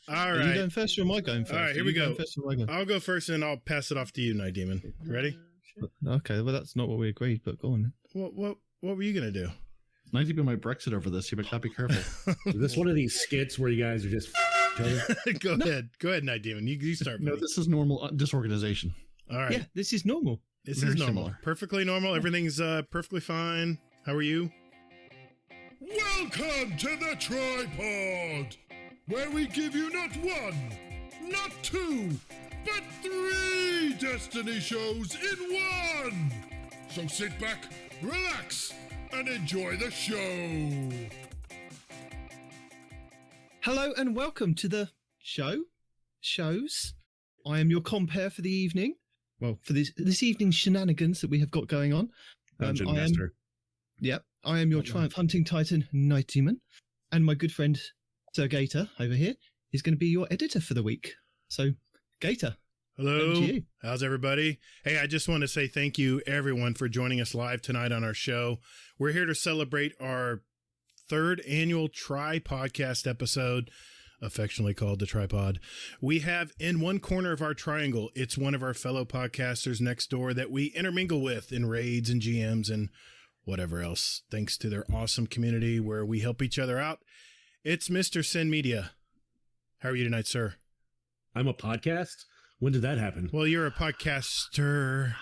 All Are right. you going first or am I going first? All right, here we go. I'll go first and I'll pass it off to you, Nitedemon. Ready? Okay, well, that's not what we agreed, but go on. What were you going to do? Nitedemon might Brexit over this. You better be careful. Is this one of these skits where you guys are just Go ahead, Nitedemon. You start. No, this is normal disorganization. All right. Yeah, this is normal. This Very is normal. similar. Perfectly normal. Everything's perfectly fine. How are you? Welcome to the Tripod, where we give you not one, not two, but 3 Destiny shows in one. So sit back, relax, and enjoy the show. Hello and welcome to the shows. I am your compere for the evening. Well, for this evening's shenanigans that we have got going on. Dungeon Master? I am your Triumph Hunting Titan, Nitedemon, and my good friend Sir Gator over here is going to be your editor for the week. So, Gator. Hello. Over to you. How's everybody? Hey, I just want to say thank you, everyone, for joining us live tonight on our show. We're here to celebrate our 3rd annual Tri-Podcast episode, affectionately called the Tripod. We have in one corner of our triangle, it's one of our fellow podcasters next door that we intermingle with in raids and GMs and whatever else, thanks to their awesome community where we help each other out. It's Mr. Sin Media. How are you tonight, sir? I'm a podcast? When did that happen? Well, you're a podcaster.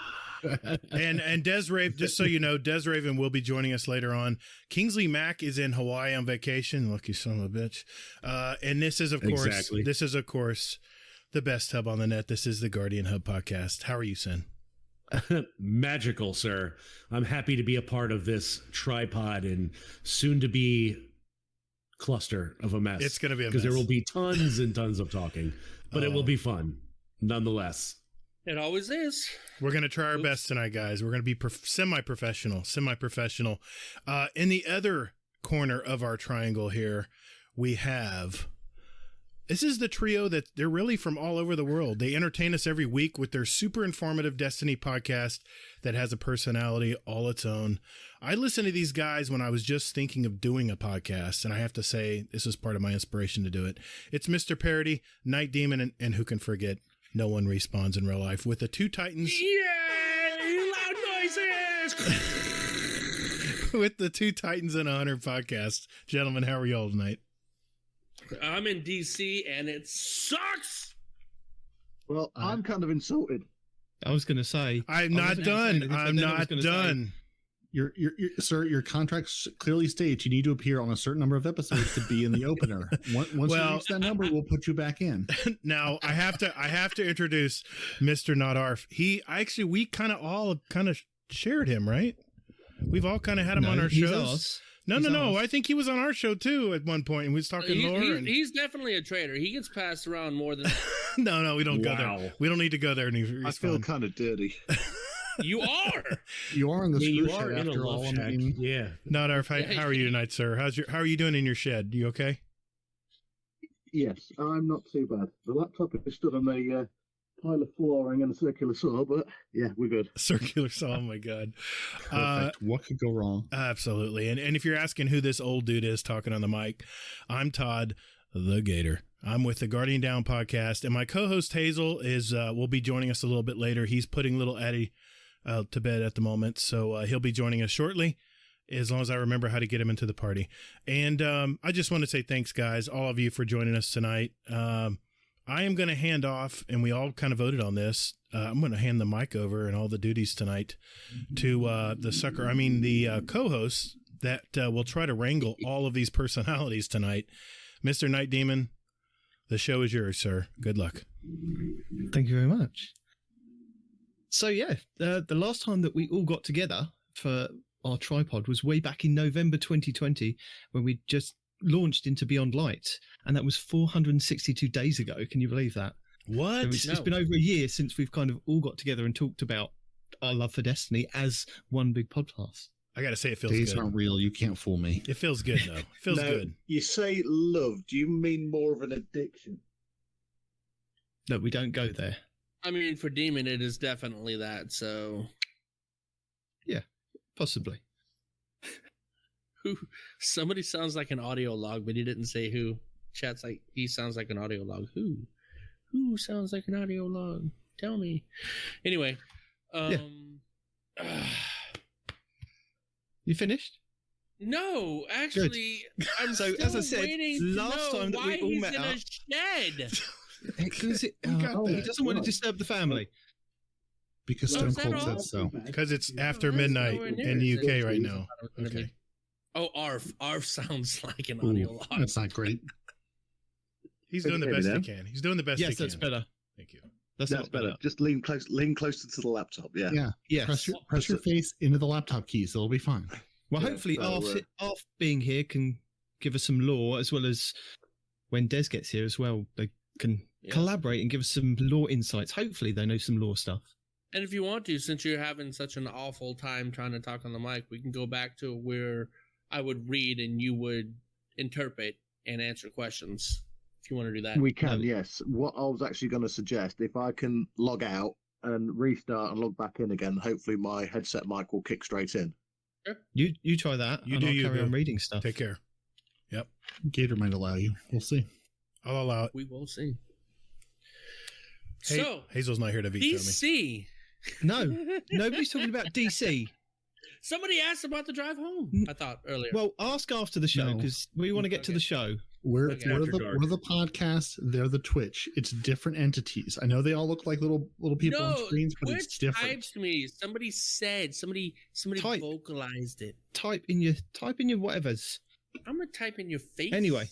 and Des Raven, just so you know, Des Raven will be joining us later on. Kingsley Mack is in Hawaii on vacation. Lucky son of a bitch. And this is, of course, the best hub on the net. This is the Guardian Hub podcast. How are you, Sin? Magical, sir. I'm happy to be a part of this tripod and soon to be cluster of a mess. It's going to be a mess. Because there will be tons and tons of talking, but it will be fun nonetheless. It always is. We're going to try our best tonight, guys. We're going to be semi-professional. In the other corner of our triangle here, we have... This is the trio that they're really from all over the world. They entertain us every week with their super informative Destiny podcast that has a personality all its own. I listened to these guys when I was just thinking of doing a podcast, and I have to say this is part of my inspiration to do it. It's Mr. Peroty, Nitedemon, and who can forget, no one respawns in real life, with the 2 Titans. Yay! Loud noises! With the 2 Titans and 100 podcast. Gentlemen, how are you all tonight? I'm in DC and it sucks. Well, I'm kind of insulted. I was going to say... I'm not done. Sir, your contract clearly states you need to appear on a certain number of episodes to be in the opener. Once you reach that number, we'll put you back in. Now, I have to introduce Mr. Not Arf. We kind of shared him, right? We've all kind of had him on our shows. No. I think he was on our show too at one point, and we was talking lore. He's definitely a traitor. He gets passed around more than. No, we don't go there. We don't need to go there. I feel kind of dirty. You are. You are in the you screw are shed in a after love all. shack. Yeah. Not Arf. How are you tonight, sir? How are you doing in your shed? You okay? Yes, I'm not too bad. The laptop is stood on a pile of flooring and a circular saw, but yeah, we're good. Circular saw, oh my god. Perfect. What could go wrong? Absolutely. And if you're asking who this old dude is talking on the mic, I'm Todd the Gator. I'm with the Guardian Down podcast, and my co-host Hazel will be joining us a little bit later. He's putting little Addie to bed at the moment, so he'll be joining us shortly, as long as I remember how to get him into the party. And I just want to say thanks, guys, all of you, for joining us tonight. I am going to hand off, and we all kind of voted on this. I'm going to hand the mic over and all the duties tonight to the co-hosts that will try to wrangle all of these personalities tonight. Mr. Nitedemon, the show is yours, sir. Good luck. Thank you very much. So, the last time that we all got together for our tripod was way back in November 2020, when we just launched into Beyond Light, and that was 462 days ago. Can you believe that? What? So it's been over a year since we've kind of all got together and talked about our love for Destiny as one big podcast. I gotta say, it feels Days good. aren't real. You can't fool me. It feels good, though. It feels Now, good. You say love. Do you mean more of an addiction? No, we don't go there. I mean, for Demon, it is definitely that. So, yeah, possibly. Who? Somebody sounds like an audio log, but he didn't say who. chat's like, he sounds like an audio log. Who sounds like an audio log? Tell me. Anyway, You finished? No, actually, I'm So, still as I said, waiting last to know time that we why all he's met in up- a shed. Because he that. doesn't want to disturb the family. Because Oh, Stone is that Cold all? said so. Because it's after that's midnight nowhere in near the as UK right interesting now. as I thought it was gonna Okay. be. Oh, Arf. Arf sounds like an Ooh, audio log. that's not great. He's doing the Can you best hear he me can. He's doing the best Yes, he can. that's better. Thank you. That's That's not better. better. Just lean closer to the laptop. Yeah. Yeah. Yes. Press your face into the laptop keys. It'll be fine. Well, Yeah, hopefully, so, Arf being here can give us some lore, as well as when Des gets here as well. They can Yeah. collaborate and give us some lore insights. Hopefully, they know some lore stuff. And if you want to, since you're having such an awful time trying to talk on the mic, we can go back to where I would read and you would interpret and answer questions. If you want to do that. We can, yes. What I was actually going to suggest, if I can log out and restart and log back in again, hopefully my headset mic will kick straight in. You try that. You and do I'll you, carry Boo. on reading stuff. Take care. Gator might allow you. We'll see. I'll allow it. We will see. Hey, So, Hazel's not here to veto me. DC. No, nobody's talking about DC. Somebody asked about the drive home, I thought earlier. Well, ask after the show No. because we want to get to Okay. the show. We're, Okay. we're, After the, dark. we're the podcast. They're the Twitch. It's different entities. I know they all look like little people on screens, but it's Twitch different. typed me. Somebody said, somebody Type. vocalized it. Type in your whatevers. I'm gonna type in your face. Anyway.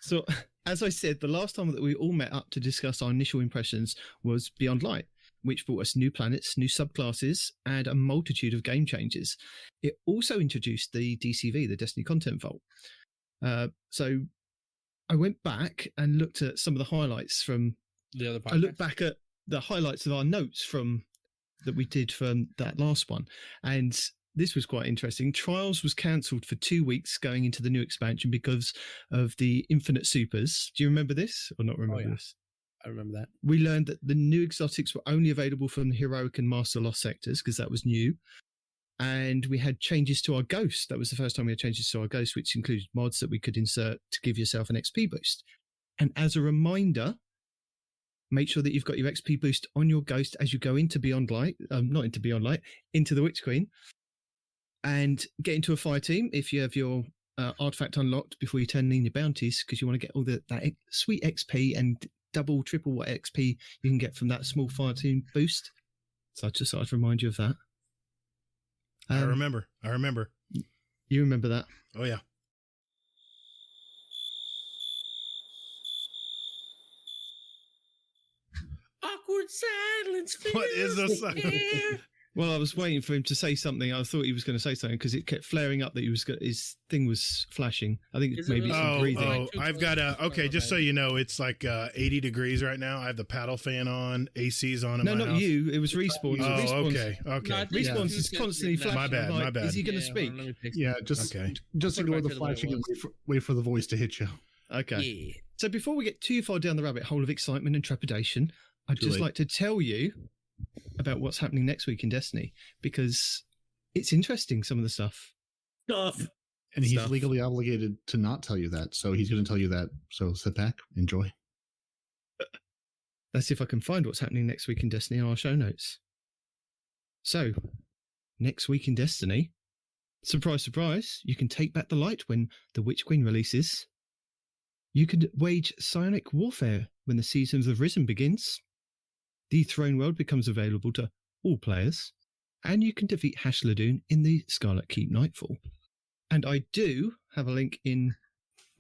So, as I said, the last time that we all met up to discuss our initial impressions was Beyond Light, which brought us new planets, new subclasses, and a multitude of game changes. It also introduced the DCV, the Destiny Content Vault. So I went back and looked at some of the highlights from. the other podcast. I looked back at the highlights of our notes from that we did from that last one, and this was quite interesting. Trials was cancelled for 2 weeks going into the new expansion because of the Infinite Supers. Do you remember this or not remember yeah. this? I remember that. We learned that the new exotics were only available from the Heroic and Master Lost sectors because that was new. And we had changes to our Ghost. That was the first time we had changes to our Ghost, which included mods that we could insert to give yourself an XP boost. And as a reminder, make sure that you've got your XP boost on your Ghost as you go into Beyond Light, not into Beyond Light, into the Witch Queen. And get into a fire team if you have your artifact unlocked before you turn in your bounties, because you want to get all that sweet XP and double, triple what XP you can get from that small fire team boost. So I just thought I'd remind you of that. I remember. You remember that? Oh, yeah. Awkward silence. What is fills this? the air. Well, I was waiting for him to say something. I thought he was going to say something because it kept flaring up that his thing was flashing. I think Is it maybe really? some breathing. Oh. I've got okay, just so you know, it's like 80 degrees right now. I have the paddle fan on, AC's on in No, my not house. you. It was Respawn. Oh, Respawn's, okay. No, I think Respawn's you is said- constantly no. flashing. My bad, I'm like, my bad. Is he going to Yeah, speak? hold on, let me fix Yeah, that. just Okay. just Put it ignore back the to the way it flashing and was. wait for the voice to hit you. Okay. Yeah. So before we get too far down the rabbit hole of excitement and trepidation, I'd Too just late. like to tell you about what's happening next week in Destiny, because it's interesting, some of the stuff. Stuff. And he's Stuff. legally obligated to not tell you that. So he's going to tell you that. So sit back, enjoy. Let's see if I can find what's happening next week in Destiny in our show notes. So, next week in Destiny, surprise, surprise, you can take back the light when the Witch Queen releases. You can wage psionic warfare when the Season of the Risen begins. The Throne World becomes available to all players. And you can defeat Hashladoon in the Scarlet Keep Nightfall. And I do have a link in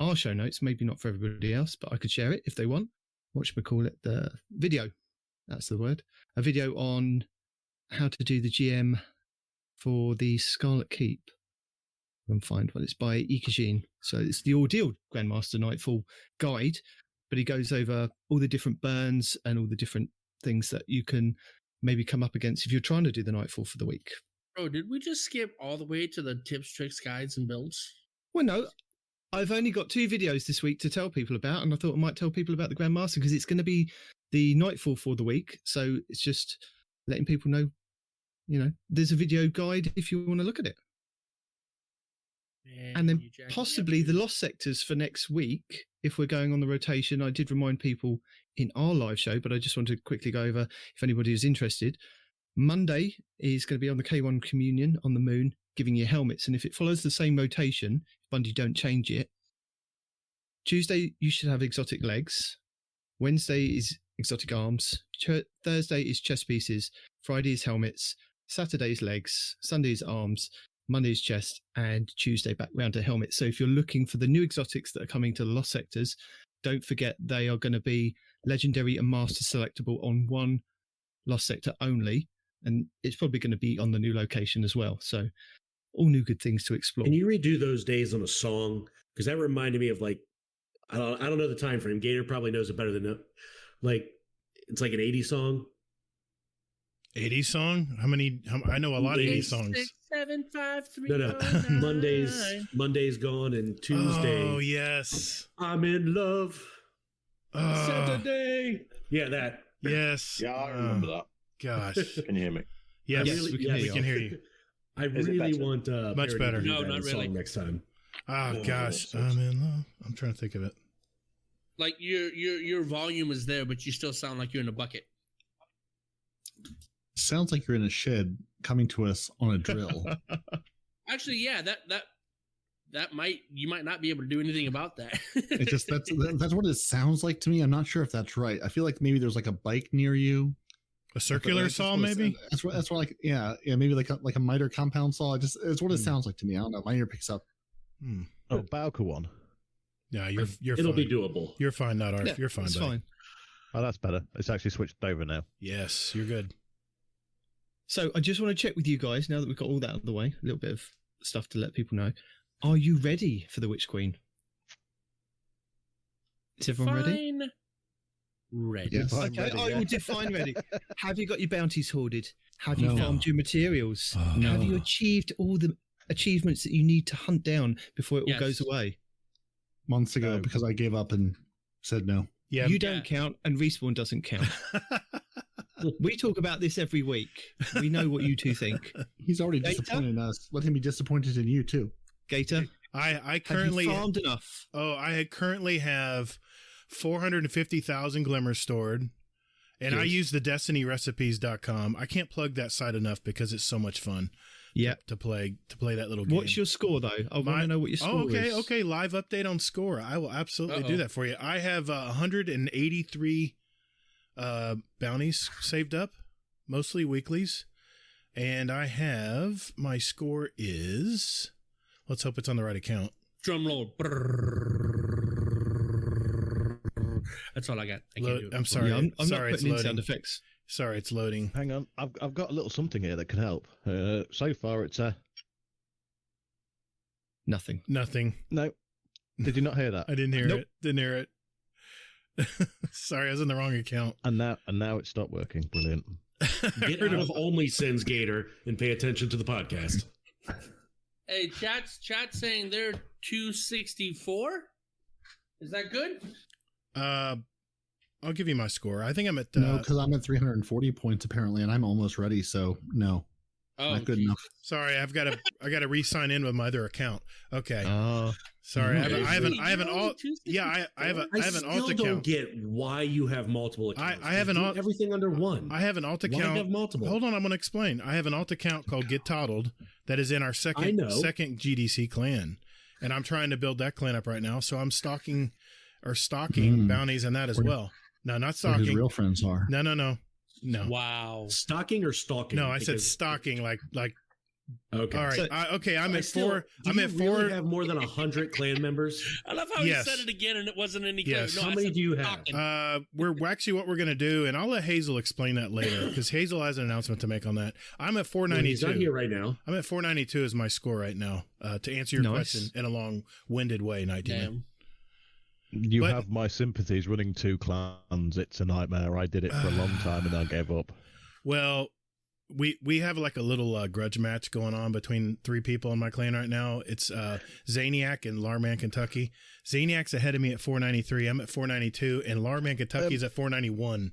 our show notes, maybe not for everybody else, but I could share it if they want. Whatchamacallit, the video. That's the word. A video on how to do the GM for the Scarlet Keep. And find one. It's by Ikajin. So it's the Ordeal Grandmaster Nightfall guide, but he goes over all the different burns and all the different things that you can maybe come up against if you're trying to do the Nightfall for the week. Bro, did we just skip all the way to the tips, tricks, guides, and builds? Well, no. I've only got 2 videos this week to tell people about, and I thought I might tell people about the Grandmaster because it's going to be the Nightfall for the week. So it's just letting people know, there's a video guide if you want to look at it. And then you jacked me up, possibly the dude. Lost Sectors for next week, if we're going on the rotation. I did remind people in our live show, but I just wanted to quickly go over if anybody is interested. Monday is going to be on the K1 Communion on the Moon, giving you helmets. And if it follows the same rotation, if Bungie don't change it, Tuesday you should have exotic legs. Wednesday is exotic arms. Thursday is chest pieces. Friday is helmets. Saturday is legs. Sunday is arms. Monday is chest. And Tuesday back round to helmets. So if you're looking for the new exotics that are coming to the Lost Sectors, don't forget they are going to be legendary and master selectable on one Lost Sector only. And it's probably going to be on the new location as well. So all new good things to explore. Can you redo those days on a song? Because that reminded me of like, I don't know the time frame. Gator probably knows it better than like, it's like an 80s song. 80s song? I know a lot of 80s songs. 6, 7, 5, 3, No. Monday's gone, and Tuesday. Oh, yes. I'm in love. Saturday. Yeah, that. Yes. Yeah, I remember that. Gosh. Can you hear me? Yes, we can hear you. I Is it really better? want Much Peroty better. to do No, that not song really. next time. Oh, gosh. I'm in love. I'm trying to think of it. Like your volume is there, but you still sound like you're in a bucket. Sounds like you're in a shed coming to us on a drill. Actually, yeah, that you might not be able to do anything about that. It just that's what it sounds like to me. I'm not sure if that's right. I feel like maybe there's like a bike near you. A circular saw, maybe? That's what like maybe like a miter compound saw. It's what it sounds like to me. I don't know. My ear picks up. Oh, Bowker one. Yeah, you're It'll fine. be doable. You're fine, Not Arf. Yeah, You're fine, it's buddy. fine. Oh, that's better. It's actually switched over now. Yes, you're good. So I just want to check with you guys now that we've got all that out of the way, a little bit of stuff to let people know. Are you ready for the Witch Queen? Is everyone ready? Fine. Ready. Yes. I'm Okay, ready, I yeah. will define ready. Have you got your bounties hoarded? Have you No. farmed your materials? Oh, Have you no. achieved all the achievements that you need to hunt down before it all Yes. goes away? Months ago No. because I gave up and said no. Yeah. You don't count, and Respawn doesn't count. We talk about this every week. We know what you two think. He's already Data? disappointed in us. Let him be disappointed in you too. Gator, I currently have you farmed enough? I currently have 450,000 glimmers stored. And I Good. use the destinyrecipes.com. I can't plug that site enough because it's so much fun Yeah. to play that little game. What's your score, though? I want to know what your score is. Okay. Live update on score. I will absolutely do that for you. I have 183 bounties saved up, mostly weeklies. And I have, my score is, let's hope it's on the right account. Drum roll. That's all I got. I can't do it. I'm sorry. Yeah, I'm sorry, not it's putting in sound loading. effects. Sorry, it's loading. Hang on, I've got a little something here that can help. So far, it's Nothing. Nothing. no. Did you not hear that? I didn't hear Nope. it. Didn't hear it. Sorry, I was in the wrong account. And now it stopped working. Brilliant. Get out of only sins, Gator, and pay attention to the podcast. Hey, chat's saying they're 264. Is that good? I'll give you my score. I think I'm at No, because I'm at 340 points apparently, and I'm almost ready. So no, not good geez. enough. sorry. I got to re-sign in with my other account. Okay. Oh. Sorry. I have You're an only alt. 264? Yeah, I have an still alt don't account. get why you have multiple accounts. I have an Do alt- everything under one. I have an alt Why account. have multiple? Hold on, I'm going to explain. I have an alt account called Get Toddled that is in our I second know. GDC clan, and I'm trying to build that clan up right now. So I'm stocking bounties and that as Where- well. No, not Where his stalking. real friends are. No. Wow. Stocking or stalking? No, I said Because- stalking. Like. Okay. All right. So- I'm I at still- 4. do I'm you at really 4. have more than 100 clan members? I love how Yes. he said it again and it wasn't any Yes. clear. How I many said do you have? stocking. We're actually what we're gonna do, and I'll let Hazel explain that later because Hazel has an announcement to make on that. I'm at Well, he's not 492. here right now. I'm at 492 is my score right now. To answer your Nice. question in a long-winded way, Nitedemon. Damn. You But- have my sympathies. Running 2 clans, it's a nightmare. I did it for a long time and I gave up. Well, we have like a little grudge match going on between 3 people in my clan right now. It's Zaniac and Larman, Kentucky. Zaniac's ahead of me at 493. I'm at 492, and Larman, Kentucky's at 491.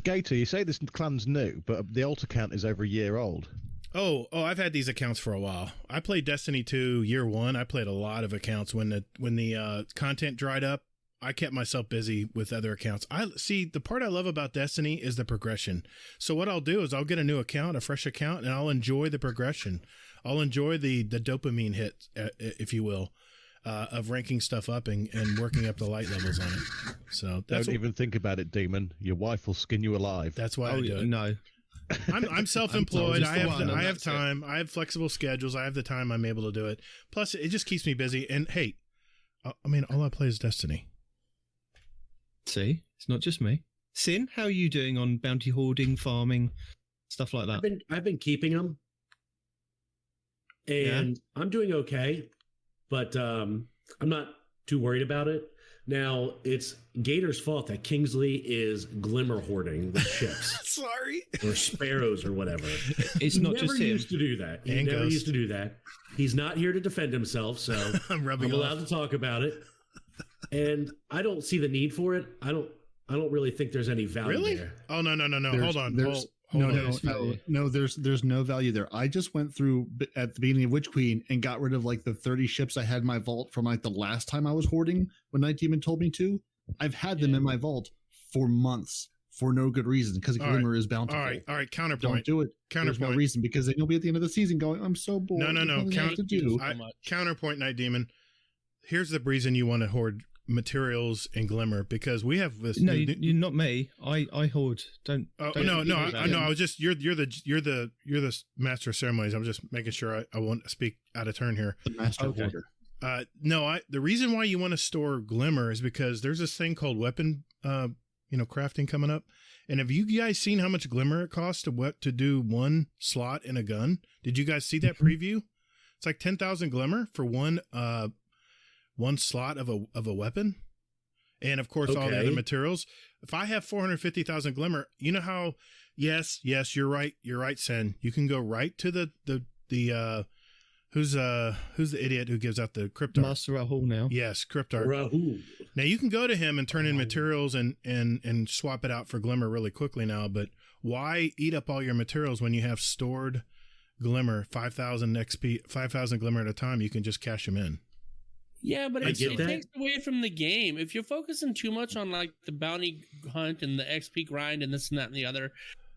Gator, you say this clan's new, but the alt account is over a year old. Oh, I've had these accounts for a while. I played Destiny 2 year 1. I played a lot of accounts when the content dried up I kept myself busy with other accounts. I see the part I love about Destiny is the progression. So what I'll do is I'll get a new account, a fresh account, and I'll enjoy the progression. I'll enjoy the dopamine hit, if you will, of ranking stuff up and working up the light levels on it. So don't even think about it, Demon. Your wife will skin you alive. That's why I do it. No. I'm self-employed. I have time. I have flexible schedules. I have the time. I'm able to do it. Plus, it just keeps me busy. And hey, I mean, all I play is Destiny. See, it's not just me. Sin, how are you doing on bounty hoarding, farming, stuff like that? I've been keeping them, and I'm doing okay, but I'm not too worried about it. Now, it's Gator's fault that Kingsley is glimmer hoarding with ships. Sorry. Or sparrows or whatever. It's not just him. He never used to do that. He never used to do that. He's not here to defend himself, so I'm allowed to talk about it. And I don't see the need for it. I don't really think there's any value there. Oh, no. Hold on. No, there's no value there. I just went through at the beginning of Witch Queen and got rid of like the 30 ships I had in my vault from like the last time I was hoarding when Nitedemon told me to. I've had them in my vault for months for no good reason because Glimmer is bountiful. All right. Counterpoint. Don't do it. Counterpoint. There's no reason because then you'll be at the end of the season going, I'm so bored. No. Counterpoint, Nitedemon. Here's the reason you want to hoard materials and Glimmer, because we have this. No, you're not me. I hoard. Don't. No. I was just you're the master of ceremonies. I'm just making sure I won't speak out of turn here. The master hoarder. The reason why you want to store Glimmer is because there's this thing called weapon, crafting coming up. And have you guys seen how much Glimmer it costs to do one slot in a gun? Did you guys see that preview? It's like 10,000 Glimmer for one slot of a weapon, and of course all the other materials. If I have 450,000 Glimmer, you know how? Yes, you're right, Sen. You can go right to the who's the idiot who gives out the Cryptart? Master Rahul now. Yes, Cryptart. Rahul. Now you can go to him and turn in materials and swap it out for Glimmer really quickly now. But why eat up all your materials when you have stored Glimmer, 5,000 XP, 5,000 Glimmer at a time? You can just cash them in. Yeah, but it takes away from the game. If you're focusing too much on like the bounty hunt and the XP grind and this and that and the other,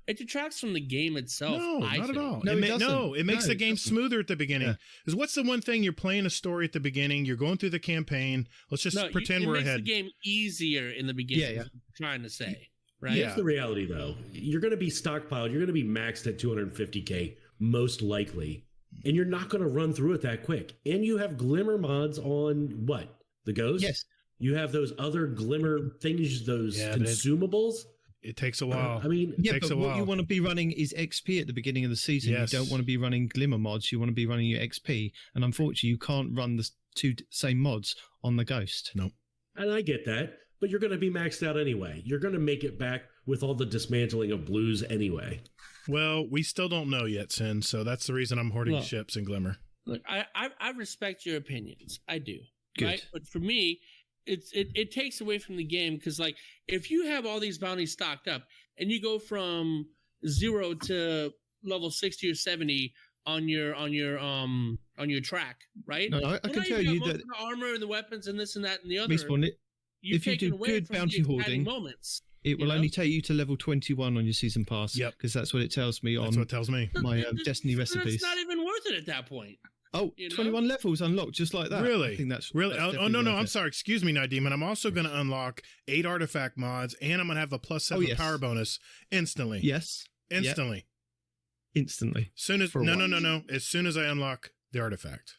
it detracts from the game itself. No, not at all. No, it makes the game smoother at the beginning. Because what's the one thing? You're playing a story at the beginning. You're going through the campaign. Let's just pretend we're ahead. It makes the game easier in the beginning. Yeah. Is what I'm trying to say, right? Here's the reality, though. You're going to be stockpiled. You're going to be maxed at 250K, most likely. And you're not going to run through it that quick. And you have Glimmer mods on what? The Ghost? Yes. You have those other Glimmer things, those consumables. It takes a while. What you want to be running is XP at the beginning of the season. Yes. You don't want to be running Glimmer mods. You want to be running your XP. And unfortunately, you can't run the two same mods on the Ghost. Nope. And I get that. But you're going to be maxed out anyway. You're going to make it back with all the dismantling of blues anyway. Well, we still don't know yet, Sin. So that's the reason I'm hoarding ships and Glimmer. Look, I respect your opinions. I do. Good. Right? But for me, it takes away from the game because, like, if you have all these bounties stocked up and you go from 0 to level 60 or 70 on your track, right? No, I can tell you that the armor and the weapons and this and that and the other. If you do good bounty hoarding, it will only take you to level 21 on your season pass. Yep. Because that's what it tells me on That's what it tells me. my Destiny recipes. It's not even worth it at that point. Oh, 21 levels unlocked just like that. Really? I think that's really. That's no. I'm sorry. Excuse me, Nitedemon. I'm also going to unlock 8 artifact mods, and I'm going to have a +7 power bonus instantly. Yes. Instantly. Yep. Instantly. No. As soon as I unlock the artifact.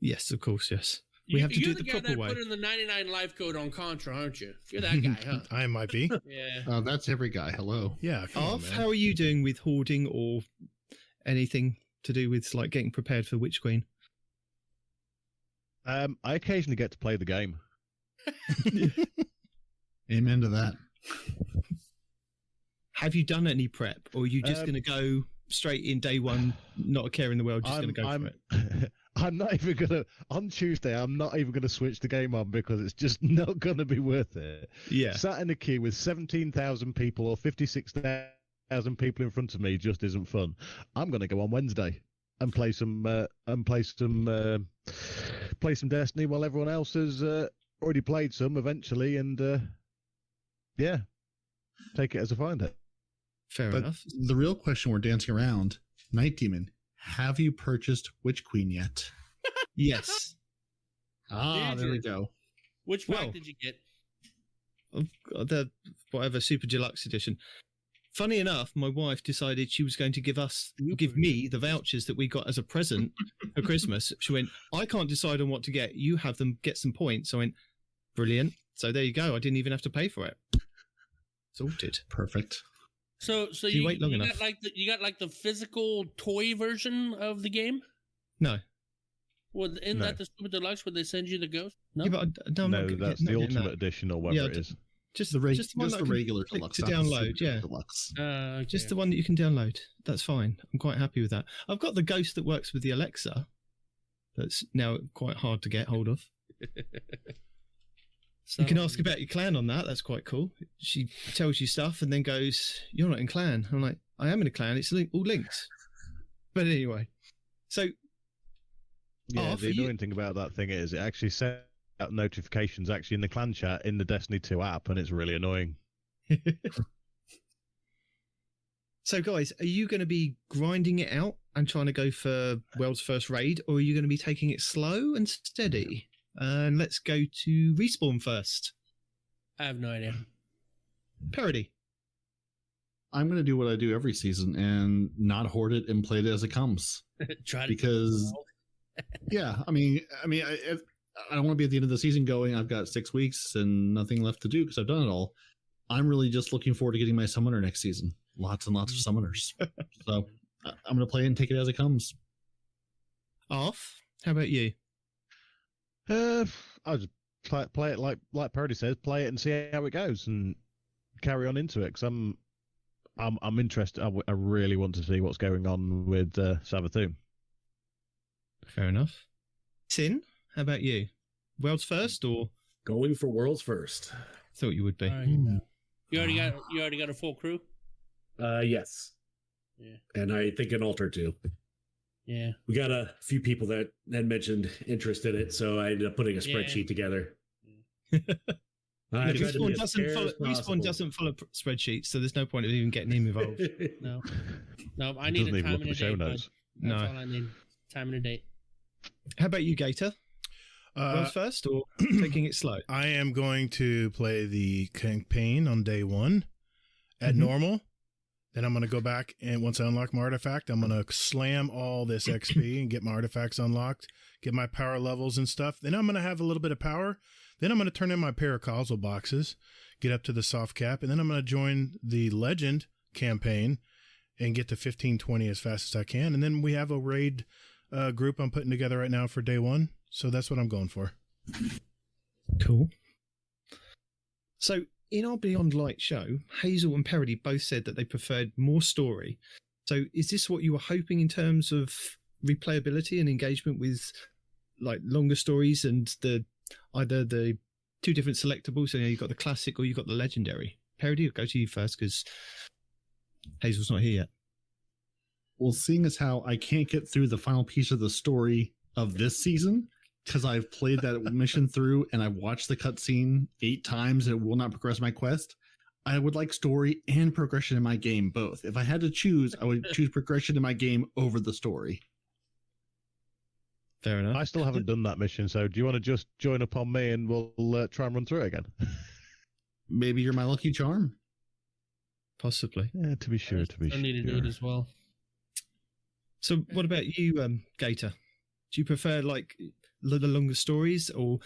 Yes, of course. Yes. We have to do it the proper way. You're the guy that put in the 99 life code on Contra, aren't you? You're that guy, huh? I might be. Yeah. That's every guy. Hello. Yeah. Arf, how are you doing with hoarding or anything to do with like getting prepared for Witch Queen? I occasionally get to play the game. Amen to that. Have you done any prep, or are you just going to go straight in day one, not a care in the world, just going to go for it? I'm not even going to, on Tuesday, I'm not even going to switch the game on because it's just not going to be worth it. Yeah. Sat in a queue with 17,000 people or 56,000 people in front of me just isn't fun. I'm going to go on Wednesday and play some Destiny while everyone else is already played some eventually, and yeah, take it as I find it. Fair enough. The real question we're dancing around, Nitedemon, have you purchased Witch Queen yet? Yes. There we go. Which pack did you get? The whatever Super Deluxe edition. Funny enough, my wife decided she was going to give me the vouchers that we got as a present for Christmas. She went, I can't decide on what to get. You have them, get some points. I went, brilliant. So there you go. I didn't even have to pay for it. Sorted. Perfect. So you wait long enough. You got like the physical toy version of the game? No. Well, isn't that the Super Deluxe where they send you the ghost? No, yeah, but no, that's the Ultimate Edition or whatever it is. Just the one just the regular deluxe to download, yeah. Deluxe. Okay. Just the one that you can download. That's fine. I'm quite happy with that. I've got the ghost that works with the Alexa. That's now quite hard to get hold of. So, you can ask about your clan on that. That's quite cool. She tells you stuff and then goes, "You're not in clan." I'm like, "I am in a clan. It's all links." But anyway, so yeah, the annoying thing about that thing is it actually sends out notifications actually in the clan chat in the Destiny 2 app, and it's really annoying. So, guys, are you going to be grinding it out and trying to go for World's First Raid, or are you going to be taking it slow and steady? And let's go to Respawn first. I have no idea. Peroty. I'm going to do what I do every season and not hoard it and play it as it comes. Because, yeah, I don't want to be at the end of the season going, I've got 6 weeks and nothing left to do because I've done it all. I'm really just looking forward to getting my summoner next season. Lots and lots of summoners. So I'm going to play it and take it as it comes. Arf, how about you? I'll just play it like Peroty says, play it and see how it goes and carry on into it because I'm interested. I really want to see what's going on with Savathûn. Fair enough. Sin, how about you? World's first or going for world's first? Thought you would be. You already got a full crew? Yes. Yeah. And I think an altar too. Yeah. We got a few people that had mentioned interest in it, so I ended up putting a spreadsheet together. Respawn doesn't follow spreadsheets, so there's no point of even getting him involved. No, I need a time and a date. Notes. That's all I need. Time and a date. How about you, Gator? World's first or taking it slow? I am going to play the campaign on day one at normal. Then I'm going to go back, and once I unlock my artifact, I'm going to slam all this XP and get my artifacts unlocked, get my power levels and stuff. Then I'm going to have a little bit of power. Then I'm going to turn in my paracausal boxes, get up to the soft cap, and then I'm going to join the legend campaign and get to 1520 as fast as I can. And then we have a raid group I'm putting together right now for day one. So that's what I'm going for. Cool. So in our Beyond Light show, Hazel and Peroty both said that they preferred more story. So is this what you were hoping in terms of replayability and engagement with like longer stories and either the two different selectables? So you've got the classic or you've got the legendary. Peroty, I'll go to you first because Hazel's not here yet. Well, seeing as how I can't get through the final piece of the story of this season, because I've played that mission through and I've watched the cutscene 8 times and it will not progress my quest, I would like story and progression in my game both. If I had to choose, I would choose progression in my game over the story. Fair enough. I still haven't done that mission, so do you want to just join up on me and we'll try and run through it again? Maybe you're my lucky charm. Possibly. Yeah, to be sure. I need to do it as well. So what about you, Gator? Do you prefer like the longer stories or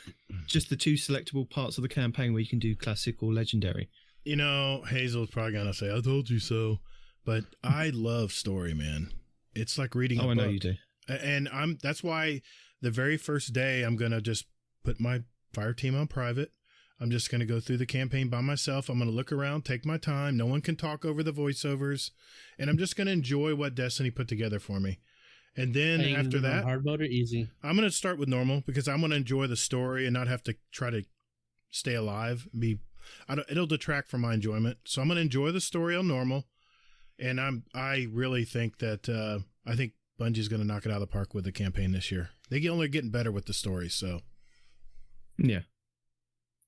just the 2 selectable parts of the campaign where you can do classic or legendary? You know, Hazel's probably going to say, I told you so. But I love story, man. It's like reading a book. I know you do. And that's why the very first day I'm going to just put my fire team on private. I'm just going to go through the campaign by myself. I'm going to look around, take my time. No one can talk over the voiceovers. And I'm just going to enjoy what Destiny put together for me. And then after that, hard mode or easy? I'm going to start with normal because I'm going to enjoy the story and not have to try to stay alive. It'll detract from my enjoyment. So I'm going to enjoy the story on normal. And I really think that I think Bungie's going to knock it out of the park with the campaign this year. They're only getting better with the story. So yeah.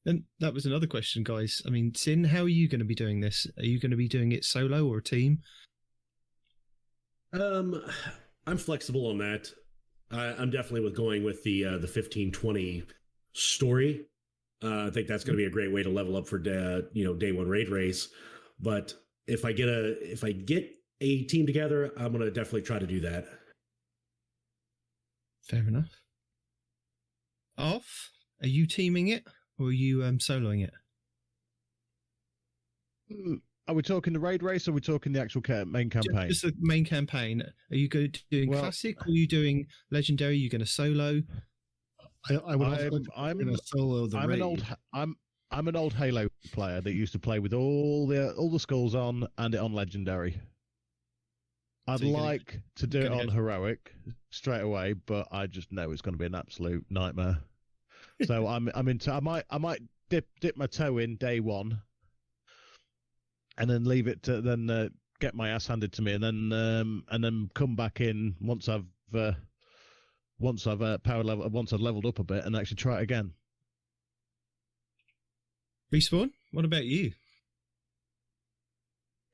And that was another question, guys. I mean, Sin, how are you going to be doing this? Are you going to be doing it solo or a team? I'm flexible on that. I'm definitely going with the 15-20 story. I think that's going to be a great way to level up for day one raid race. But if I get a team together, I'm going to definitely try to do that. Fair enough. Arf, are you teaming it or are you soloing it? Are we talking the raid race or are we talking the actual main campaign? Just the main campaign. Are you doing classic or are you doing legendary? Are you going to solo? I'm going to solo the raid. I'm an old Halo player that used to play with all the skulls on and it on legendary. I'd like to do it on heroic straight away, but I just know it's going to be an absolute nightmare. So I might dip my toe in day one, and then leave it to get my ass handed to me, and then come back in once I've leveled up a bit and actually try it again. Respawn, what about you?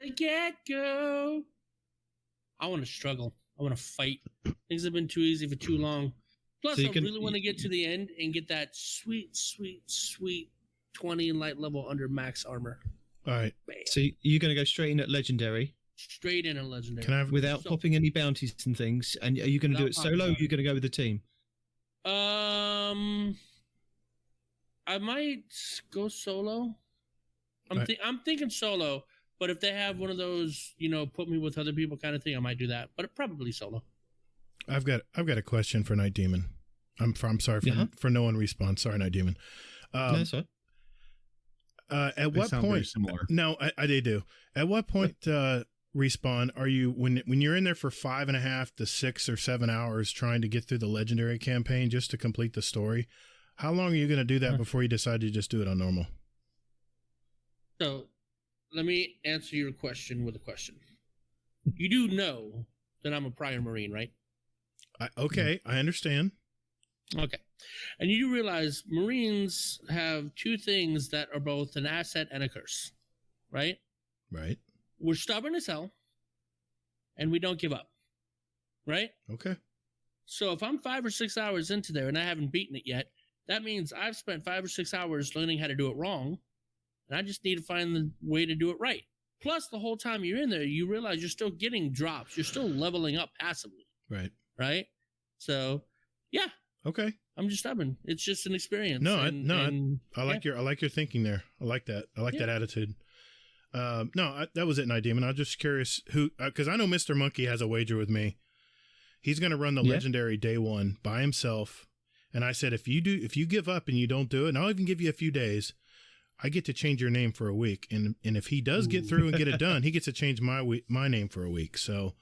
The get-go. I want to struggle. I want to fight. Things have been too easy for too long. Plus, I really want to get to the end and get that sweet, sweet, sweet 20 light level under max armor. All right. Man. So you're going to go straight in at legendary? Straight in at legendary. Can I have, without popping any bounties and things? And are you going to do it solo or are you going to go with the team? I might go solo. I'm thinking solo. But if they have one of those, put me with other people kind of thing, I might do that. But probably solo. I've got a question for Nitedemon. I'm sorry for no one response. Sorry, Nitedemon. No, sorry. At what point? No, I do. At what point, Respawn, are you when you're in there for 5.5 to 6 or 7 hours trying to get through the legendary campaign just to complete the story? How long are you going to do that before you decide to just do it on normal? So, let me answer your question with a question. You do know that I'm a prior Marine, right? I understand. Okay. And you do realize Marines have two things that are both an asset and a curse, right? Right. We're stubborn as hell, and we don't give up, right? Okay. So if I'm 5 or 6 hours into there and I haven't beaten it yet, that means I've spent 5 or 6 hours learning how to do it wrong, and I just need to find the way to do it right. Plus, the whole time you're in there, you realize you're still getting drops. You're still leveling up passively. Right. Right? So, yeah. Okay. I'm just stubborn. It's just an experience. I like your thinking there. I like that. I like that attitude. That was it, Nitedemon. I'm just curious who, because I know Mr. Monkey has a wager with me. He's going to run the legendary day one by himself. And I said, if you give up and you don't do it, and I'll even give you a few days, I get to change your name for a week. And if he does get through and get it done, he gets to change my name for a week. So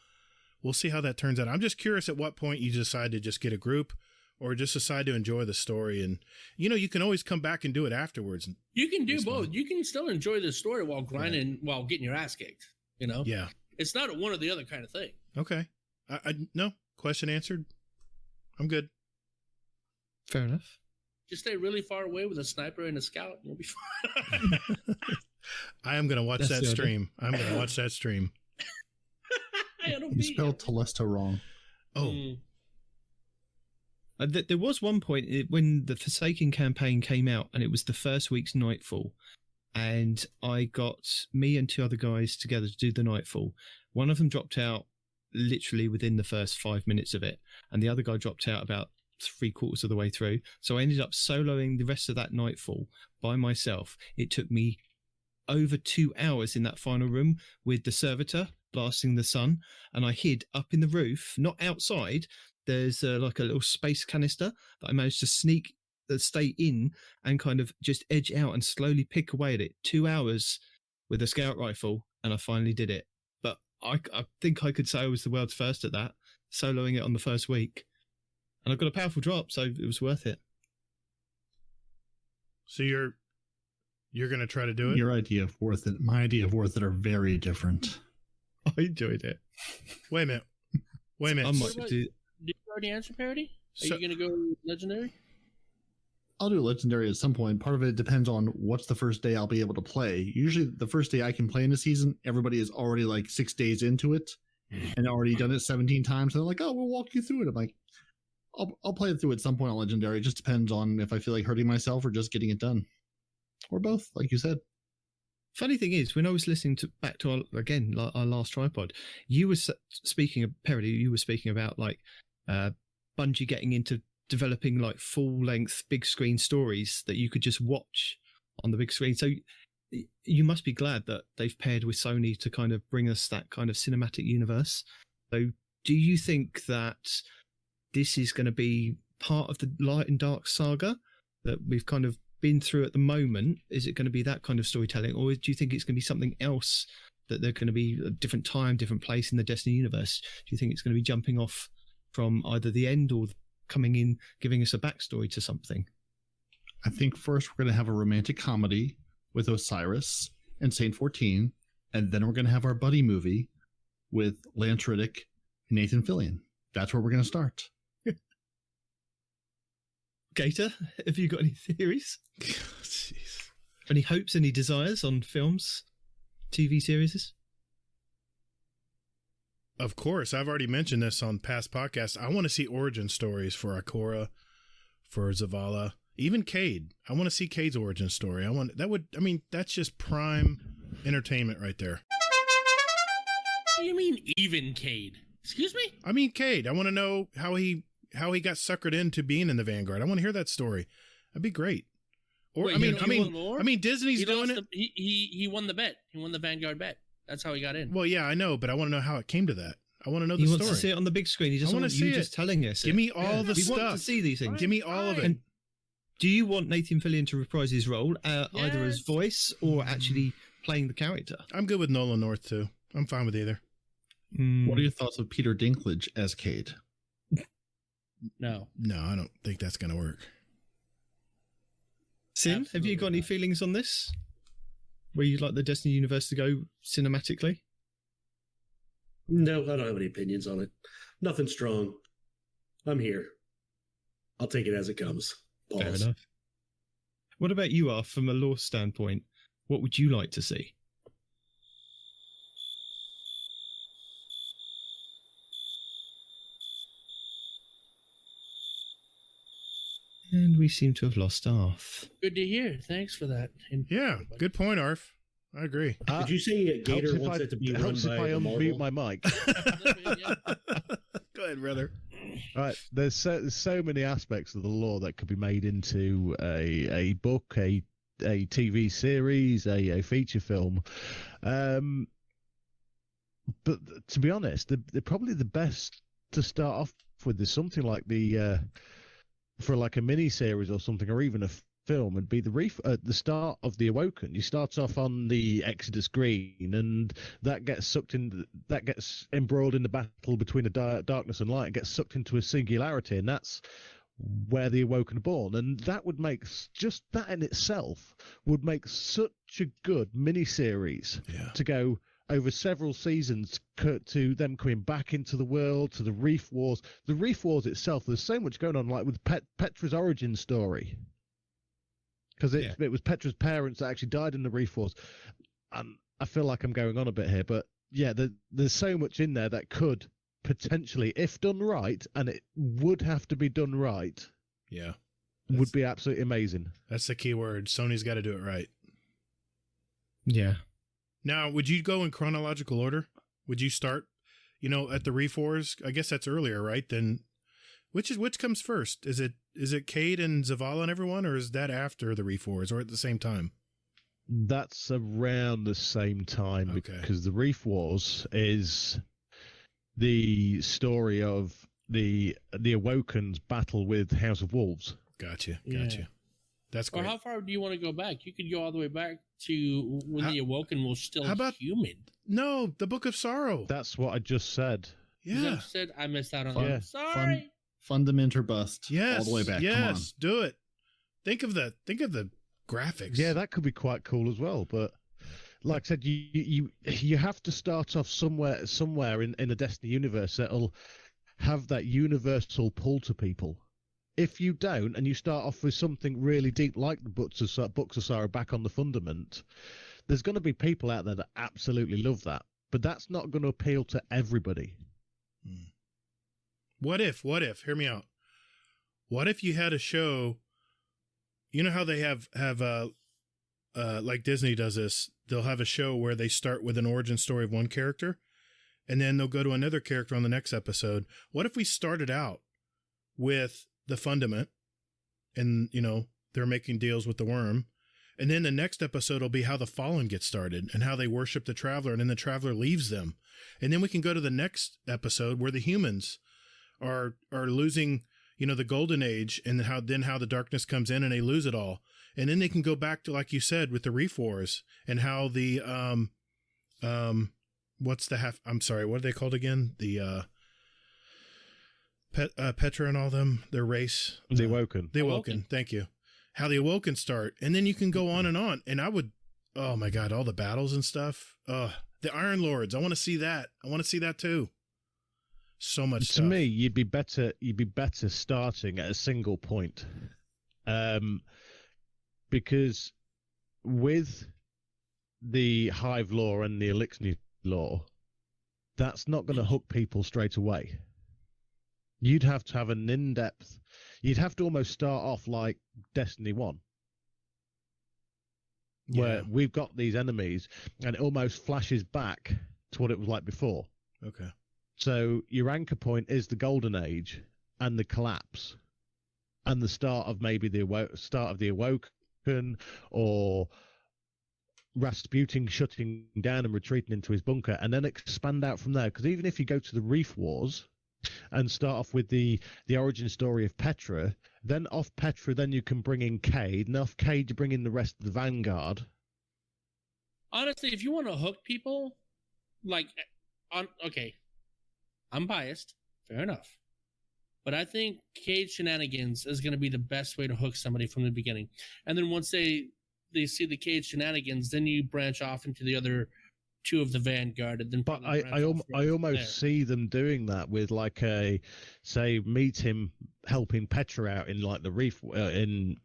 we'll see how that turns out. I'm just curious at what point you decide to just get a group or just decide to enjoy the story. And, you can always come back and do it afterwards. You can do both. You can still enjoy the story while grinding, while getting your ass kicked, Yeah. It's not a one or the other kind of thing. Okay. No, question answered. I'm good. Fair enough. Just stay really far away with a sniper and a scout, and you'll be fine. I am going to watch that stream. I'm going to watch that stream. You spelled Telesta wrong. Oh. There was one point when the Forsaken campaign came out, and it was the first week's Nightfall, and I got me and 2 other guys together to do the Nightfall. One of them dropped out literally within the first 5 minutes of it, and the other guy dropped out about 3/4 of the way through. So I ended up soloing the rest of that Nightfall by myself. It took me over 2 hours in that final room with the servitor blasting the sun, and I hid up in the roof, not outside. There's like a little space canister that I managed to stay in and kind of just edge out and slowly pick away at it. 2 hours with a scout rifle, and I finally did it. But I think I could say I was the world's first at that, soloing it on the first week. And I got a powerful drop, so it was worth it. So you're going to try to do it? Your idea of worth it, my idea of worth it are very different. I enjoyed it. Wait a minute. Did you already answer Peroty? Are you going to go legendary? I'll do Legendary at some point. Part of it depends on what's the first day I'll be able to play. Usually the first day I can play in a season, everybody is already like 6 days into it and already done it 17 times. So they're like, oh, we'll walk you through it. I'm like, I'll play it through at some point on Legendary. It just depends on if I feel like hurting myself or just getting it done. Or both, like you said. Funny thing is, when I was listening back to our last tripod, you were speaking of Peroty. You were speaking about like Bungie getting into developing like full-length big screen stories that you could just watch on the big screen. So you must be glad that they've paired with Sony to kind of bring us that kind of cinematic universe. So do you think that this is going to be part of the Light and Dark saga that we've kind of been through at the moment? Is it going to be that kind of storytelling, or do you think it's going to be something else, that they're going to be a different time, different place in the Destiny universe? Do you think it's going to be jumping off from either the end or coming in, giving us a backstory to something? I think first we're going to have a romantic comedy with Osiris and Saint 14, and then we're going to have our buddy movie with Lance Riddick and Nathan Fillion. That's where we're going to start. Gator, have you got any theories? Jeez. Any hopes, any desires on films, TV series? Of course, I've already mentioned this on past podcasts. I want to see origin stories for Ikora, for Zavala, even Cade. I want to see Cade's origin story. That's just prime entertainment right there. What do you mean even Cade? Excuse me? I mean Cade. I want to know how he got suckered into being in the Vanguard. I want to hear that story. That'd be great. Or Wait, Disney's doing it. He won the bet. He won the Vanguard bet. That's how he got in. Well, yeah, I know, but I want to know how it came to that. I want to know the story. story. He wants to see it on the big screen. He just wants you just telling us. Give me all the stuff. We want to see these things. Give me all of it. And do you want Nathan Fillion to reprise his role, either as voice or actually playing the character? I'm good with Nolan North too. I'm fine with either. What are your thoughts of Peter Dinklage as Cade? No, I don't think that's going to work. Sin, absolutely. Have you got any feelings on this? Where you'd like the Destiny universe to go cinematically? No, I don't have any opinions on it. Nothing strong. I'm here. I'll take it as it comes. Pause. Fair enough. What about you, Arf, from a lore standpoint? What would you like to see? And we seem to have lost Arf. Good to hear. Thanks for that. Yeah, good point, Arf. I agree. Did you say Gator wants it to be run by I unmute my mic? Go ahead, brother. All right, there's so many aspects of the lore that could be made into a book, a TV series, a feature film. But to be honest, they're probably the best to start off with. There's something like for like a mini series or something, or even a film, would be the start of the Awoken. You start off on the Exodus Green, and that gets embroiled in the battle between the darkness and light, and gets sucked into a singularity, and that's where the Awoken are born. And that would make, just that in itself would make such a good mini series to go over several seasons, to them coming back into the world, to the Reef Wars. The Reef Wars itself, there's so much going on, like with Petra's origin story. Because it was Petra's parents that actually died in the Reef Wars. And I feel like I'm going on a bit here, but yeah, there's so much in there that could potentially, if done right, and it would have to be done right, would be absolutely amazing. That's the key word. Sony's got to do it right. Yeah. Now, would you go in chronological order? Would you start, at the Reef Wars? I guess that's earlier, right? Then which comes first? Is it Cade and Zavala and everyone, or is that after the Reef Wars, or at the same time? That's around the same time, because the Reef Wars is the story of the Awoken's battle with House of Wolves. Gotcha. That's great. Or how far do you want to go back? You could go all the way back to when the Awoken was still human. No, the Book of Sorrow. That's what I just said. Yeah. I missed out on that. Sorry. Fundament or bust. Yes. All the way back. Yes. Come on. Do it. Think of the graphics. Yeah, that could be quite cool as well. But like I said, you have to start off somewhere in the Destiny universe that'll have that universal pull to people. if you don't, and you start off with something really deep like the Books of Sorrow back on the fundament, there's going to be people out there that absolutely love that, but that's not going to appeal to everybody. What if, hear me out. What if you had a show, you know how they have like Disney does this, they'll have a show where they start with an origin story of one character, and then they'll go to another character on the next episode. What if we started out with the fundament, and, you know, they're making deals with the worm, and then the next episode will be how the Fallen get started and how they worship the Traveler, and then the Traveler leaves them. And then we can go to the next episode where the humans are losing, you know, the Golden Age, and how the darkness comes in and they lose it all. And then they can go back to, like you said, with the Reef Wars, and how the what are they called again? The Petra and all them, their race. The Awoken. The Awoken, thank you. How the Awoken start. And then you can go on and on. And I would, oh my God, all the battles and stuff. The Iron Lords, I want to see that. I want to see that too. So much stuff. To me, you'd be better starting at a single point. Because with the Hive lore and the Elixir lore, that's not going to hook people straight away. You'd have to have an in-depth... You'd have to almost start off like Destiny 1. Where we've got these enemies, and it almost flashes back to what it was like before. Okay. So your anchor point is the Golden Age and the collapse, and the start of maybe the start of the Awoken, or Rasputin shutting down and retreating into his bunker, and then expand out from there. Because even if you go to the Reef Wars and start off with the origin story of Petra, then off Petra, then you can bring in Cade, and off Cade you bring in the rest of the Vanguard. Honestly, if you want to hook people, okay, I'm biased, fair enough, but I think Cade shenanigans is going to be the best way to hook somebody from the beginning. And then once they see the Cade shenanigans, then you branch off into the other two of the Vanguard. And then, but I almost see them doing that with meet him helping Petra out in like the Reef in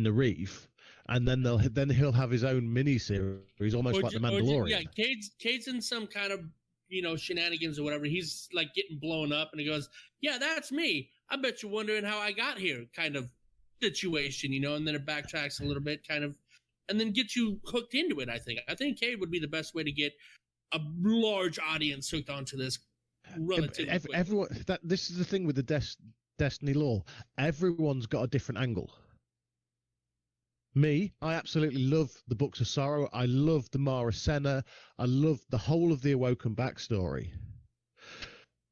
the Reef, and then he'll have his own mini series, almost like the Mandalorian. Cade's in some kind of, you know, shenanigans or whatever. He's like getting blown up, and he goes, "Yeah, that's me. I bet you're wondering how I got here," kind of situation, you know. And then it backtracks a little bit, kind of, and then get you hooked into it. I think Cade would be the best way to get a large audience hooked onto this. Everyone. This is the thing with the Destiny lore. Everyone's got a different angle. Me, I absolutely love the Books of Sorrow. I love the Mara Senna. I love the whole of the Awoken backstory.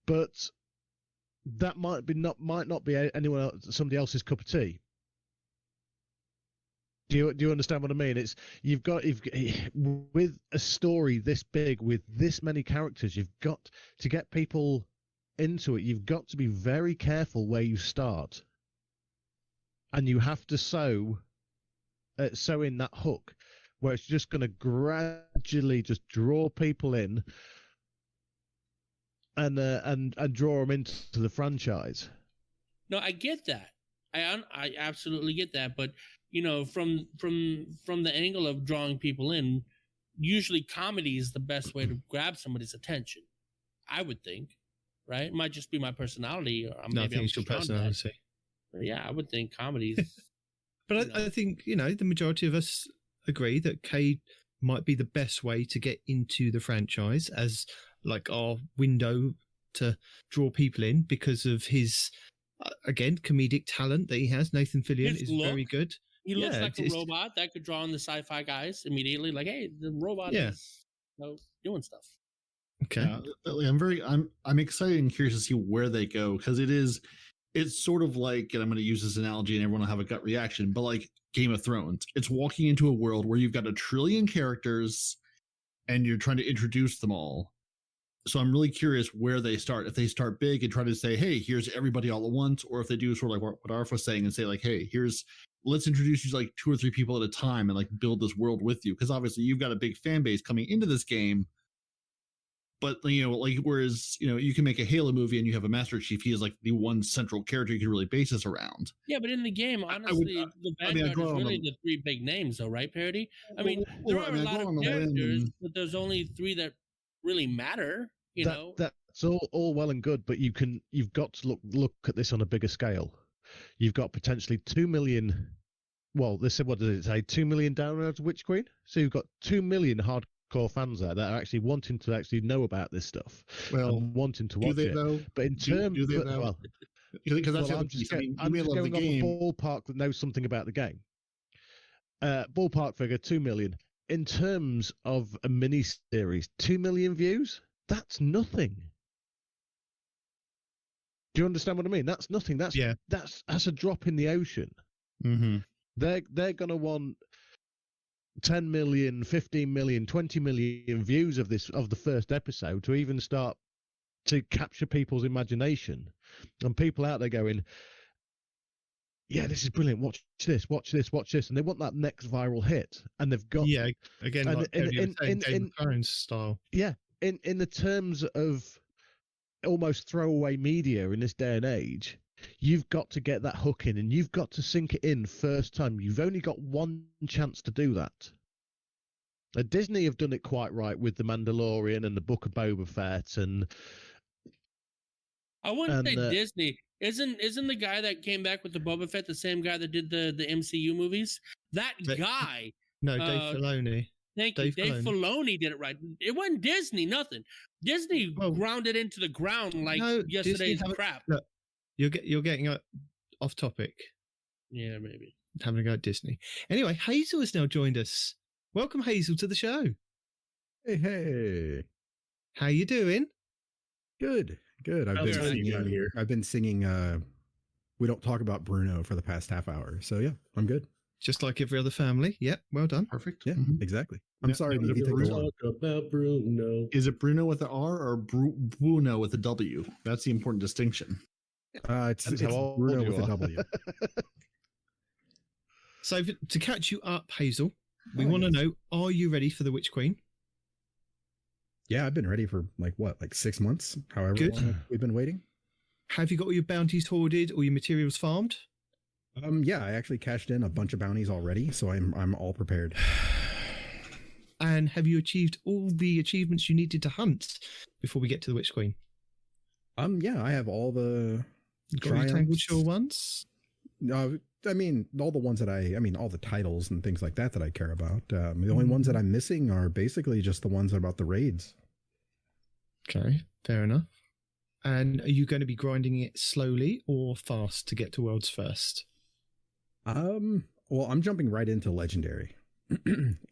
But that might not be somebody else's cup of tea. Do you understand what I mean? It's you've got with a story this big, with this many characters, you've got to get people into it. You've got to be very careful where you start, and you have to sow in that hook where it's just going to gradually just draw people in and draw them into the franchise. No, I get that. I absolutely get that. But, you know, from the angle of drawing people in, usually comedy is the best way to grab somebody's attention, I would think, right? It might just be my personality. Or no, I think it's your personality. Yeah, I would think comedies. But I think, you know, the majority of us agree that Cade might be the best way to get into the franchise as like our window to draw people in because of his, again, comedic talent that he has. Nathan Fillion is very good. He looks like a robot that could draw in the sci-fi guys immediately. Like, hey, the robot is doing stuff. Okay. I'm excited and curious to see where they go, because it's sort of like, and I'm going to use this analogy and everyone will have a gut reaction, but like Game of Thrones, it's walking into a world where you've got 1 trillion characters and you're trying to introduce them all. So I'm really curious where they start. If they start big and try to say, hey, here's everybody all at once, or if they do sort of like what Arf was saying and say like, hey, let's introduce you like 2 or 3 people at a time and like build this world with you. Because obviously you've got a big fan base coming into this game, But like whereas you can make a Halo movie and you have a Master Chief, he is like the one central character you can really base this around. Yeah, but in the game, honestly, the Vanguard is really the three big names, though, right, Peroty? I mean, there are a lot of characters, but there's only three that really matter. That's all well and good, but you've got to look at this on a bigger scale. You've got potentially 2 million. Well, they said, what does it say? 2 million downloads of Witch Queen. So you've got 2 million hardcore fans there that are actually wanting to actually know about this stuff and wanting to watch it. Though? But in terms, because that's I'm just going off a ballpark that knows something about the game. Ballpark figure 2 million. In terms of a mini series, 2 million views. That's nothing. Do you understand what I mean? That's nothing. That's a drop in the ocean. Mm-hmm. They're going to want 10 million, 15 million, 20 million views of the first episode to even start to capture people's imagination. And people out there going, yeah, this is brilliant. Watch this. And they want that next viral hit. And they've got... Yeah, again, and like in Thrones style. Yeah, in the terms of almost throwaway media in this day and age, you've got to get that hook in and you've got to sink it in first time. You've only got one chance to do that. Disney have done it quite right with The Mandalorian and the Book of Boba Fett, and I wouldn't say Disney. Isn't the guy that came back with the Boba Fett the same guy that did the MCU movies? That guy. No, Dave Filoni. Thank you. Dave Filoni did it right. It wasn't Disney, nothing. Disney ground it into the ground like yesterday's crap. Look, you're getting off topic. Yeah, maybe. Having a go at Disney. Anyway, Hazel has now joined us. Welcome, Hazel, to the show. Hey. How you doing? Good. I've been singing We Don't Talk About Bruno for the past half hour. So yeah, I'm good. Just like every other family. Yep, well done. Perfect. Yeah, exactly. I'm sorry. Talk about Bruno. Is it Bruno with an R or Bruno with a W? That's the important distinction. It's Bruno with a W. So to catch you up, Hazel, we want to know, are you ready for the Witch Queen? Yeah, I've been ready for like 6 months, however long we've been waiting. Have you got all your bounties hoarded, all your materials farmed? Yeah, I actually cashed in a bunch of bounties already, so I'm all prepared. And have you achieved all the achievements you needed to hunt before we get to the Witch Queen? Yeah, I have all the Tangled Shore ones. I mean, all the ones all the titles and things like that I care about. The only ones that I'm missing are basically just the ones about the raids. Okay, fair enough. And are you going to be grinding it slowly or fast to get to Worlds first? Well, I'm jumping right into Legendary.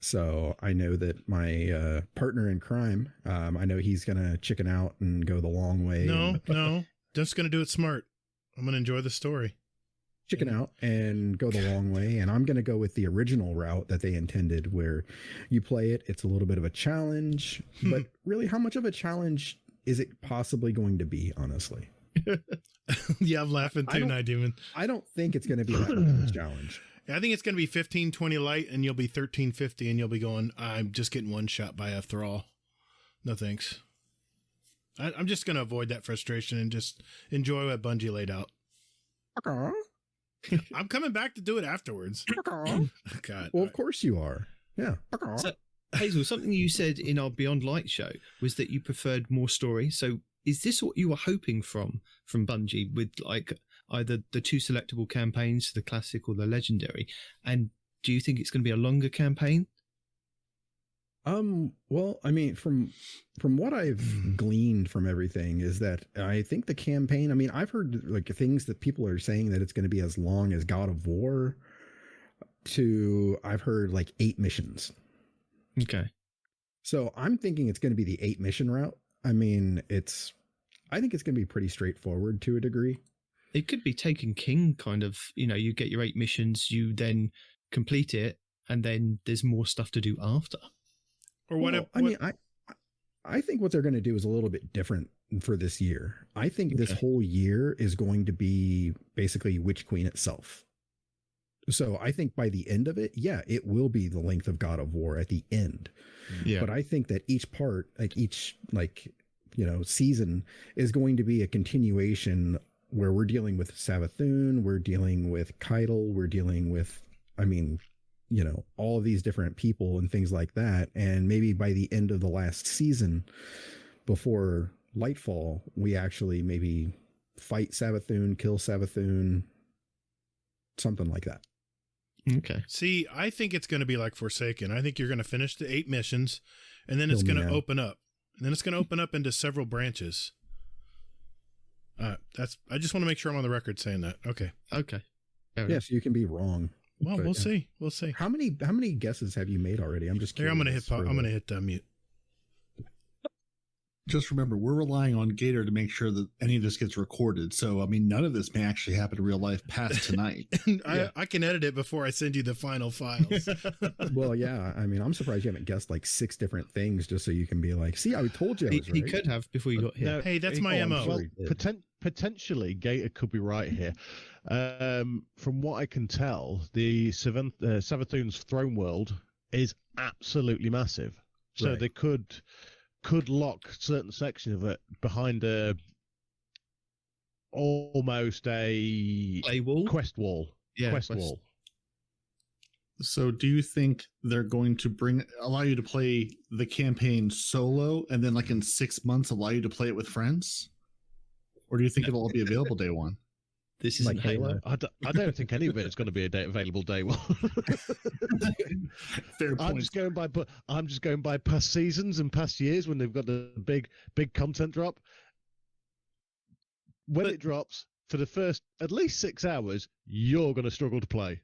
So I know that my partner in crime, I know he's going to chicken out and go the long way. No, just going to do it smart. I'm going to enjoy the story. Chicken out and go the long way. And I'm going to go with the original route that they intended, where you play it. It's a little bit of a challenge, but really how much of a challenge is it possibly going to be, honestly? Yeah, I'm laughing too, Nitedemon. I don't think it's going to be that much of a challenge. I think it's going to be 1520 light and you'll be 1350 and you'll be going, I'm just getting one shot by a thrall. No thanks. I'm just going to avoid that frustration and just enjoy what Bungie laid out. I'm coming back to do it afterwards. God. Well, of course you are. Yeah. So, Hazel, something you said in our Beyond Light show was that you preferred more story. So is this what you were hoping from Bungie, with like either the two selectable campaigns, the classic or the legendary? And do you think it's going to be a longer campaign? Well, I mean, from what I've gleaned from everything is that I think the campaign, I mean, I've heard like things that people are saying that it's going to be as long as God of War, to I've heard like 8 missions. Okay. So I'm thinking it's going to be the 8 mission route. I mean, I think it's going to be pretty straightforward to a degree. It could be Taken King kind of, you get your 8 missions, you then complete it, and then there's more stuff to do after. Or what? I think what they're going to do is a little bit different for this year. I think this whole year is going to be basically Witch Queen itself. So I think by the end of it, yeah, it will be the length of God of War at the end. Yeah. But I think that each part, like season is going to be a continuation where we're dealing with Savathun, we're dealing with Keitel, we're dealing with, all of these different people and things like that. And maybe by the end of the last season, before Lightfall, we actually maybe fight Savathun, kill Savathun, something like that. Okay. See, I think it's going to be like Forsaken. I think you're going to finish the 8 missions, and then it's going to open up. And then it's going to open up into several branches. I just want to make sure I'm on the record saying that. Okay. Yes, you can be wrong. Well, we'll see. We'll see. How many guesses have you made already? I'm just curious. Here, I'm going to hit mute. Just remember, we're relying on Gator to make sure that any of this gets recorded. So, I mean, none of this may actually happen in real life past tonight. I can edit it before I send you the final files. Well, yeah. I mean, I'm surprised you haven't guessed like 6 different things just so you can be like, see, I told you I was right. He could have before you got here. No, hey, that's my MO. Well, potentially, Gator could be right here. From what I can tell, the Savathun's throne world is absolutely massive. So they could lock certain section of it behind almost a wall? quest wall. Yeah, quest wall. So do you think they're going to allow you to play the campaign solo and then like in 6 months allow you to play it with friends? Or do you think it'll all be available day one? This is like Halo. I don't think any of it is going to be available day one. Fair point. I'm just going by past seasons and past years when they've got the big content drop. When it drops for the first at least 6 hours, you're going to struggle to play.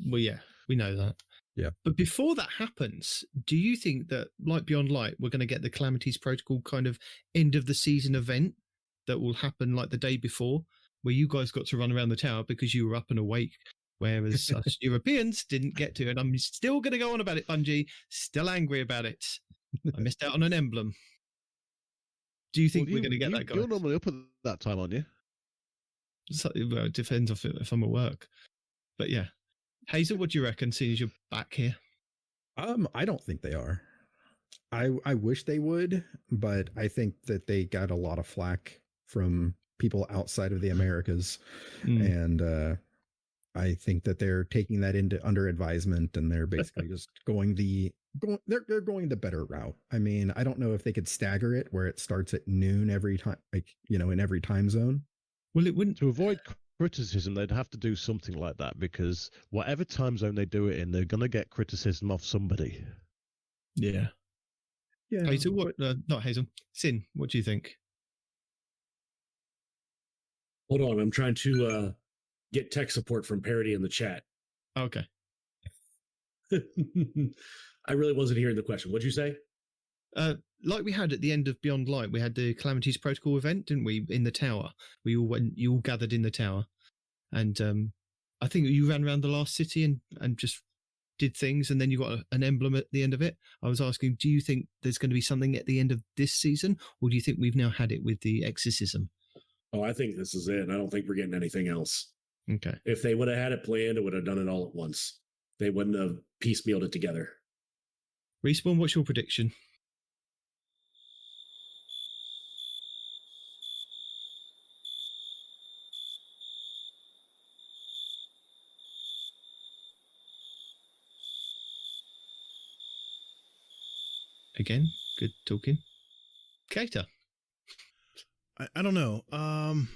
Well, yeah, we know that. Yeah. But before that happens, do you think that, like Beyond Light, we're going to get the Calamities Protocol kind of end of the season event that will happen like the day before, where you guys got to run around the tower because you were up and awake, whereas us Europeans didn't get to? And I'm still going to go on about it, Bungie. Still angry about it. I missed out on an emblem. Do you think we're going to get that, guys? You're normally up at that time, aren't you? So, well, it depends if I'm at work. But yeah. Hazel, what do you reckon, seeing as you're back here? I don't think they are. I wish they would, but I think that they got a lot of flack from people outside of the Americas. And I think that they're taking that under advisement, and they're basically just going the better route. I mean, I don't know if they could stagger it where it starts at noon every time, in every time zone. Well, it wouldn't. To avoid criticism, they'd have to do something like that, because whatever time zone they do it in, they're going to get criticism off somebody. Yeah. Yeah. Hazel, what? Not Hazel. Sin, what do you think? Hold on, I'm trying to get tech support from Peroty in the chat. Okay. I really wasn't hearing the question. What'd you say? Like we had at the end of Beyond Light, we had the Calamities Protocol event, didn't we? In the tower, you all gathered in the tower, and I think you ran around the last city and just did things, and then you got an emblem at the end of it. I was asking, do you think there's going to be something at the end of this season, or do you think we've now had it with the exorcism? Oh, I think this is it. I don't think we're getting anything else. Okay. If they would have had it planned, it would have done it all at once. They wouldn't have piecemealed it together. Respawn, what's your prediction? Again, good talking. Cater. I don't know. I'm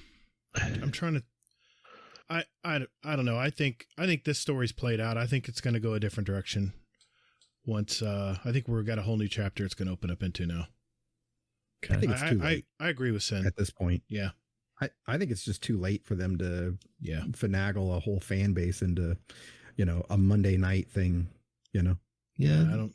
trying to. I don't know. I think this story's played out. I think it's going to go a different direction. Once I think we've got a whole new chapter it's going to open up into now. I think it's too late. I agree with Sin at this point. Yeah. I think it's just too late for them to finagle a whole fan base into, a Monday night thing, Yeah.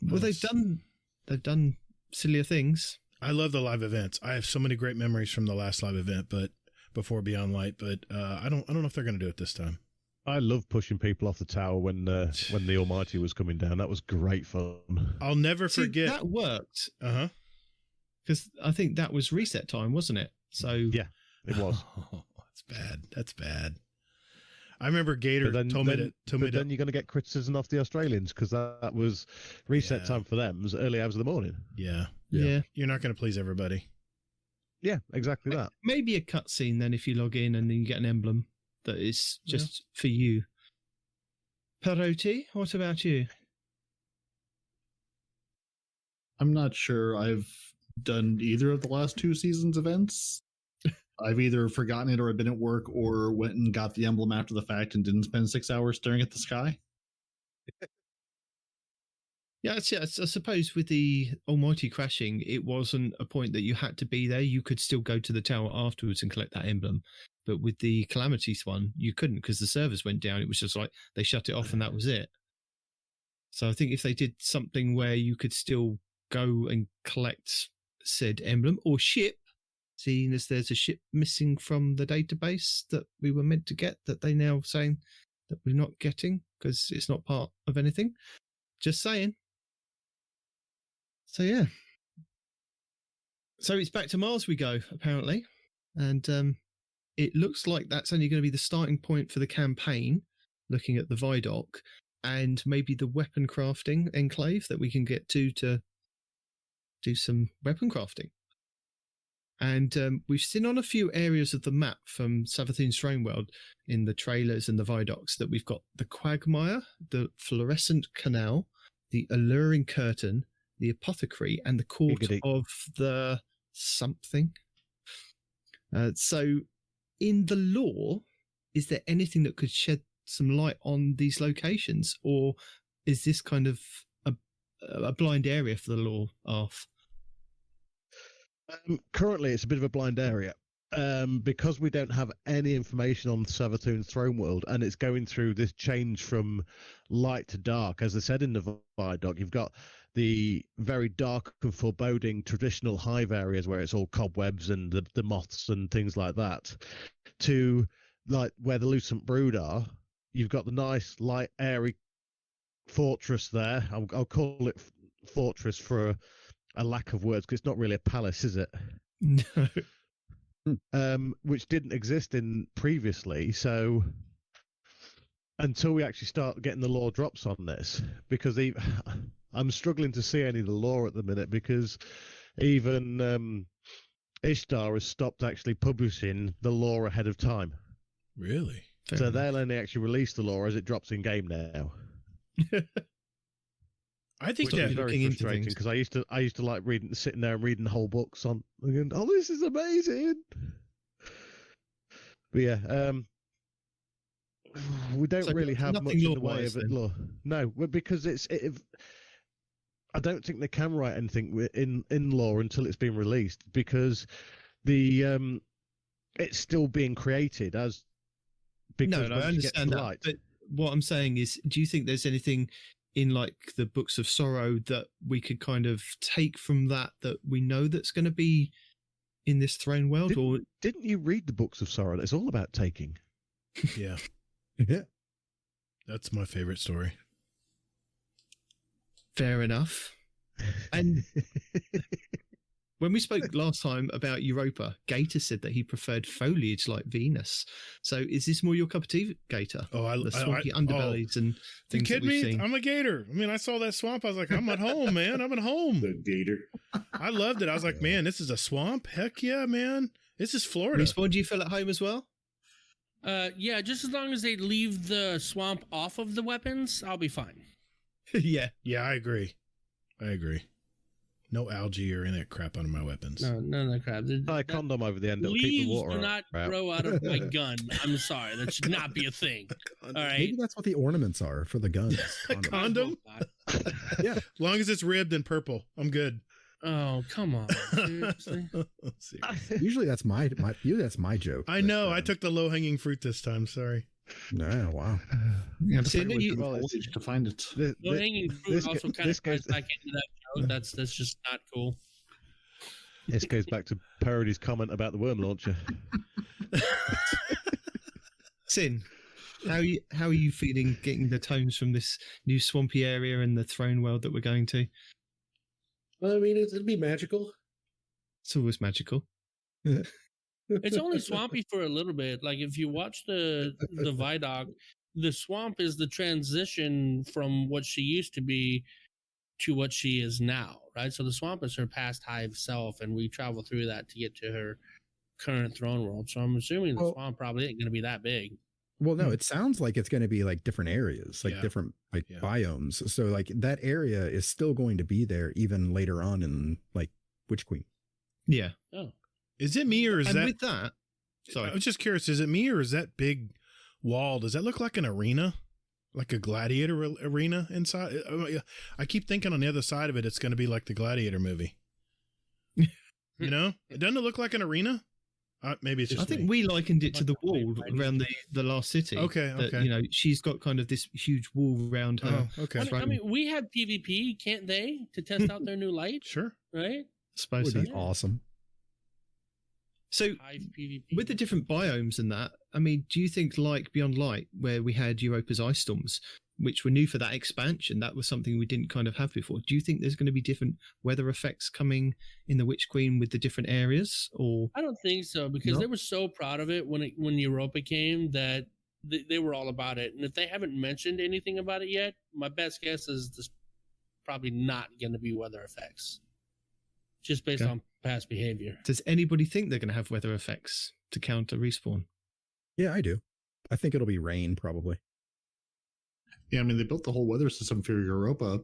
They've done sillier things. I love the live events. I have so many great memories from the last live event, but before Beyond Light, but I don't know if they're going to do it this time. I love pushing people off the tower when the Almighty was coming down. That was great fun. I'll never forget. That worked. Because I think that was reset time, wasn't it? So yeah, it was. Oh, that's bad. That's bad. I remember Gator told me Then you're going to get criticism off the Australians, because that was reset time for them. It was early hours of the morning. Yeah. Yeah. You're not going to please everybody. Yeah, exactly that. Maybe a cutscene then if you log in and then you get an emblem that is just for you. Peroty, what about you? I'm not sure I've done either of the last 2 seasons events. I've either forgotten it or I've been at work or went and got the emblem after the fact and didn't spend 6 hours staring at the sky. Yeah, I suppose with the Almighty crashing, it wasn't a point that you had to be there. You could still go to the tower afterwards and collect that emblem. But with the Calamities one, you couldn't because the servers went down. It was just like they shut it off and that was it. So I think if they did something where you could still go and collect said emblem or ship, seeing as there's a ship missing from the database that we were meant to get that they now saying that we're not getting because it's not part of anything. Just saying. So yeah. So it's back to Mars we go, apparently. And it looks like that's only going to be the starting point for the campaign, looking at the Vidoc, and maybe the weapon crafting enclave that we can get to do some weapon crafting. And we've seen on a few areas of the map from Savathun's Throne World in the trailers and the Vidocs that we've got the Quagmire, the Fluorescent Canal, the Alluring Curtain, the Apothecary, and the Court of the something. So in the lore, is there anything that could shed some light on these locations? Or is this kind of a blind area for the lore, Arf? Currently, it's a bit of a blind area because we don't have any information on Savathun's Throne World, and it's going through this change from light to dark. As I said in the Vidoc, you've got the very dark and foreboding traditional hive areas where it's all cobwebs and the moths and things like that, to like where the Lucent Brood are. You've got the nice, light, airy fortress there. I'll call it fortress for a lack of words, because it's not really a palace, is it? No. Which didn't exist in previously. So until we actually start getting the lore drops on this, because I'm struggling to see any of the lore at the minute, because even Ishtar has stopped actually publishing the lore ahead of time. Really? So they'll only actually release the lore as it drops in game now. I think that's very frustrating, because I used to like sitting there and reading whole books on. Going, oh, this is amazing. But yeah, we don't really have much in the way of it. No, because I don't think they can write anything in lore until it's been released, because it's still being created as. No, I understand that. But what I'm saying is, do you think there's anything in like the Books of Sorrow that we could kind of take from that we know that's going to be in this Throne World? Didn't you read the Books of Sorrow? It's all about taking. Yeah. Yeah. That's my favorite story. Fair enough. And when we spoke last time about Europa, Gator said that he preferred foliage like Venus. So is this more your cup of tea, Gator? Oh, the swampy underbellies and things. You kidding me? Seen? I'm a gator. I mean, I saw that swamp. I was like, I'm at home, man. I'm at home. The gator. I loved it. I was like, man, this is a swamp. Heck yeah, man. This is Florida. Respawn, do you feel at home as well? Yeah, just as long as they leave the swamp off of the weapons, I'll be fine. Yeah. Yeah, I agree. No algae or any of that crap on my weapons. No, none of that crap. Tie a condom over the end. It'll Leaves keep the water do not grow out of my gun. I'm sorry. That should not be a thing. All right. Maybe that's what the ornaments are for the guns. A condom? Yeah. As long as it's ribbed and purple, I'm good. Oh, come on. Seriously? Usually that's my joke. I know. I took the low-hanging fruit this time. Sorry. No, wow. You have to find it. Low-hanging fruit also kind of goes back into that joke. That's just not cool. This goes back to Peroty's comment about the worm launcher. Sin, how are you feeling getting the tones from this new swampy area and the Throne World that we're going to? Well, I mean, it'd be magical. It's always magical. It's only swampy for a little bit. Like if you watch the Vidoc, the swamp is the transition from what she used to be to what she is now. right? So the swamp is her past hive self, and we travel through that to get to her current throne world. So I'm assuming the swamp probably ain't going to be that big. Well, no, it sounds like it's going to be like different areas, like different biomes. So like that area is still going to be there even later on in like Witch Queen. Yeah. Oh, is it me or is that? With that, sorry, I was just curious. Is it me or is that big wall? Does that look like an arena, like a gladiator arena inside? I keep thinking on the other side of it, it's going to be like the Gladiator movie. You know, doesn't it look like an arena? Maybe it's just I think we likened it to the wall around the last city. Okay. You know, she's got kind of this huge wall around her. Oh, okay. I mean, we have PvP, can't they, to test out their new light? Sure. Right? Suppose would be awesome. So, with the different biomes and that, I mean, do you think like Beyond Light, where we had Europa's ice storms, which were new for that expansion, that was something we didn't kind of have before. Do you think there's going to be different weather effects coming in the Witch Queen with the different areas? Or I don't think so, because they were so proud of it when Europa came that they were all about it. And if they haven't mentioned anything about it yet, my best guess is there's probably not going to be weather effects, just based on past behavior. Does anybody think they're going to have weather effects to counter Respawn? Yeah, I do. I think it'll be rain probably. Yeah, I mean, they built the whole weather system for Europa.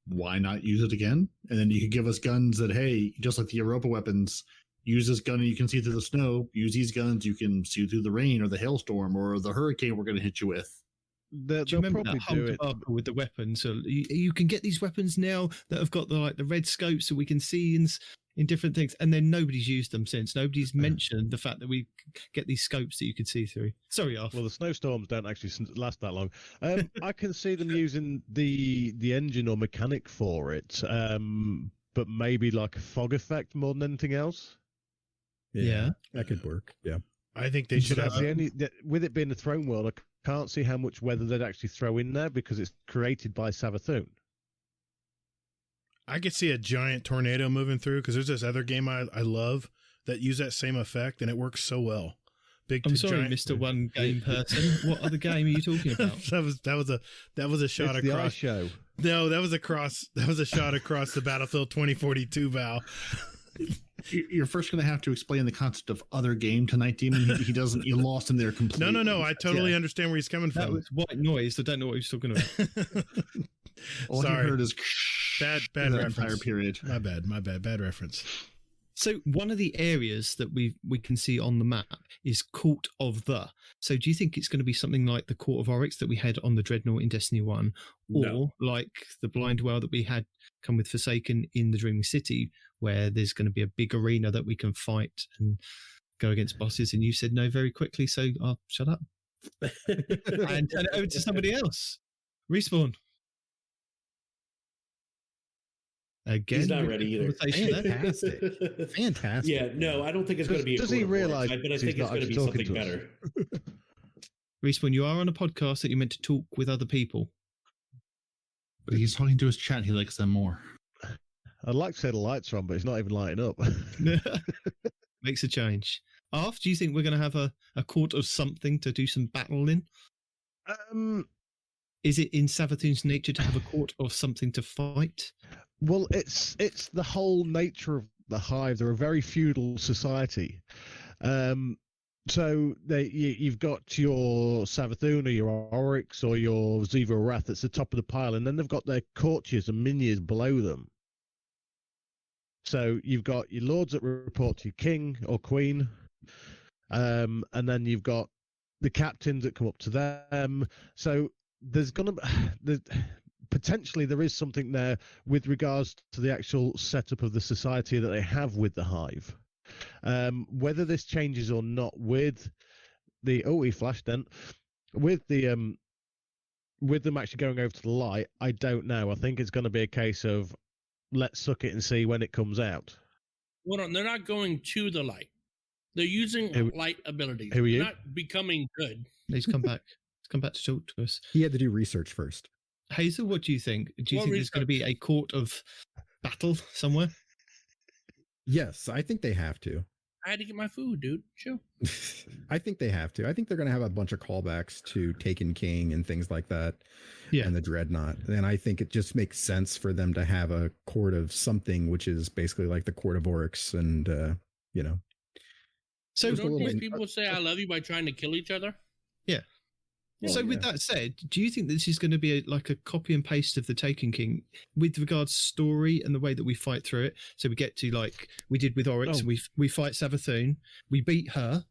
Why not use it again? And then you could give us guns that, hey, just like the Europa weapons, use this gun and you can see through the snow. Use these guns, you can see through the rain or the hailstorm or the hurricane we're going to hit you with. Do you remember that whole debacle with the weapons? So you can get these weapons now that have got the red scopes so we can see in different things, and then nobody's used them since. Nobody's mentioned the fact that we get these scopes that you can see through. Sorry, Arf. Well, the snowstorms don't actually last that long. I can see them using the engine or mechanic for it, but maybe like a fog effect more than anything else. Yeah, that could work. Yeah, I think they should have. With it being a throne world, I can't see how much weather they'd actually throw in there because it's created by Savathun. I could see a giant tornado moving through because there's this other game I love that use that same effect and it works so well. I'm sorry, Mr. One Game Person. What other game are you talking about? that was a shot it's across. The ice show. No, that was a shot across the Battlefield 2042 bow. You're first going to have to explain the concept of other game to Nitedemon. He doesn't. You lost him there completely. No. I totally understand where he's coming from. That was white noise. I don't know what he's talking about. All I heard is bad reference. Entire period. My bad reference. So one of the areas that we can see on the map is Court of the. So do you think it's going to be something like the Court of Oryx that we had on the Dreadnought in Destiny 1, or like the Blind Well that we had come with Forsaken in the Dreaming City, where there's going to be a big arena that we can fight and go against bosses? And you said no very quickly, so I'll shut up and turn it over to somebody else. Respawn. Again, he's not ready either. Fantastic. Yeah, no, I don't think it's going to be. Does he realize? But I think it's going to be something better. Respawn, you are on a podcast that you're meant to talk with other people. But he's talking to his chat. He likes them more. I'd like to say the lights are on, but it's not even lighting up. Makes a change. Arf, do you think we're going to have a court of something to do some battle in? Is it in Savathun's nature to have a court of something to fight? Well, it's the whole nature of the Hive. They're a very feudal society. So you've got your Savathun or your Oryx or your Ziva Wrath that's the top of the pile, and then they've got their courtiers and minions below them. So you've got your lords that report to your king or queen, and then you've got the captains that come up to them. So there's going to potentially there is something there with regards to the actual setup of the society that they have with the Hive. Whether this changes or not with the he flashed then with the with them actually going over to the light, I don't know. I think it's going to be a case of let's suck it and see when it comes out. Well, they're not going to the light. They're using light abilities. Who are you? They're not becoming good. He's come back. He's come back to talk to us. He had to do research first. Hazel, what do you think? Do you think there's going to be a court of battle somewhere? Yes, I think they have to. I had to get my food, dude. Chill. I think they have to. I think they're going to have a bunch of callbacks to Taken King and things like that. Yeah. And the Dreadnought. And I think it just makes sense for them to have a court of something, which is basically like the court of Oryx and, you know. So don't these people say I love you by trying to kill each other? Yeah. Well, so with that said, do you think this is going to be like a copy and paste of the Taken King with regards to story and the way that we fight through it? So we get to like we did with Oryx, and we fight Savathun, we beat her,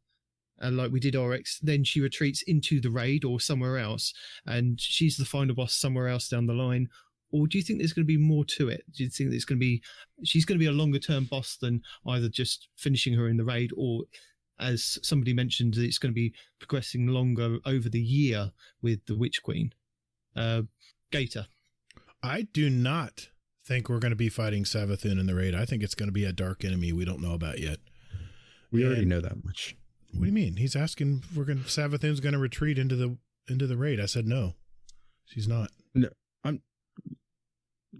and like we did Oryx, then she retreats into the raid or somewhere else, and she's the final boss somewhere else down the line. Or do you think there's going to be more to it? Do you think there's going to be she's going to be a longer term boss than either just finishing her in the raid, or as somebody mentioned, it's going to be progressing longer over the year with the Witch Queen? Gator. I do not think we're going to be fighting Savathun in the raid. I think it's going to be a dark enemy we don't know about yet. We already know that much. What do you mean? He's asking if Savathun's going to retreat into the raid. I said no. She's not. No, I'm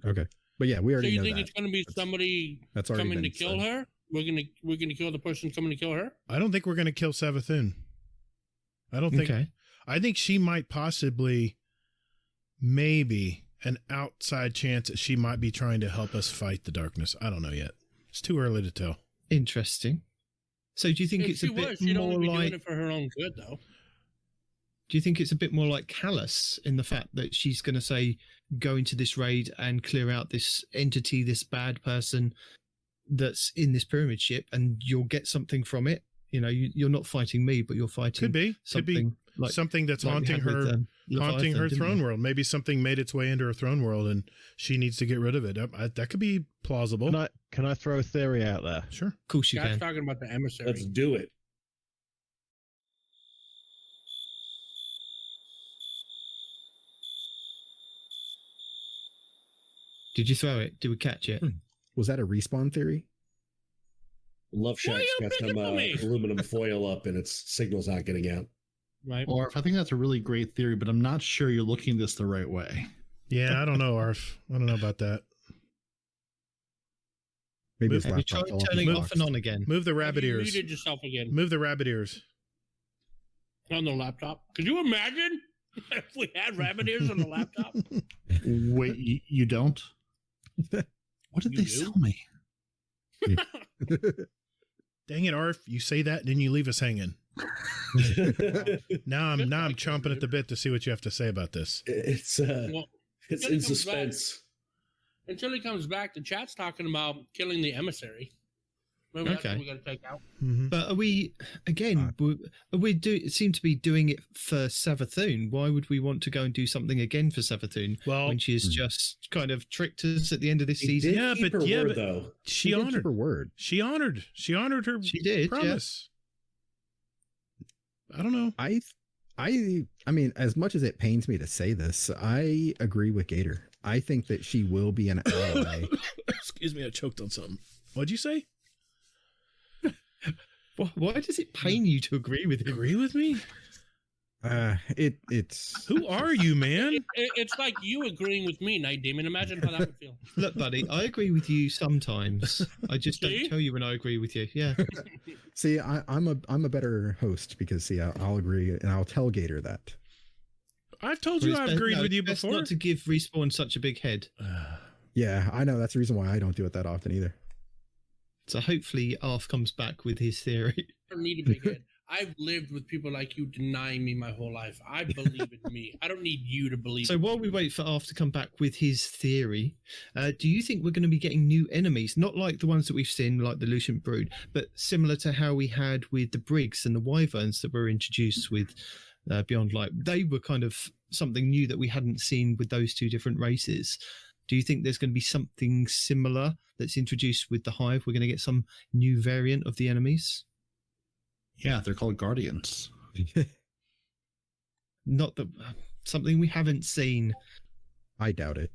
okay. But yeah, we already know that. So you think it's going to be somebody coming to kill her? We're gonna kill the person coming to kill her? I don't think we're gonna kill Savathun. I don't think. Okay. I think she might possibly, maybe an outside chance that she might be trying to help us fight the darkness. I don't know yet. It's too early to tell. Interesting. So do you think it's a bit more like doing it for her own good, though? Do you think it's a bit more like Callus in the fact that she's going to say, go into this raid and clear out this entity, this bad person that's in this pyramid ship, and you'll get something from it? You know, you're not fighting me, but you're fighting could be like, something that's like haunting her, haunting her throne world. Maybe something made its way into her throne world, and she needs to get rid of it. That could be plausible. Can I throw a theory out there? Sure, of course you can. Talking about the emissary. Let's do it. Did you throw it? Did we catch it? Was that a respawn theory? Love Shack's got some aluminum foil up and its signal's not getting out. Right. Arf, I think that's a really great theory, but I'm not sure you're looking at this the right way. Yeah, I don't know, Arf. I don't know about that. Maybe it's turning off and on again. Move the rabbit ears. You muted yourself again. Move the rabbit ears. On the laptop. Could you imagine if we had rabbit ears on the laptop? Wait, you don't? What did they sell me? Dang it, Arf! You say that, and then you leave us hanging. Now I'm chomping at the bit to see what you have to say about this. It's in suspense. Until he comes back, the chat's talking about killing the emissary. Maybe that's what we got to take out. Mm-hmm. But are we again? Seem to be doing it for Savathun. Why would we want to go and do something again for Savathun when she's just kind of tricked us at the end of this season? Yeah, but though she honored her word. She honored her. She did promise. Yeah. I don't know. I mean, as much as it pains me to say this, I agree with Gator. I think that she will be an ally. Excuse me, I choked on something. What'd you say? Why does it pain you to agree with him? Agree with me? It's who are you, man? It's like you agreeing with me, Nitedemon. Imagine how that would feel. Look, buddy, I agree with you sometimes. I just don't tell you when I agree with you. Yeah. See, I'm a better host because I'll agree and I'll tell Gator that. I've told you I've agreed with you before. Not to give Respawn such a big head. Yeah, I know. That's the reason why I don't do it that often either. So hopefully Arf comes back with his theory. I don't need a big head. I've lived with people like you denying me my whole life. I believe in me. I don't need you to believe in me. So while we wait for Arf to come back with his theory, do you think we're going to be getting new enemies? Not like the ones that we've seen, like the Lucent Brood, but similar to how we had with the Briggs and the Wyverns that were introduced with Beyond Light. They were kind of something new that we hadn't seen with those two different races. Do you think there's going to be something similar that's introduced with the Hive? We're going to get some new variant of the enemies? Yeah, they're called Guardians. Not that something we haven't seen. I doubt it.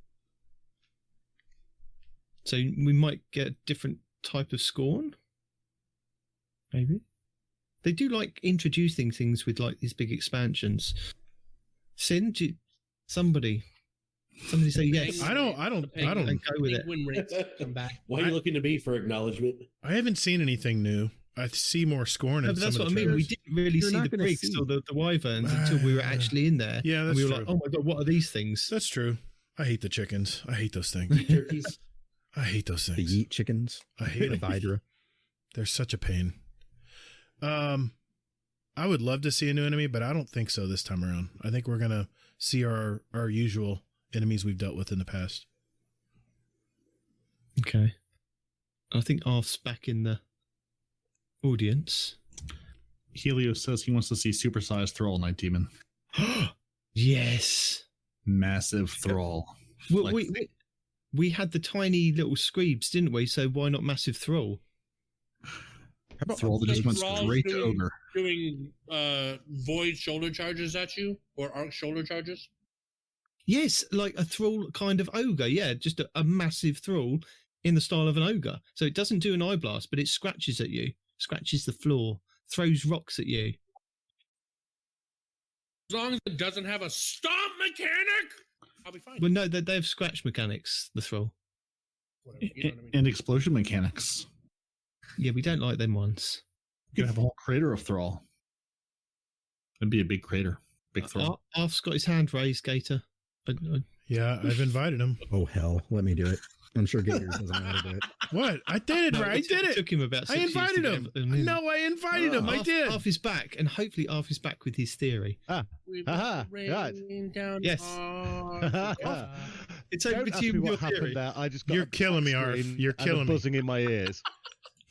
So we might get a different type of Scorn? Maybe. They do like introducing things with like these big expansions. Sin, somebody say yes. I don't go with it. Win rates come back. Why are you looking to me for acknowledgement? I haven't seen anything new. I see more scorn in that's some what of I the mean. We trailers. didn't really see the bricks or the wyverns until we were actually in there. Yeah, that's and we were true. like, oh my God, what are these things? That's true. I hate the chickens. I hate those things. Turkeys. I hate those The things. yeet chickens. I hate the them. Hydra. They're such a pain. I would love to see a new enemy, but I don't think so this time around. I think we're gonna see our usual enemies we've dealt with in the past. Okay. I think Arf's back in the audience. Helios says he wants to see supersized Thrall Nitedemon. Yes. Massive Thrall. Well, Like- we had the tiny little screebs, didn't we? So why not massive Thrall? How about Thrall that just went straight to Ogre? Doing void shoulder charges at you or arc shoulder charges? Yes, like a Thrall kind of ogre. Yeah, just a massive Thrall in the style of an ogre. So it doesn't do an eye blast, but it scratches at you, scratches the floor, throws rocks at you. As long as it doesn't have a stomp mechanic, I'll be fine. Well, no, they have scratch mechanics, the Thrall. Whatever, you know what I mean? And explosion mechanics. Yeah, we don't like them ones. You could have a whole crater of Thrall. It'd be a big crater. Big Thrall. Arf's got his hand raised, Gator. Yeah, I've invited him. Oh, hell. Let me do it. I'm sure Gators doesn't know how to do it. What? I did it, No, right? I did it. Took him about 6 I years to invited get him. everything. No, I invited him. I did. Arf is back, and hopefully Arf is back with his theory. Right. Down Yes. It's over Don't to ask you me with your what happened theory. there. I just got You're a killing me, Arf. screen You're and a killing me. buzzing in my ears.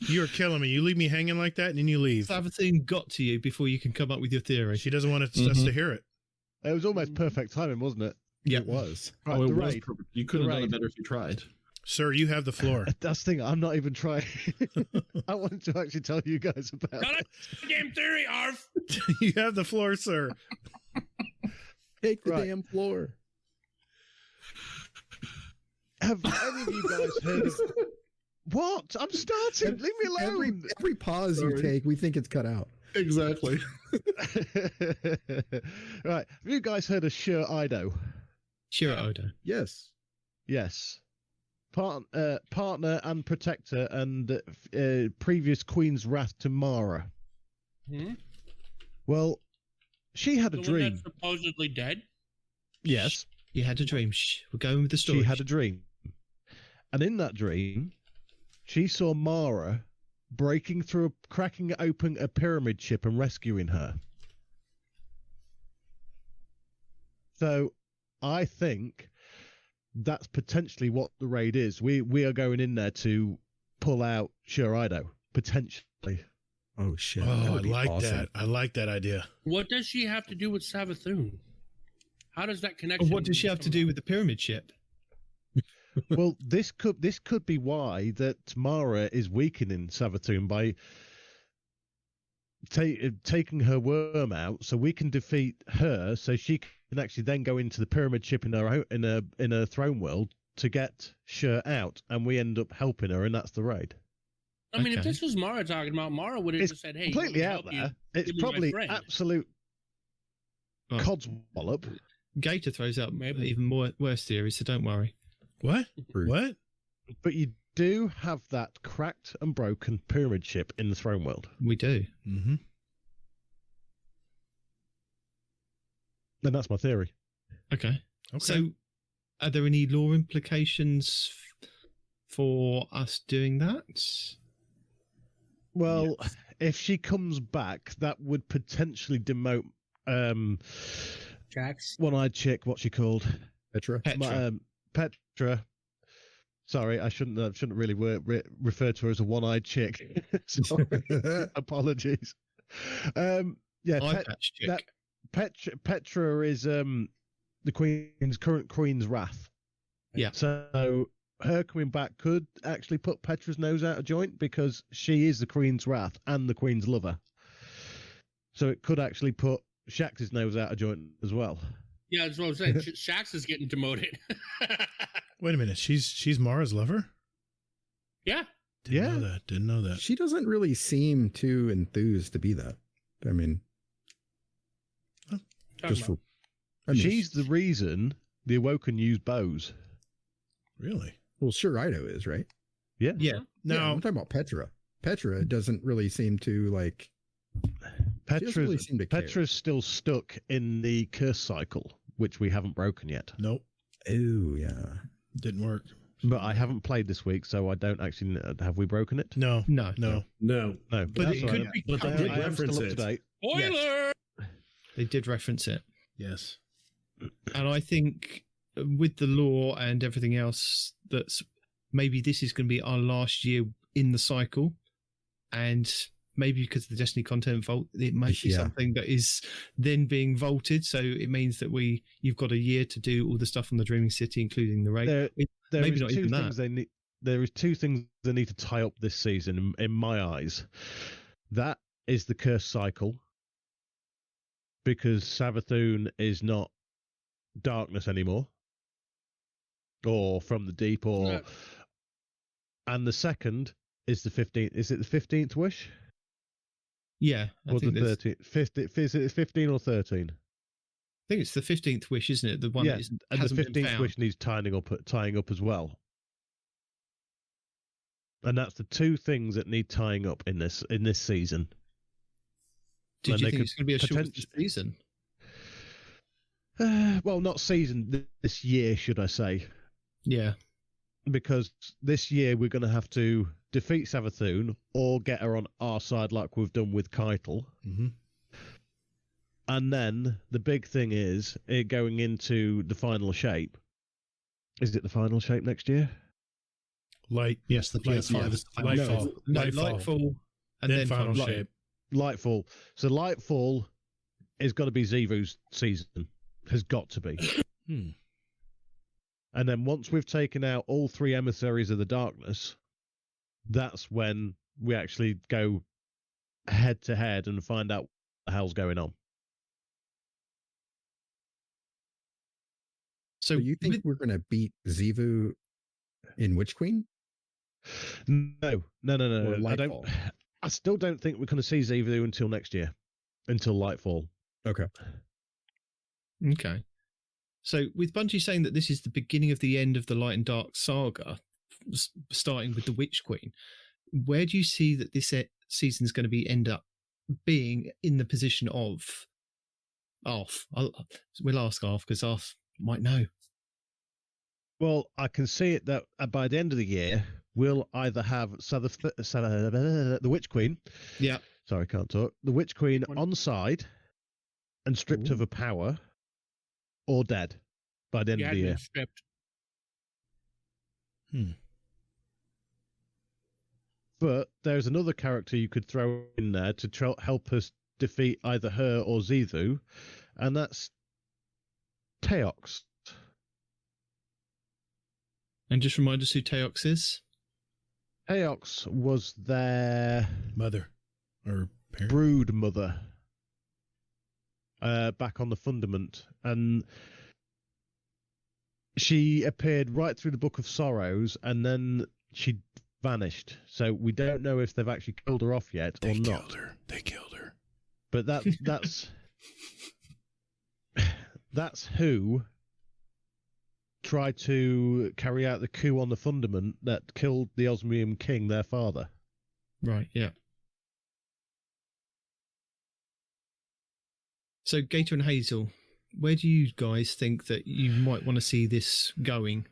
You're killing me. You leave me hanging like that, and then you leave. Savathun got to you before you can come up with your theory. She doesn't want us to hear it. It was almost perfect timing, wasn't it? Yeah, It was. Right, it the was raid. perfect. You could have done raid. it better if you tried. Sir, you have the floor. That's the thing. I'm not even trying. I wanted to actually tell you guys about Shut up, it. damn theory, Arf. You have the floor, sir. Take the Right. damn floor. Have any of you guys heard of... What? I'm starting. Leave me alone. Every pause you take, we think it's cut out. Exactly. Right. Have you guys heard of Sure Ido? sure, Odo. Yes. Yes. Partner and protector and previous Queen's Wrath to Mara. Hmm? Well, she had a The one dream. that's supposedly dead? Yes. You had a dream. Shh, we're going with the story. She had a dream. And in that dream, she saw Mara cracking open a pyramid ship and rescuing her. So I think that's potentially what the raid is. We are going in there to pull out Sure Ido, potentially. Oh, shit. Oh, That I would be like awesome. that. I like that idea. What does she have to do with Savathun? How does that connect? What does she have to do with the pyramid ship? Well, this could be why that Mara is weakening Savathun by taking her worm out, so we can defeat her, so she can actually then go into the pyramid ship in her throne world to get Sure out, and we end up helping her, and that's the raid. I mean, if Okay. this was Mara talking about, Mara would have It's just said, "Hey, completely let me out help you. there. It's Give me my probably friend." absolute Oh. codswallop. Gator throws out Maybe. even more worse theories, so don't worry. What? True. What? But you do have that cracked and broken pyramid ship in the throne world. We do. Mm-hmm. And that's my theory. Okay. Okay. So, are there any law implications for us doing that? Well, if she comes back, that would potentially demote Jax. one-eyed chick. What's she called? Petra. Petra. Petra. Sorry, I shouldn't really refer to her as a one-eyed chick. Sorry. Apologies. Yeah, Eye patch chick. Petra is the current Queen's Wrath. Yeah. So her coming back could actually put Petra's nose out of joint because she is the Queen's Wrath and the Queen's lover. So it could actually put Shax's nose out of joint as well. Yeah, that's what I'm saying. Shax is getting demoted. Wait a minute. She's Mara's lover? Yeah. Didn't know that. She doesn't really seem too enthused to be that. I mean, just for. I mean, She's the reason the Awoken use bows. Really? well, sure, Ido is, right? Yeah. Yeah. Yeah, Now, I'm talking about Petra. Petra doesn't really seem to like. Petra's still stuck in the curse cycle, which we haven't broken yet. Nope. Oh yeah, didn't work. But I haven't played this week, so I don't actually. Have we broken it? No. But it could be. But they did reference it. Spoiler. Yes. They did reference it. Yes. And I think with the lore and everything else, that's maybe this is going to be our last year in the cycle, and maybe because of the Destiny content vault, it might be something that is then being vaulted. So it means that you've got a year to do all the stuff on the Dreaming City, including the raid. Maybe not even that. There is two things they need to tie up this season, in my eyes. That is the curse cycle, because Savathûn is not darkness anymore, or from the deep, or. No. And the second is the 15th. Is it the 15th wish? Yeah, or the 13th. Is it 15 or 13? I think it's the 15th wish, isn't it? The one that hasn't the 15th been found. Wish needs tying up as well. And that's the two things that need tying up in this season. Do you think it's going to be a short season? Well, not season, this year, should I say. Yeah. Because this year we're going to have to defeat Savathûn or get her on our side like we've done with Keitel. Mm-hmm. And then the big thing is it going into the final shape. Is it the final shape next year? Yes, the PS5 is the final shape. Lightfall, and then final shape. Lightfall. So Lightfall is got to be Xivu's season. Has got to be. And then once we've taken out all three emissaries of the darkness, that's when we actually go head to head and find out what the hell's going on. So you think we're going to beat Xivu in Witch Queen? No. I still don't think we're going to see Xivu until next year, until Lightfall. Okay. So with Bungie saying that this is the beginning of the end of the Light and Dark saga, starting with the Witch Queen, where do you see that this season is going to end up being in the position of Arf? We'll ask Arf because Arf might know. Well, I can see it that by the end of the year, we'll either have the Witch Queen. Yeah. Sorry, can't talk. The Witch Queen on side and stripped of her power, or dead by the end of the year. Stripped. But there's another character you could throw in there to help us defeat either her or Xivu, and that's Teox. And just remind us who Teox is. Teox was their mother or parent? Brood mother back on the Fundament, and she appeared right through the Book of Sorrows, and then she vanished. So we don't know if they've actually killed her off yet or not. They killed her. But that's who tried to carry out the coup on the Fundament that killed the Osmium King, their father. Right, yeah. So, Gator and Hazel, where do you guys think that you might want to see this going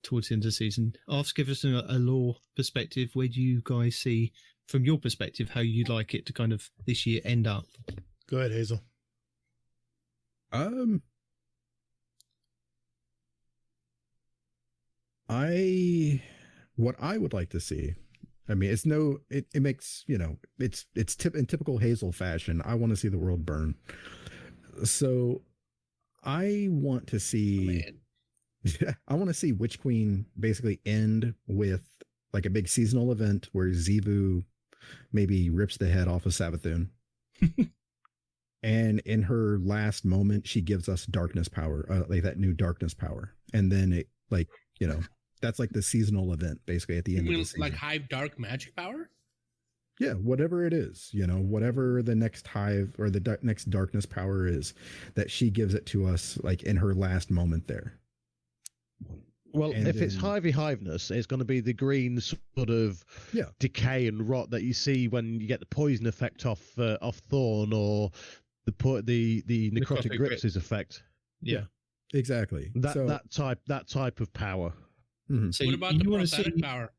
towards the end of the season? Ask, give us a lore perspective. Where do you guys see, from your perspective, how you'd like it to kind of this year end up? Go ahead, Hazel. What I would like to see, I mean, it makes, it's in typical Hazel fashion. I want to see the world burn. So I want to see, I want to see Witch Queen basically end with like a big seasonal event where Xivu maybe rips the head off of Savathûn. And in her last moment, she gives us darkness power, like that new darkness power. And then it that's like the seasonal event basically at the end of the season. Like Hive Dark magic power? Yeah, whatever it is, whatever the next Hive or the next darkness power is, that she gives it to us like in her last moment there. Well, if it's Hivey Hiveness, it's going to be the green sort of decay and rot that you see when you get the poison effect off Thorn, or the necrotic grips' effect. Yeah, exactly. That type of power. Mm-hmm. So what about the prophetic power?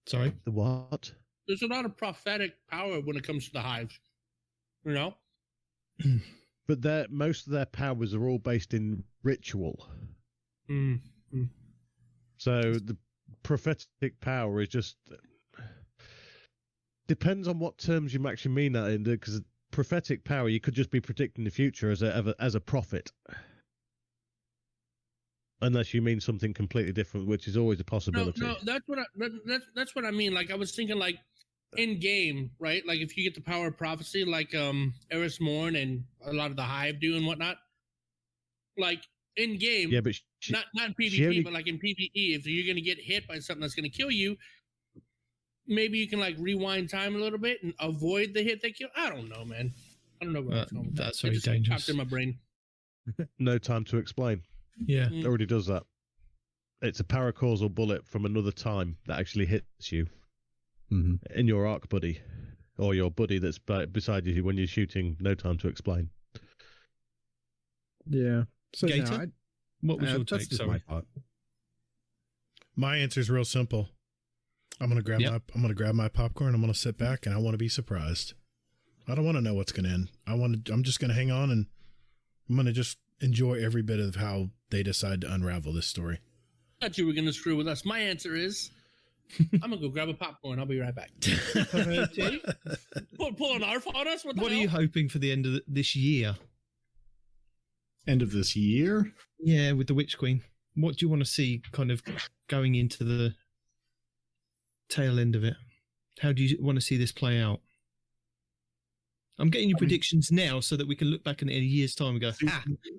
Sorry, the what? There's a lot of prophetic power when it comes to the hives. You know, but most of their powers are all based in ritual. Mm-hmm. So the prophetic power is just depends on what terms you actually mean that in, because prophetic power you could just be predicting the future as a prophet, unless you mean something completely different, which is always a possibility. No, that's what I mean. Like I was thinking, like in game, right? Like if you get the power of prophecy, like Eris Morn and a lot of the Hive do and whatnot, like. In game, yeah, but not in PvP, but like in PvE, if you're gonna get hit by something that's gonna kill you, maybe you can like rewind time a little bit and avoid the hit that kill. I don't know, man. I don't know where it's going. That's very dangerous. Popped in my brain. No time to explain. Yeah, it already does that. It's a paracausal bullet from another time that actually hits you in your arc buddy, or your buddy that's beside you when you're shooting. No time to explain. Yeah. So Gator, what was your take? My thought. My answer is real simple. I'm gonna grab my popcorn. I'm gonna sit back and I want to be surprised. I don't want to know what's gonna end. I'm just gonna hang on and I'm gonna just enjoy every bit of how they decide to unravel this story. I thought you were gonna screw with us. My answer is, I'm gonna go grab a popcorn. I'll be right back. Pull an ARF on us. What are you hoping for the end of this year? End of this year? Yeah, with the Witch Queen. What do you want to see kind of going into the tail end of it? How do you want to see this play out? I'm getting your predictions now so that we can look back in a year's time and go,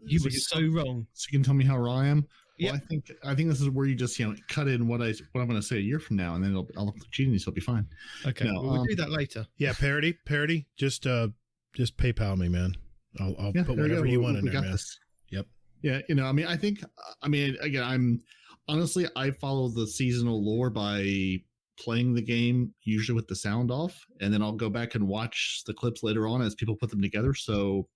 you were so wrong. So you can tell me how wrong I am? Well, I think this is where you just cut in what I'm going to say a year from now, and then I'll look genius. It'll be fine. Okay, we'll do that later. Yeah, Peroty, just PayPal me, man. I'll put whatever you want in there, man. This. Yep. Yeah, again, I follow the seasonal lore by playing the game, usually with the sound off, and then I'll go back and watch the clips later on as people put them together. So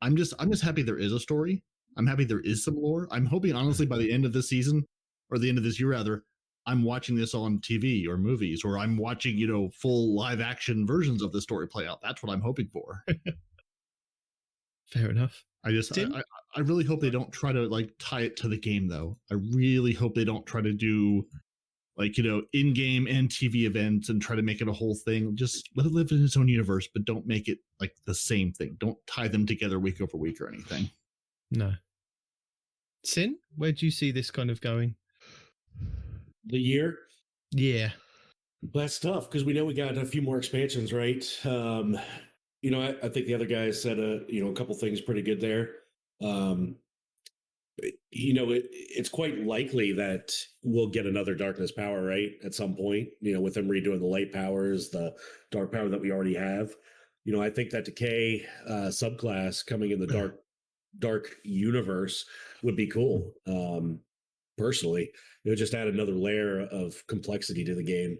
I'm just happy there is a story. I'm happy there is some lore. I'm hoping, honestly, by the end of this season, or the end of this year rather, I'm watching this on TV or movies, or I'm watching, full live action versions of the story play out. That's what I'm hoping for. Fair enough. I really hope they don't try to tie it to the game, though. I really hope they don't try to do in-game and TV events and try to make it a whole thing. Just let it live in its own universe, but don't make it like the same thing. Don't tie them together week over week or anything. No. Sin, where do you see this kind of going? The year? Yeah. That's tough because we know we got a few more expansions, right? I think the other guys said a couple things pretty good there. It's quite likely that we'll get another darkness power, right? At some point, with them redoing the light powers, the dark power that we already have. I think that decay subclass coming in the dark universe would be cool. Personally, it would just add another layer of complexity to the game.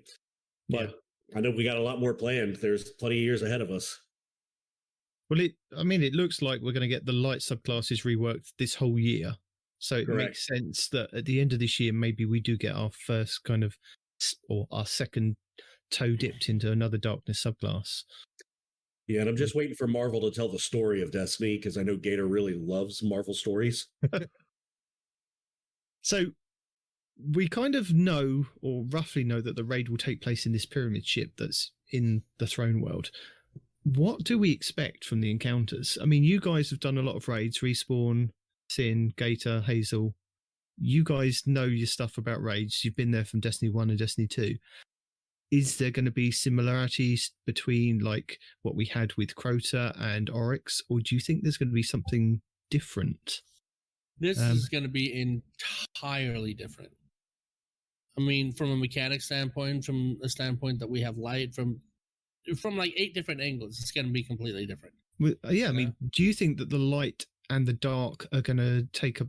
But I know we got a lot more planned. There's plenty of years ahead of us. Well, it looks like we're going to get the light subclasses reworked this whole year. So it makes sense that at the end of this year, maybe we do get our first or our second toe dipped into another darkness subclass. Yeah, and I'm just waiting for Marvel to tell the story of Destiny because I know Gator really loves Marvel stories. So we kind of know, or roughly know, that the raid will take place in this pyramid ship that's in the Throne World. What do we expect from the encounters? I mean, you guys have done a lot of raids, Respawn, Sin, Gator, Hazel. You guys know your stuff about raids. You've been there from Destiny 1 and Destiny 2. Is there going to be similarities between what we had with Crota and Oryx, or do you think there's going to be something different? This is going to be entirely different. I mean, from a mechanic standpoint, from a standpoint that we have light, from 8 different angles, it's going to be completely different. I mean, do you think that the light and the dark are going to take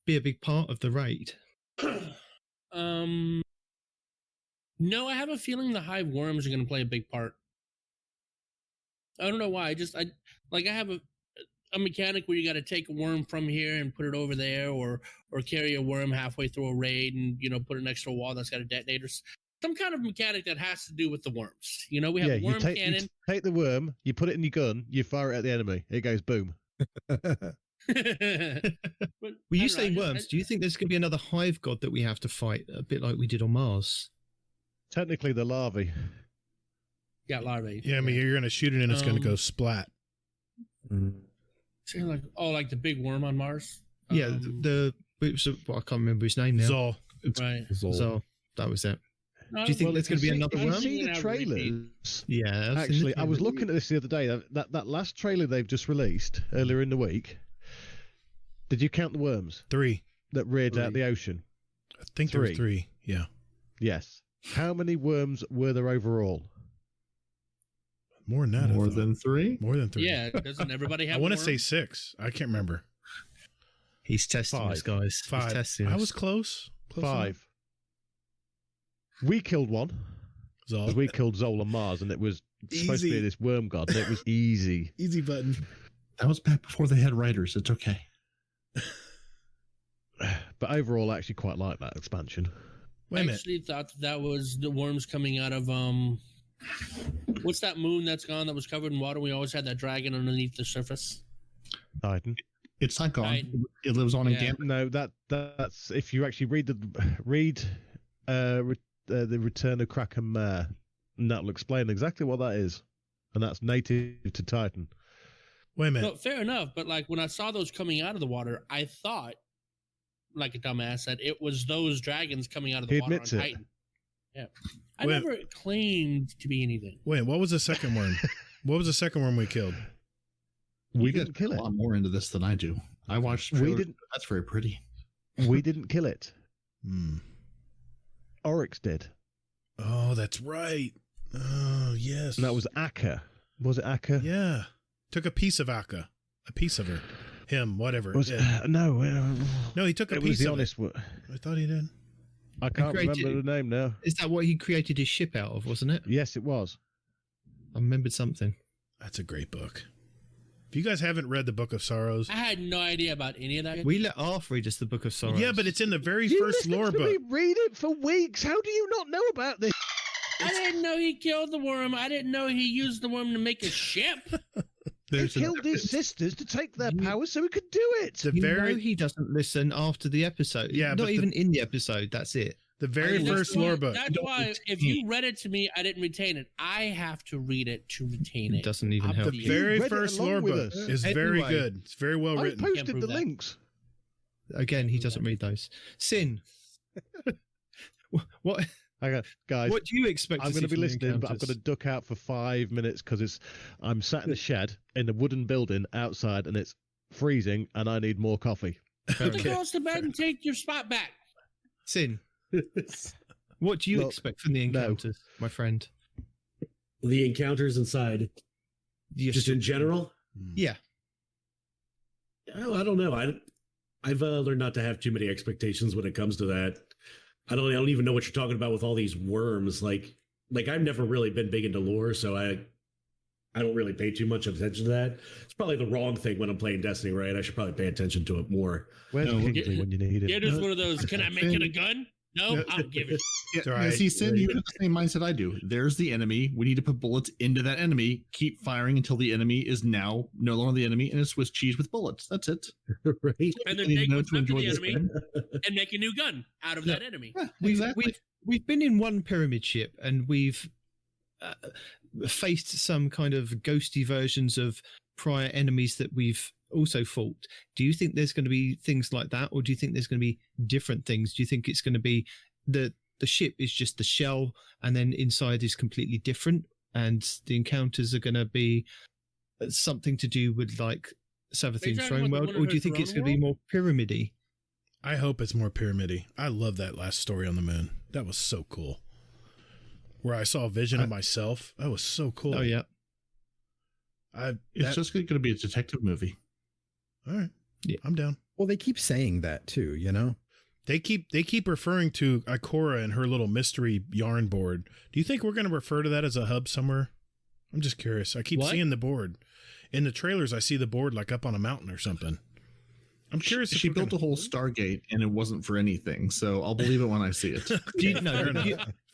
be a big part of the raid? No, I have a feeling the hive worms are going to play a big part. I don't know why. I have a mechanic where you got to take a worm from here and put it over there, or carry a worm halfway through a raid and put it next to a wall that's got a detonator. Some kind of mechanic that has to do with the worms. We have a worm cannon. You take the worm, you put it in your gun, you fire it at the enemy. It goes boom. Well, you say worms. Do you think there's going to be another hive god that we have to fight, a bit like we did on Mars? Technically, the larvae. Yeah, larvae. Yeah, I mean, you're going to shoot it and it's going to go splat. So like the big worm on Mars? Yeah, I can't remember his name now. Zol. Right. Zol. That was it. Do you think there's going to be another worm? I've seen the trailers. Yeah. Actually, I was looking at this the other day. That last trailer they've just released earlier in the week. Did you count the worms? 3. That reared out the ocean? I think there were 3. Yeah. Yes. How many worms were there overall? More than that. More than 3? More than 3. Yeah. Doesn't everybody have I want to say 6. I can't remember. He's testing us, guys. 5. He's testing I us. was close. 5. We killed one. Zol. We killed Zol on Mars, and it was supposed to be this worm god, and it was easy. Easy button. That was back before they had writers. It's okay. But overall, I actually quite like that expansion. Wait a minute. I actually thought that was the worms coming out of what's that moon that's gone that was covered in water? We always had that dragon underneath the surface. Titan. It's not gone. Titan. It lives on in Gambit. No, that's if you actually read the Return of Kraken Mare, and that'll explain exactly what that is, and that's native to Titan. Wait a minute. No, fair enough, but like when I saw those coming out of the water, I thought, like a dumbass, that it was those dragons coming out of the water on Titan. Yeah, I never claimed to be anything. Wait, what was the second worm? What was the second worm we killed? We didn't kill it. A lot more into this than I do. I watched. We didn't. That's very pretty. We didn't kill it. Hmm. Oryx did. Oh, that's right. Oh, yes. And that was Akka. Was it Akka? Yeah. Took a piece of Akka. A piece of her. Him, whatever. No, he took a piece of it. I thought he did. I can't remember the name now. Is that what he created his ship out of, wasn't it? Yes, it was. I remembered something. That's a great book. If you guys haven't read the Book of Sorrows, I had no idea about any of that. We let Arf read us the Book of Sorrows. Yeah, but it's in the very first lore book. Me read it for weeks. How do you not know about this? I didn't know he killed the worm. I didn't know he used the worm to make a ship. He killed his sisters to take their power so he could do it. He doesn't listen after the episode. Yeah, not even in the episode. That's it. The very first lore book. That's why if you read it to me, I didn't retain it. I have to read it to retain it. It doesn't even help. The very first lore book is very good. It's very well written. I posted the links. Again, he doesn't read those. Sin. What? Guys, what do you expect? I'm going to be listening, but I'm going to duck out for 5 minutes because I'm sat in the shed in the wooden building outside, and it's freezing, and I need more coffee. Put the girls to bed and take your spot back. Sin. What do you expect from the encounters, my friend? The encounters inside, just in general. Yeah. Oh, I don't know. I've learned not to have too many expectations when it comes to that. I don't even know what you're talking about with all these worms. Like I've never really been big into lore, so I don't really pay too much attention to that. It's probably the wrong thing when I'm playing Destiny, right? I should probably pay attention to it more. Where's Kingsley when you need it? Yeah, just one of those. Can I make it a gun? No, I'll give it. Yeah, see, Sin, you have the same mindset I do. There's the enemy. We need to put bullets into that enemy. Keep firing until the enemy is now no longer the enemy, and it's Swiss cheese with bullets. That's it. Right. And then take what's left of the enemy and make a new gun out of that enemy. Yeah, we've been in one pyramid ship, and we've faced some kind of ghosty versions of prior enemies that we've also fought. Do you think there's going to be things like that, or do you think there's going to be different things? Do you think it's going to be the ship is just the shell, and then inside is completely different, and the encounters are going to be something to do with like Savathun's Throne World, or do you think it's going to be more pyramidy? I hope it's more pyramidy. I love that last story on the moon. That was so cool. Where I saw a vision of myself. That was so cool. Oh yeah. It's just going to be a detective movie. All right. Yeah, I'm down. Well, they keep saying that too, you know? They keep referring to Ikora and her little mystery yarn board. Do you think we're going to refer to that as a hub somewhere? I'm just curious. I keep seeing the board. In the trailers, I see the board like up on a mountain or something. I'm curious. She built a whole Stargate and it wasn't for anything, so I'll believe it when I see it.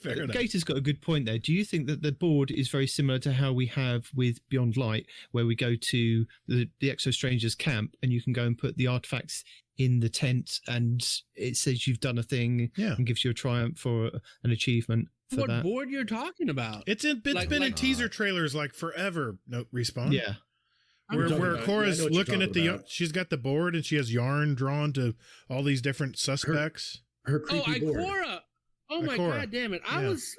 Fair enough. Gator's got a good point there. Do you think that the board is very similar to how we have with Beyond Light, where we go to the Exo Strangers camp and you can go and put the artifacts in the tent and it says you've done a thing and gives you a triumph or an achievement? For what board you're talking about? It's been in teaser trailers like forever. No Respawn. Yeah. Where Cora's looking at she's got the board and she has yarn drawn to all these different suspects. Her creepy board. Ikora. Oh my god damn it. I was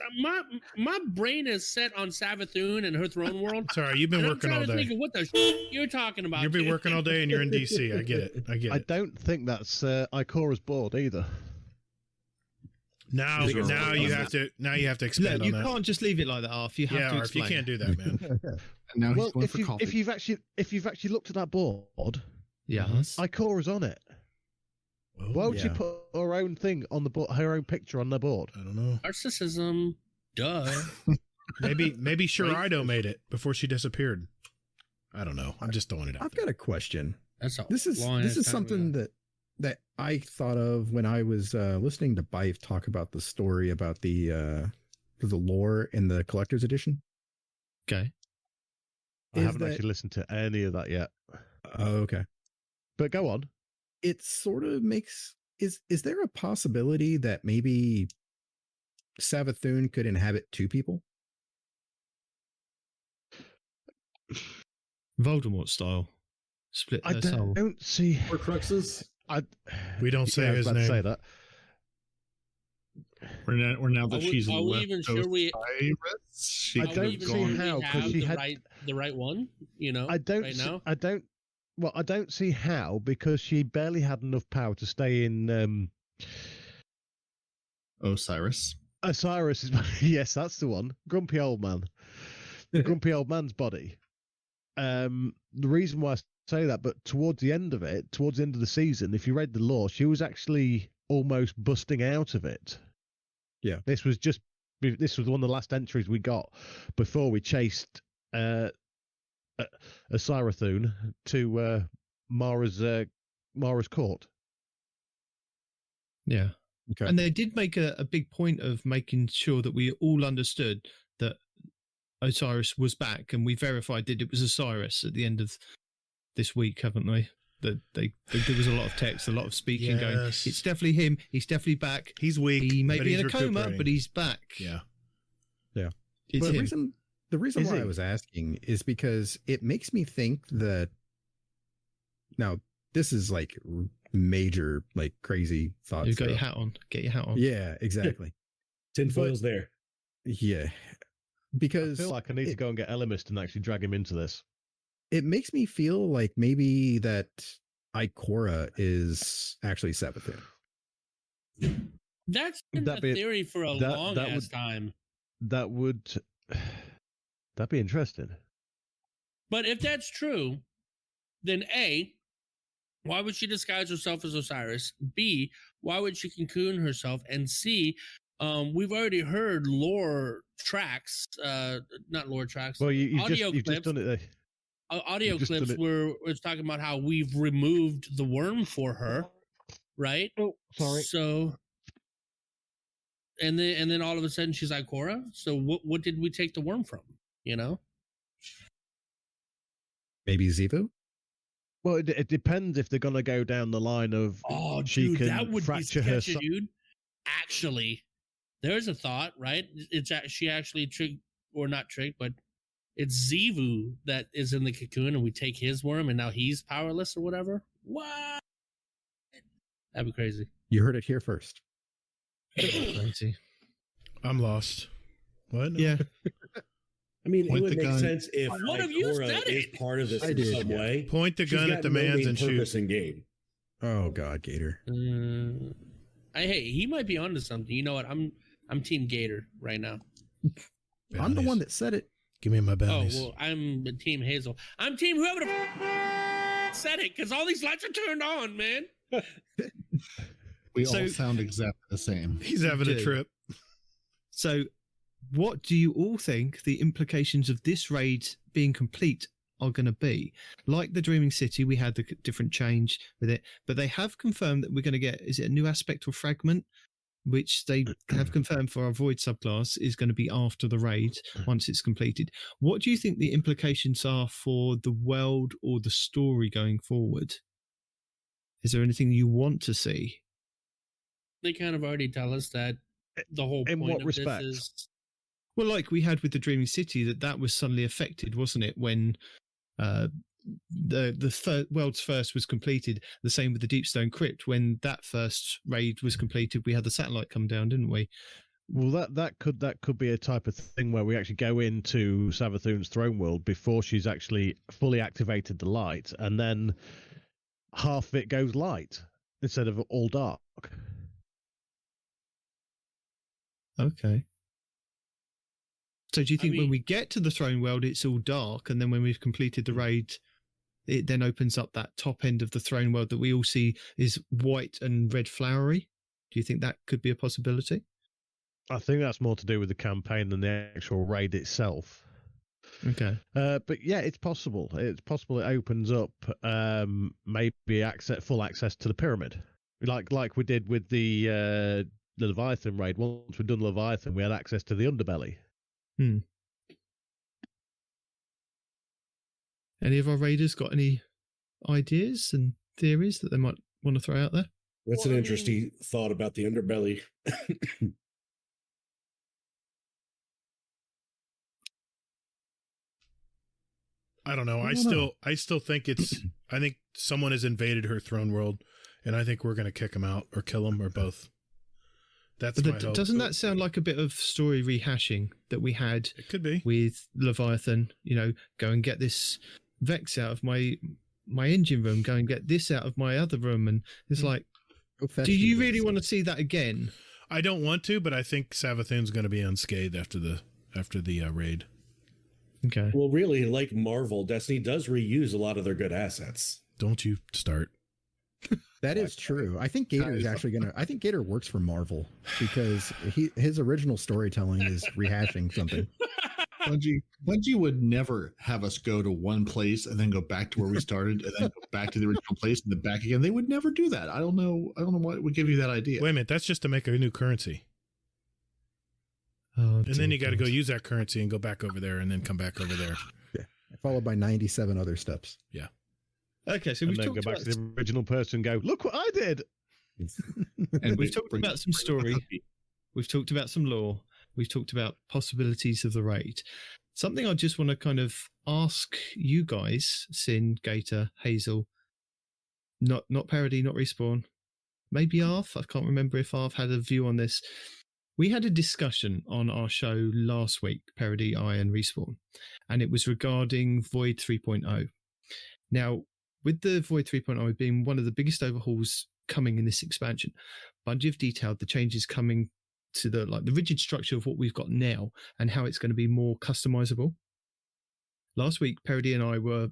my brain is set on Savathun and her throne world. Sorry, you've been working all day. Thinking, what the shit you're talking about? You've been working all day and you're in DC. I get it. I don't think that's Ikora's board either. Now you have to expand on that. You can't just leave it like that, Arf. You have to explain. You can't do that, man. Now well, if you've actually looked at that board, yes, Ikora's on it. Oh, why would she put her own thing on the board, her own picture on the board? I don't know. Narcissism, duh. maybe Shiraido made it before she disappeared. I don't know. I'm just throwing it out. I've got a question. This is something that I thought of when I was listening to Bife talk about the story about the lore in the collector's edition. Okay. I haven't actually listened to any of that yet. Oh, okay. But go on. It sort of makes is there a possibility that maybe Savathun could inhabit two people? Voldemort style. Split their soul. I don't see Horcruxes. We don't say his name. Say that. We're now that she's are we even sure we? I don't see how because she had the right one. You know, I don't. Right now? I don't. Well, I don't see how because she barely had enough power to stay in. Osiris. Osiris is yes, that's the one. Grumpy old man. Grumpy old man's body. The reason why I say that, but towards the end of the season, if you read the lore, she was actually almost busting out of it. Yeah, this was one of the last entries we got before we chased Sarathun to Mara's court. Yeah. Okay. And they did make a big point of making sure that we all understood that Osiris was back, and we verified that it was Osiris at the end of this week, haven't we? That there was a lot of text, a lot of speaking going. It's definitely him. He's definitely back. He's weak. He may be in a coma, but he's back. Yeah. It's but him. the reason why I was asking is because it makes me think that now this is like major, like crazy thoughts. You've got your hat on. Get your hat on. Yeah, exactly. Tinfoil's there. Yeah. Because I feel like I need to go and get Elemist and actually drag him into this. It makes me feel like maybe that Ikora is actually Savathun. That's been the theory for a long ass time. That'd be interesting. But if that's true, then A, why would she disguise herself as Osiris? B, why would she cocoon herself? And C, we've already heard lore tracks, not lore tracks. Well, you've just done it there. Audio clips where it's talking about how we've removed the worm for her, right? Oh, sorry. So, and then all of a sudden she's Ikora. So what did we take the worm from? You know, maybe Zivu. Well, it depends if they're gonna go down the line of she can that would fracture be her. sketchy, dude. Actually, there's a thought, right? She actually tricked, or not tricked, but it's Zivu that is in the cocoon, and we take his worm, and now he's powerless or whatever. What? That'd be crazy. You heard it here first. Crazy. I'm lost. What? Yeah. I mean, it would make sense if One of you said is it. part of this in some way. Point the gun at the man's and shoot. In game. Oh God, Gator. Hey, he might be onto something. You know what? I'm Team Gator right now. I'm the one that said it. Give me my bounties. Oh well, I'm Team Hazel. I'm Team whoever the said it because all these lights are turned on, man. We all sound exactly the same. He's having a trip. So, what do you all think the implications of this raid being complete are going to be? Like the Dreaming City, we had the different change with it, but they have confirmed that we're going to get, is it a new aspect or fragment, which they have confirmed for our Void subclass is going to be after the raid once it's completed. What do you think the implications are for the world or the story going forward? Is there anything you want to see? They kind of already tell us that the whole point what of respect? this is... Well, like we had with the Dreaming City, that was suddenly affected, wasn't it, when the world's first was completed. The same with the Deepstone Crypt. When that first raid was completed, we had the satellite come down, didn't we? Well, that could be a type of thing where we actually go into Savathun's throne world before she's actually fully activated the light, and then half of it goes light instead of all dark. Okay. So do you think when we get to the throne world, it's all dark, and then when we've completed the raid, it then opens up that top end of the throne world that we all see is white and red flowery? Do you think that could be a possibility? I think that's more to do with the campaign than the actual raid itself. Okay. But yeah, it's possible. It's possible it opens up maybe full access to the pyramid, like we did with the Leviathan raid. Once we'd done Leviathan, we had access to the underbelly. Any of our raiders got any ideas and theories that they might want to throw out there? That's an interesting thought about the underbelly. I don't know. I still think I think someone has invaded her throne world, and I think we're going to kick him out or kill him or both. That's my hope. Doesn't that sound like a bit of story rehashing that we had? It could be with Leviathan. You know, go and get this Vex out of my engine room. Go and get this out of my other room, and it's like, do you really want to see that again? I don't want to, but I think Savathun's going to be unscathed after the raid. Okay. Well, really, like Marvel, Destiny does reuse a lot of their good assets. Don't you start. That is true. I think Gator is actually I think Gator works for Marvel because his original storytelling is rehashing something. Bungie would never have us go to one place and then go back to where we started and then go back to the original place and then back again. They would never do that. I don't know what would give you that idea. Wait a minute, that's just to make a new currency. Oh, and then you got to go use that currency and go back over there and then come back over there. Yeah, followed by 97 other steps. Yeah. Okay, so we've then go back to the original person and go, look what I did. And we've talked about some story. We've talked about some lore. We've talked about possibilities of the raid. Something I just want to kind of ask you guys, Sin, Gator, Hazel, not Peroty, not Respawn, maybe Arf. I can't remember if Arf had a view on this. We had a discussion on our show last week, Peroty, I, and Respawn, and it was regarding Void 3.0. Now, with the Void 3.0 being one of the biggest overhauls coming in this expansion, Bungie have detailed the changes coming to the rigid structure of what we've got now and how it's going to be more customizable. Last week, Peroty and I were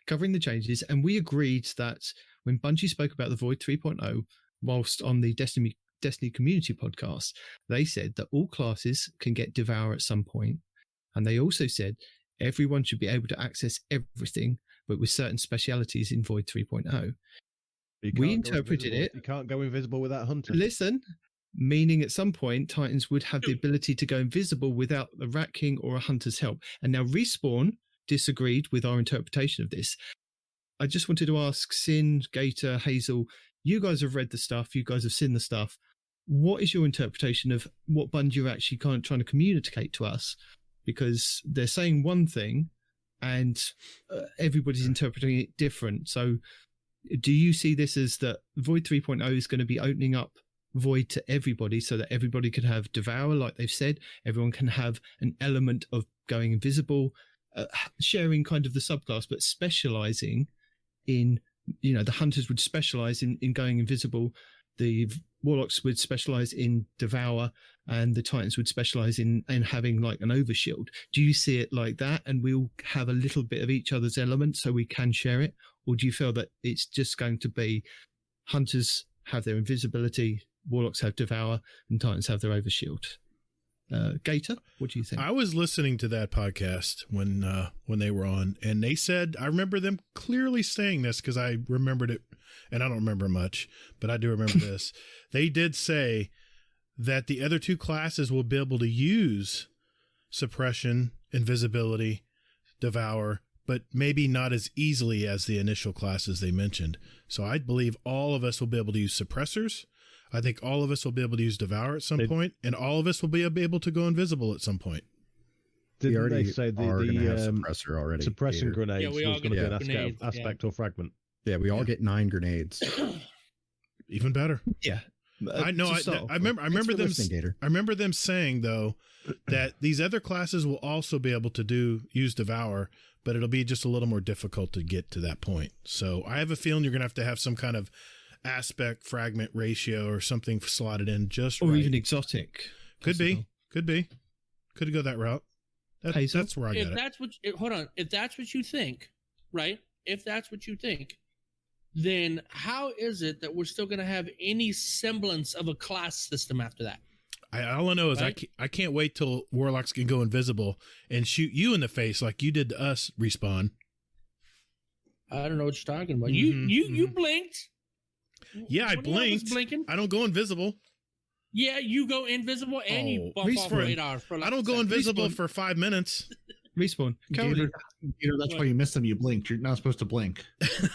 covering the changes, and we agreed that when Bungie spoke about the Void 3.0, whilst on the Destiny Community podcast, they said that all classes can get Devour at some point, and they also said everyone should be able to access everything, but with certain specialities in Void 3.0. We interpreted it. You can't go invisible without Hunter. Listen, meaning at some point, Titans would have the ability to go invisible without a Rat King or a Hunter's help. And now Respawn disagreed with our interpretation of this. I just wanted to ask Sin, Gator, Hazel, you guys have read the stuff, you guys have seen the stuff. What is your interpretation of what Bungie are actually kind of trying to communicate to us? Because they're saying one thing, and everybody's interpreting it different. So do you see this as that Void 3.0 is going to be opening up Void to everybody so that everybody can have Devour, like they've said, everyone can have an element of going invisible, sharing kind of the subclass, but specializing in, the Hunters would specialize in going invisible, the Warlocks would specialize in Devour, and the Titans would specialize in having like an overshield. Do you see it like that, and we'll have a little bit of each other's element so we can share it? or do you feel that it's just going to be hunters have their invisibility, warlocks have devour, and titans have their overshield? Gator, what do you think? I was listening to that podcast when they were on, and they said, I remember them clearly saying this because I remembered it, and I don't remember much, but I do remember this. They did say that the other two classes will be able to use suppression, invisibility, devour, but maybe not as easily as the initial classes they mentioned. So I believe all of us will be able to use suppressors. I think all of us will be able to use devour at some point, and all of us will be able to go invisible at some point. Didn't they say the suppressor already? Suppressing grenades was going to be an grenades, aspect or fragment. Yeah, we all get 9 grenades. Even better. Yeah. I know. I remember them saying though that these other classes will also be able to use devour, but it'll be just a little more difficult to get to that point. So I have a feeling you're going to have some kind of aspect fragment ratio or something slotted in just or right. Even exotic. Could be. Could go that route. That's where I get it. Hold on. If that's what you think, right? If that's what you think, then how is it that we're still going to have any semblance of a class system after that? All I know is right? I can't wait till warlocks can go invisible and shoot you in the face like you did to us, Respawn. I don't know what you're talking about. You blinked. Yeah, I blinked. I don't go invisible. Yeah, you go invisible and you bump off radar for like I don't go invisible for 5 minutes. Respawn. Currently, that's why you missed them. You blinked. You're not supposed to blink.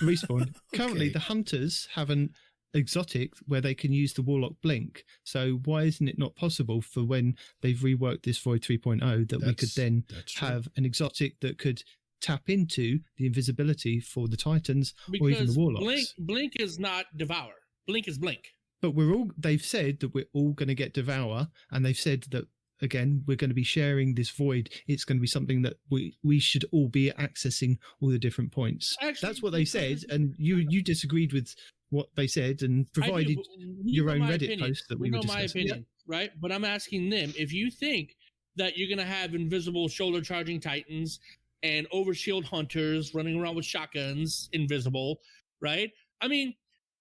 Respawn. Currently, the hunters have an exotic where they can use the warlock blink. So why isn't it not possible for when they've reworked this Void 3.0 that we could then have an exotic that could tap into the invisibility for the Titans or even the warlocks? Blink is not devour. Blink is blink. But they've said that we're all going to get devour, and they've said that again, we're going to be sharing this void. It's going to be something that we should all be accessing all the different points. Actually, that's what they said, and you disagreed with what they said and provided your own Reddit post that we were discussing. My opinion, right? But I'm asking them, if you think that you're going to have invisible shoulder charging Titans and overshield hunters running around with shotguns, invisible, right? I mean,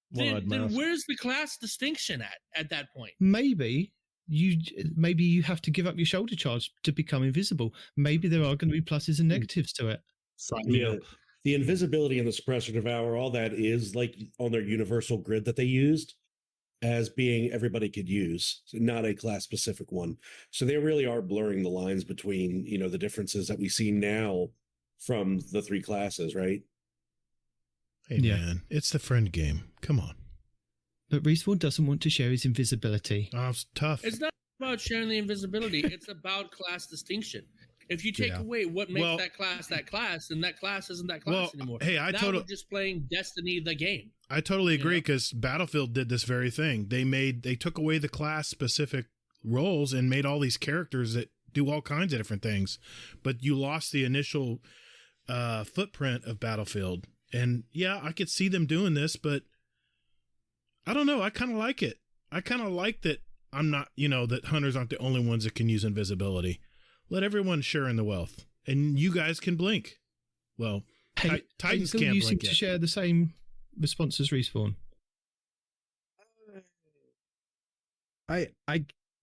then where's the class distinction at that point? Maybe you have to give up your shoulder charge to become invisible. Maybe there are going to be pluses and negatives to it. The invisibility and the suppressor devour, all that is like on their universal grid that they used as being everybody could use, not a class specific one. So they really are blurring the lines between, the differences that we see now from the 3 classes, right? Hey, man, it's the friend game. Come on. But Respawn doesn't want to share his invisibility. Oh, it's tough. It's not about sharing the invisibility. It's about class distinction. If you take away what makes that class, then that class isn't that class anymore. Hey, we're just playing Destiny the game. I totally agree, because Battlefield did this very thing. They took away the class specific roles and made all these characters that do all kinds of different things. But you lost the initial footprint of Battlefield. And I could see them doing this, but I don't know. I kind of like it. I kind of like that I'm not, that hunters aren't the only ones that can use invisibility. Let everyone share in the wealth, and you guys can blink. Well, Titans can't blink. You seem to share the same response as Respawn. I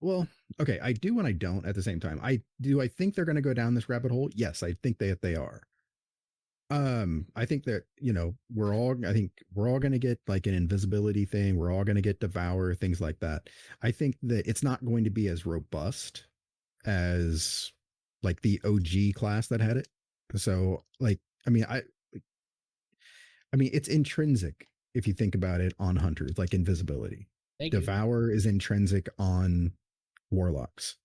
do and I don't at the same time. I think they're going to go down this rabbit hole. Yes, I think they are. I think that, we're all going to get like an invisibility thing. We're all going to get devour, things like that. I think that it's not going to be as robust as like the OG class that had it. So it's intrinsic if you think about it on hunters, like invisibility. Devour is intrinsic on warlocks.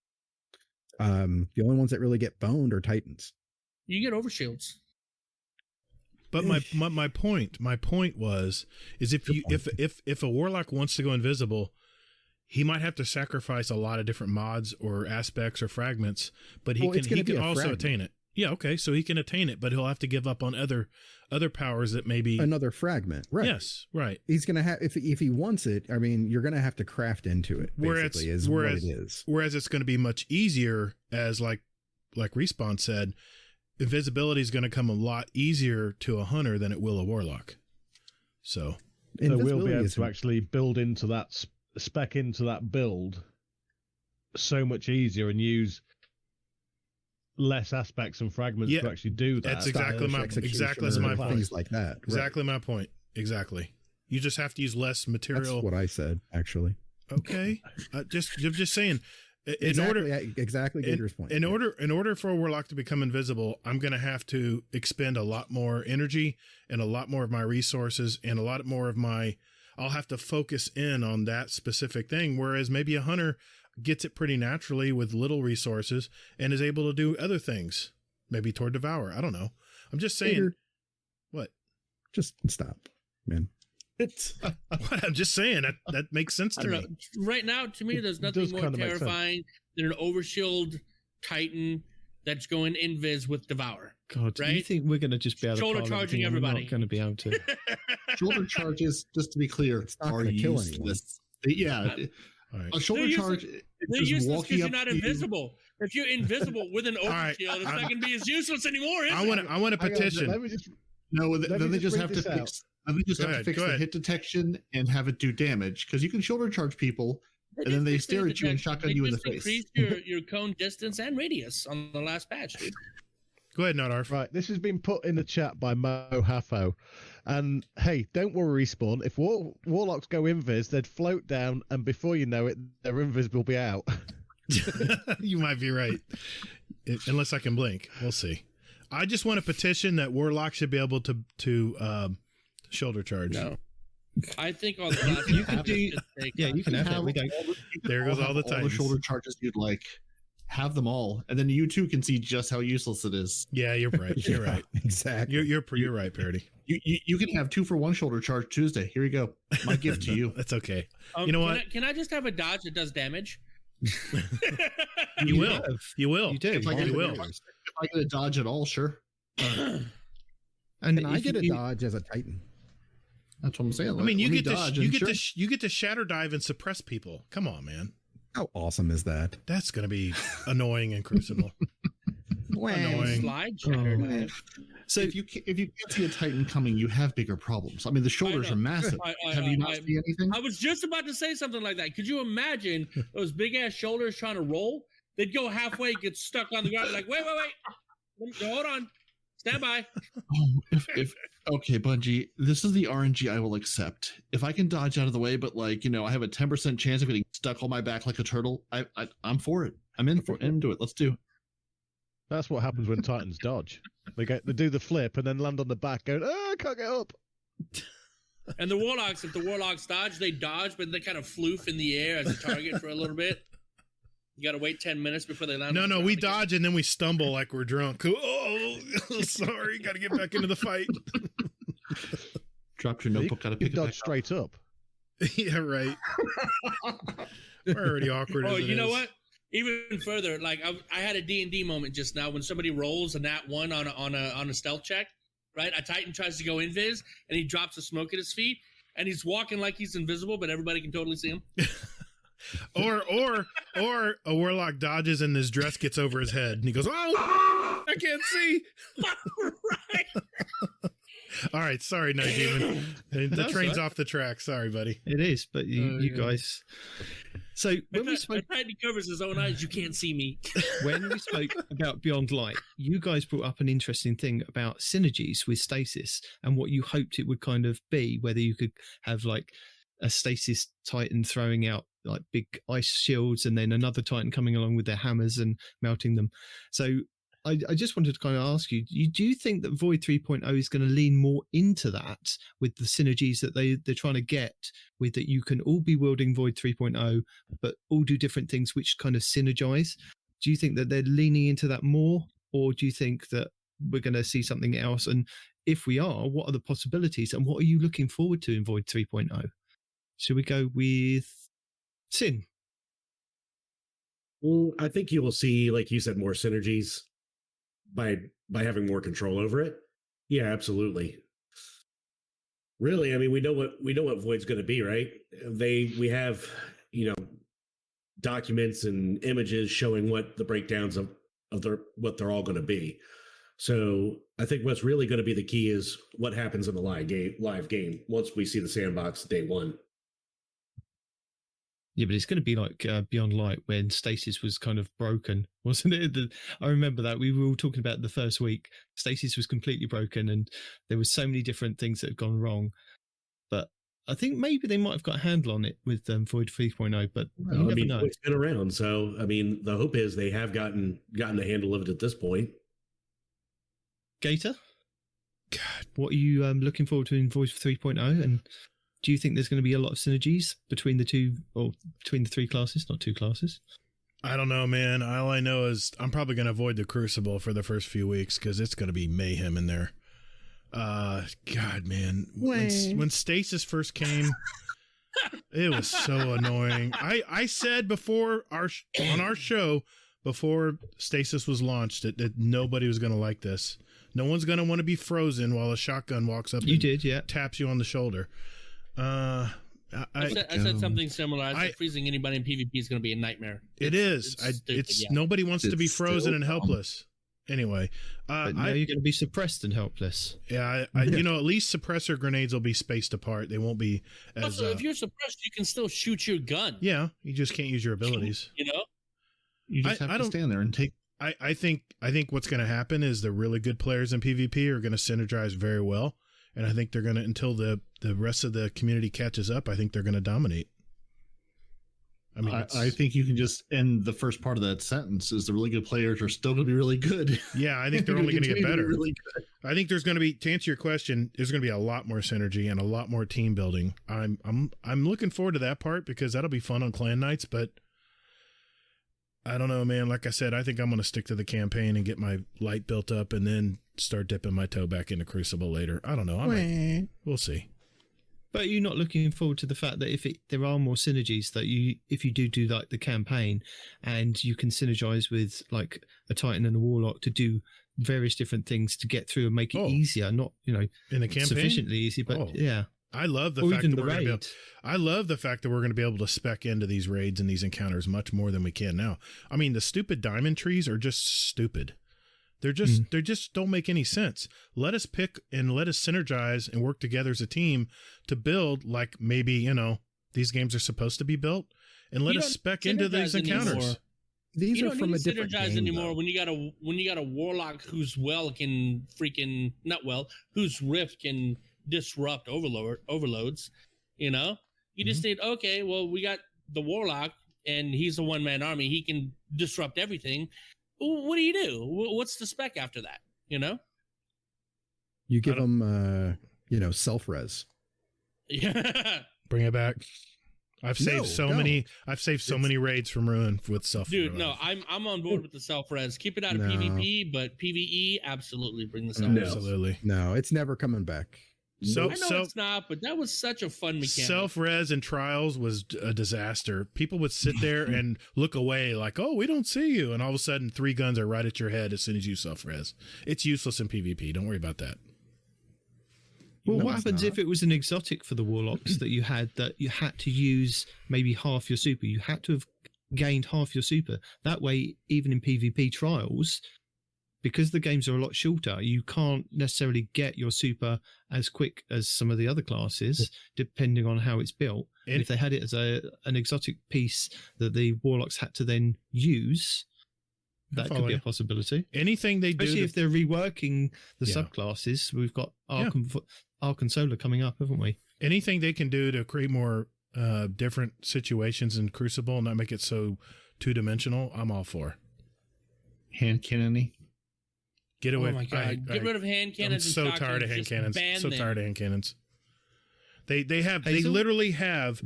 The only ones that really get boned are Titans. You get overshields. But my point is if a warlock wants to go invisible, he might have to sacrifice a lot of different mods or aspects or fragments, but he can also attain it. Yeah, okay, so he can attain it, but he'll have to give up on other powers that maybe another fragment. Right. Yes, right. He's gonna have if he wants it. I mean, you're gonna have to craft into it. Basically, what it is. Whereas it's going to be much easier, as like Respawn said. invisibility is going to come a lot easier to a hunter than it will a warlock. So we'll be able to actually build into that, spec into that build so much easier and use less aspects and fragments to actually do that. That's exactly my point. Things like that. Exactly my point. Exactly. You just have to use less material. That's what I said, actually. Okay. I'm just saying. Exactly Gator's point. In order for a warlock to become invisible, I'm going to have to expend a lot more energy and a lot more of my resources and a lot more of I'll have to focus in on that specific thing. Whereas maybe a hunter gets it pretty naturally with little resources and is able to do other things, maybe toward devour. I don't know. I'm just saying. Gator, what? Just stop, man. What I'm just saying that makes sense to me. Right now, to me, there's nothing more terrifying than an overshield Titan that's going invis with Devour. God, do you think we're going to just be able to shoulder charging everybody? We're not going to be able to. Shoulder charges, just to be clear, are useless. Yeah, right. A shoulder charge. They're useless because you're not invisible. If you're invisible with an overshield, it's not going to be as useless anymore. Is I want a petition. Then they just have to fix. They just have to fix the hit detection and have it do damage, because you can shoulder charge people and then they stare at you and shotgun you in the face. Increase your cone distance and radius on the last patch, dude. Go ahead, Not Arf. Right, this has been put in the chat by Mo Haffo. And hey, don't worry, Respawn. If warlocks go invis, they'd float down, and before you know it, their invis will be out. You might be right. Unless I can blink. We'll see. I just want a petition that warlocks should be able to shoulder charge. No. I think all the you can do. Yeah, you can have it. There goes all the Titans. All the shoulder charges you'd like. Have them all, and then you too can see just how useless it is. Yeah, you're right. You're right. Exactly. You're right, Peroty. You can have 2-for-1 shoulder charge Tuesday. Here you go. My gift to you. That's okay. You know what? Can I just have a dodge that does damage? You will. You will. You do. If I get a dodge at all, sure. And I get a dodge as a Titan. That's what I'm saying. I mean, you get to shatter dive and suppress people. Come on, man. How awesome is that? That's going to be annoying in Crucible. Annoying. Slide shatter dive. So if you can't see a Titan coming, you have bigger problems. I mean, the shoulders are massive. Have you not seen anything? I was just about to say something like that. Could you imagine those big ass shoulders trying to roll? They'd go halfway, get stuck on the ground, like wait, hold on, stand by. Okay, Bungie, this is the RNG I will accept. If I can dodge out of the way, but I have a 10% chance of getting stuck on my back like a turtle, I'm for it. I'm into it. Let's do it. That's what happens when Titans dodge. They do the flip and then land on the back, going, I can't get up. And the warlocks, if the warlocks dodge, they dodge, but they kind of floof in the air as a target for a little bit. You got to wait 10 minutes before they land. No, we dodge and then we stumble like we're drunk. Oh, sorry. Got to get back into the fight. Dropped your notebook. Got to pick it dodge straight up. Yeah, right. We're already awkward. Oh, you know what? Even further, like I had a D&D moment just now when somebody rolls a nat 1 on a stealth check, right? A Titan tries to go invis and he drops a smoke at his feet and he's walking like he's invisible, but everybody can totally see him. Or a warlock dodges and his dress gets over his head and he goes, "Oh, I can't see." Right. All right, sorry, Nitedemon. The train's off the track. Sorry, buddy. It is, but you guys. So when we spoke, Titan covers his own eyes. You can't see me. When we spoke about Beyond Light, you guys brought up an interesting thing about synergies with stasis and what you hoped it would kind of be. Whether you could have like a stasis Titan throwing out like big ice shields and then another Titan coming along with their hammers and melting them. So I just wanted to kind of ask you, do you think that Void 3.0 is going to lean more into that with the synergies that they're trying to get with that you can all be wielding Void 3.0 but all do different things which kind of synergize? Do you think that they're leaning into that more, or do you think that we're going to see something else? And if we are, what are the possibilities and what are you looking forward to in Void 3.0? Should we go with Sin? Well, I think you will see, like you said, more synergies by having more control over it. Yeah, absolutely. Really, I mean, we know what Void's going to be, right? We have, documents and images showing what the breakdowns of what they're all going to be. So I think what's really going to be the key is what happens in the live game once we see the sandbox day one. Yeah, but it's going to be like Beyond Light when Stasis was kind of broken, wasn't it? I remember that. We were all talking about the first week. Stasis was completely broken and there were so many different things that had gone wrong. But I think maybe they might have got a handle on it with Void 3.0, but you never know. It's been around. So, I mean, the hope is they have gotten a handle of it at this point. Gator? God, what are you looking forward to in Void 3.0? And do you think there's going to be a lot of synergies between the two, or between the three classes, not two classes? I don't know, man. All I know is I'm probably going to avoid the Crucible for the first few weeks because it's going to be mayhem in there. God, man. When Stasis first came, it was so annoying. I said before on our show, before Stasis was launched, that nobody was going to like this. No one's going to want to be frozen while a shotgun walks up taps you on the shoulder. I said something similar. I said freezing anybody in PvP is going to be a nightmare. It is. Nobody wants to be frozen and helpless. Anyway, but now you're going to be suppressed and helpless. Yeah, at least suppressor grenades will be spaced apart. They won't be as. Also, if you're suppressed, you can still shoot your gun. Yeah, you just can't use your abilities. You just have to stand there and take. I think what's going to happen is the really good players in PvP are going to synergize very well, and I think they're going to, until the rest of the community catches up, I think they're going to dominate. I mean, I think you can just end the first part of that sentence is the really good players are still going to be really good. Yeah, I think they're only going to get better. Really good. I think there's going to be, to answer your question, there's going to be a lot more synergy and a lot more team building. I'm looking forward to that part because that'll be fun on clan nights, but I don't know, man. Like I said, I think I'm going to stick to the campaign and get my light built up and then start dipping my toe back into Crucible later. I don't know. We'll see. But you're not looking forward to the fact that there are more synergies that if you do like the campaign and you can synergize with like a Titan and a Warlock to do various different things to get through and make it easier, not, in the campaign sufficiently easy, but yeah. I love the fact that we're going to be I love the fact that we're going to be able to spec into these raids and these encounters much more than we can now. I mean, the stupid diamond trees are just stupid. They just don't make any sense. Let us pick and let us synergize and work together as a team to build like maybe, these games are supposed to be built, and let us spec into these encounters. Anymore. These are from a different synergize game, anymore though. when you got a Warlock whose whose Rift can disrupt overloads. You just need, okay, well, we got the Warlock and he's a one-man army. He can disrupt everything. What do you do? What's the spec after that? You give them, self-res. Yeah. Bring it back. I've saved so many raids from ruin with self-res. Dude, no, I'm on board with the self-res. Keep it out of PvP, but PvE, absolutely bring the self-res. Absolutely. No, it's never coming back. I know it's not, but that was such a fun mechanic. Self-res and trials was a disaster. People would sit there and look away like, oh, we don't see you. And all of a sudden, 3 guns are right at your head as soon as you self-res. It's useless in PvP. Don't worry about that. Well, what happens if it was an exotic for the Warlocks that you had to use maybe half your super? You had to have gained half your super. That way, even in PvP trials, because the games are a lot shorter, you can't necessarily get your super as quick as some of the other classes, depending on how it's built. And if they had it as an exotic piece that the Warlocks had to then use, that could be a possibility. Anything they do, especially if they're reworking the subclasses. We've got Arc and Solar coming up, haven't we? Anything they can do to create more different situations in Crucible and not make it so two-dimensional, I'm all for. Hand cannon-y. Get away! Oh my god! Get rid of hand cannons. I'm so tired of hand cannons. Tired of hand cannons. They literally have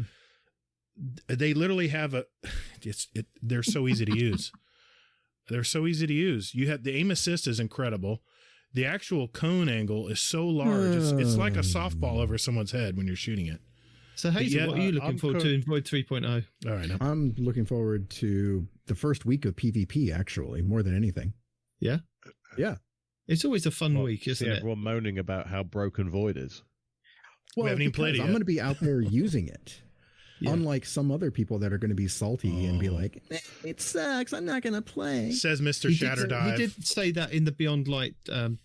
a. They're so easy to use. They're so easy to use. You have the aim assist is incredible. The actual cone angle is so large. It's like a softball over someone's head when you're shooting it. So Hazel, what are you looking forward to in Void 3.0? All right, I'm looking forward to the first week of PvP. Actually, more than anything. Yeah. Yeah. It's always a fun week, isn't it? Everyone moaning about how broken Void is. Well, we haven't even played it yet. I'm going to be out there using it. Unlike some other people that are going to be salty and be like, it sucks, I'm not going to play. Says Mr. Shatterdive. He did say that in the Beyond Light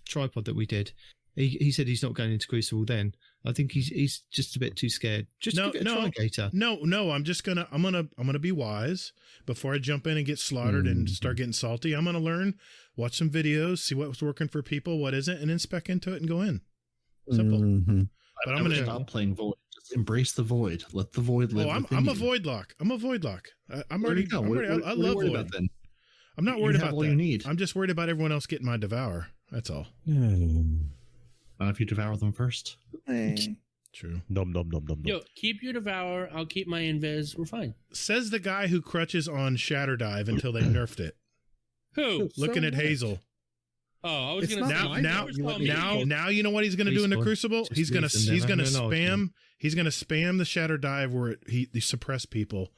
tripod that we did. He said he's not going into Crucible then. I think he's just a bit too scared. Just give it a try, Gator. No, I'm gonna be wise before I jump in and get slaughtered and start getting salty. I'm gonna learn, watch some videos, see what's working for people, what isn't, and then spec into it and go in. Simple. Mm-hmm. But I'm gonna stop playing Void. Just embrace the Void. Let the Void live. I'm a Void lock. I'm a Void lock. I'm already. I love Void. About, then? I'm not worried about that. You need. I'm just worried about everyone else getting my Devour. That's all. Not if you devour them first. True. Nom nom nom nom nom. Yo, keep your Devour. I'll keep my Invis. We're fine. Says the guy who crutches on Shatterdive until they nerfed it. Who? Looking at Hazel. Oh, I was going to say now you know what he's going to do in the Crucible? He's going to spam the Shatterdive where he suppress people.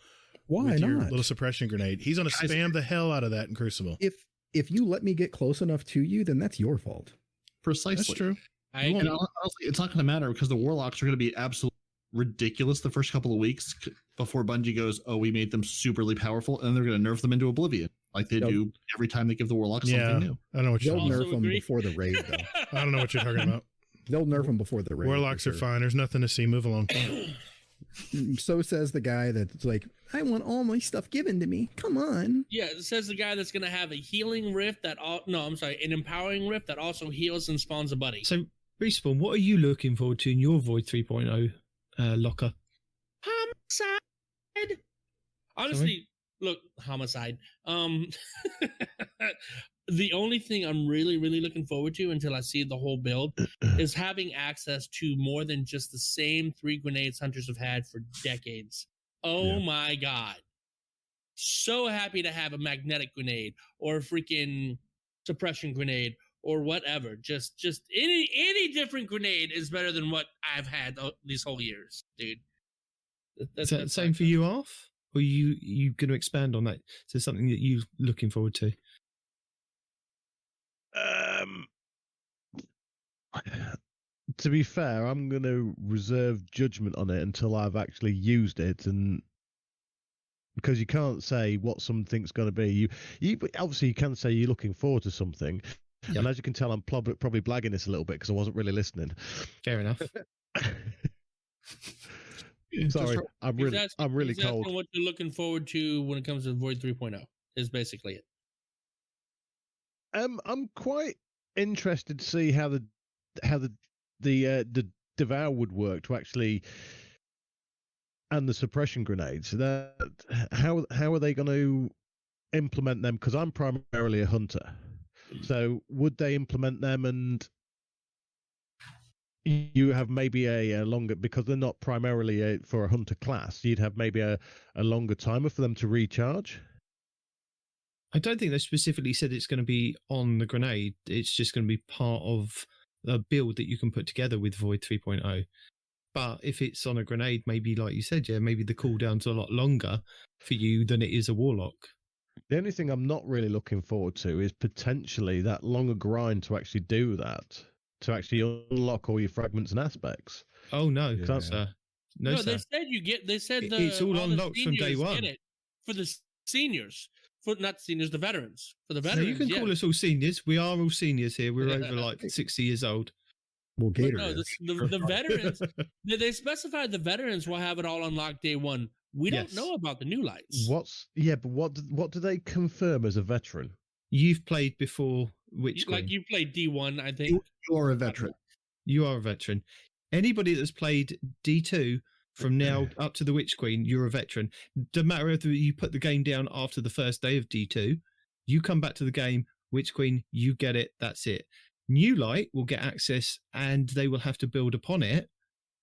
Why with not? Your little suppression grenade. He's going to spam the hell out of that in Crucible. If you let me get close enough to you, then that's your fault. Precisely. That's true. And honestly, it's not going to matter because the Warlocks are going to be absolutely ridiculous the first couple of weeks before Bungie goes, oh, we made them superly powerful, and they're going to nerf them into oblivion like they do every time they give the Warlocks something new. I don't know what you're talking about. They'll nerf them before the raid, though. I don't know what you're talking about. They'll nerf them before the raid. Warlocks are fine. There's nothing to see. Move along. So says the guy that's like, I want all my stuff given to me. Come on. Yeah, it says the guy that's going to have a healing rift an empowering rift that also heals and spawns a buddy. So, Respawn, what are you looking forward to in your Void 3.0 locker? Homicide. Honestly, look, Homicide. The only thing I'm really, really looking forward to until I see the whole build is having access to more than just the same 3 grenades hunters have had for decades. Oh my God. So happy to have a magnetic grenade or a freaking suppression grenade or whatever. Just any different grenade is better than what I've had these whole years, dude. Is that the same for you, Arf? Or are you going to expand on that? Is there something that you're looking forward to? To be fair, I'm going to reserve judgment on it until I've actually used it, and because you can't say what something's going to be. You obviously you can say you're looking forward to something, and as you can tell, I'm probably blagging this a little bit because I wasn't really listening. Fair enough. Sorry, I'm really cold. What you're looking forward to when it comes to Void 3.0 is basically it. I'm quite interested to see how the Devour would work to actually, and the suppression grenades. How are they going to implement them? Because I'm primarily a hunter, so would they implement them and you have maybe a longer, because they're not primarily for a hunter class, you'd have maybe a longer timer for them to recharge? I don't think they specifically said it's going to be on the grenade. It's just going to be part of a build that you can put together with Void 3.0. But if it's on a grenade, maybe like you said, maybe the cooldown's a lot longer for you than it is a Warlock. The only thing I'm not really looking forward to is potentially that longer grind to actually do that, to actually unlock all your fragments and aspects. Oh no, sir. No, sir. They said it's all unlocked from day one. For the seniors. For not seniors, the veterans. For the veterans, you can call us all seniors. We are all seniors here. We're over like 60 years old. Well, Gator the veterans. They specified the veterans will have it all unlocked day one. We don't know about the new lights. But what do they confirm as a veteran? You've played before Witch Queen. Like you played D1, I think. You're a veteran. You are a veteran. Anybody that's played D2 from now up to the Witch Queen, you're a veteran. Doesn't matter if you put the game down after the first day of D2, you come back to the game, Witch Queen, you get it, that's it. New Light will get access and they will have to build upon it,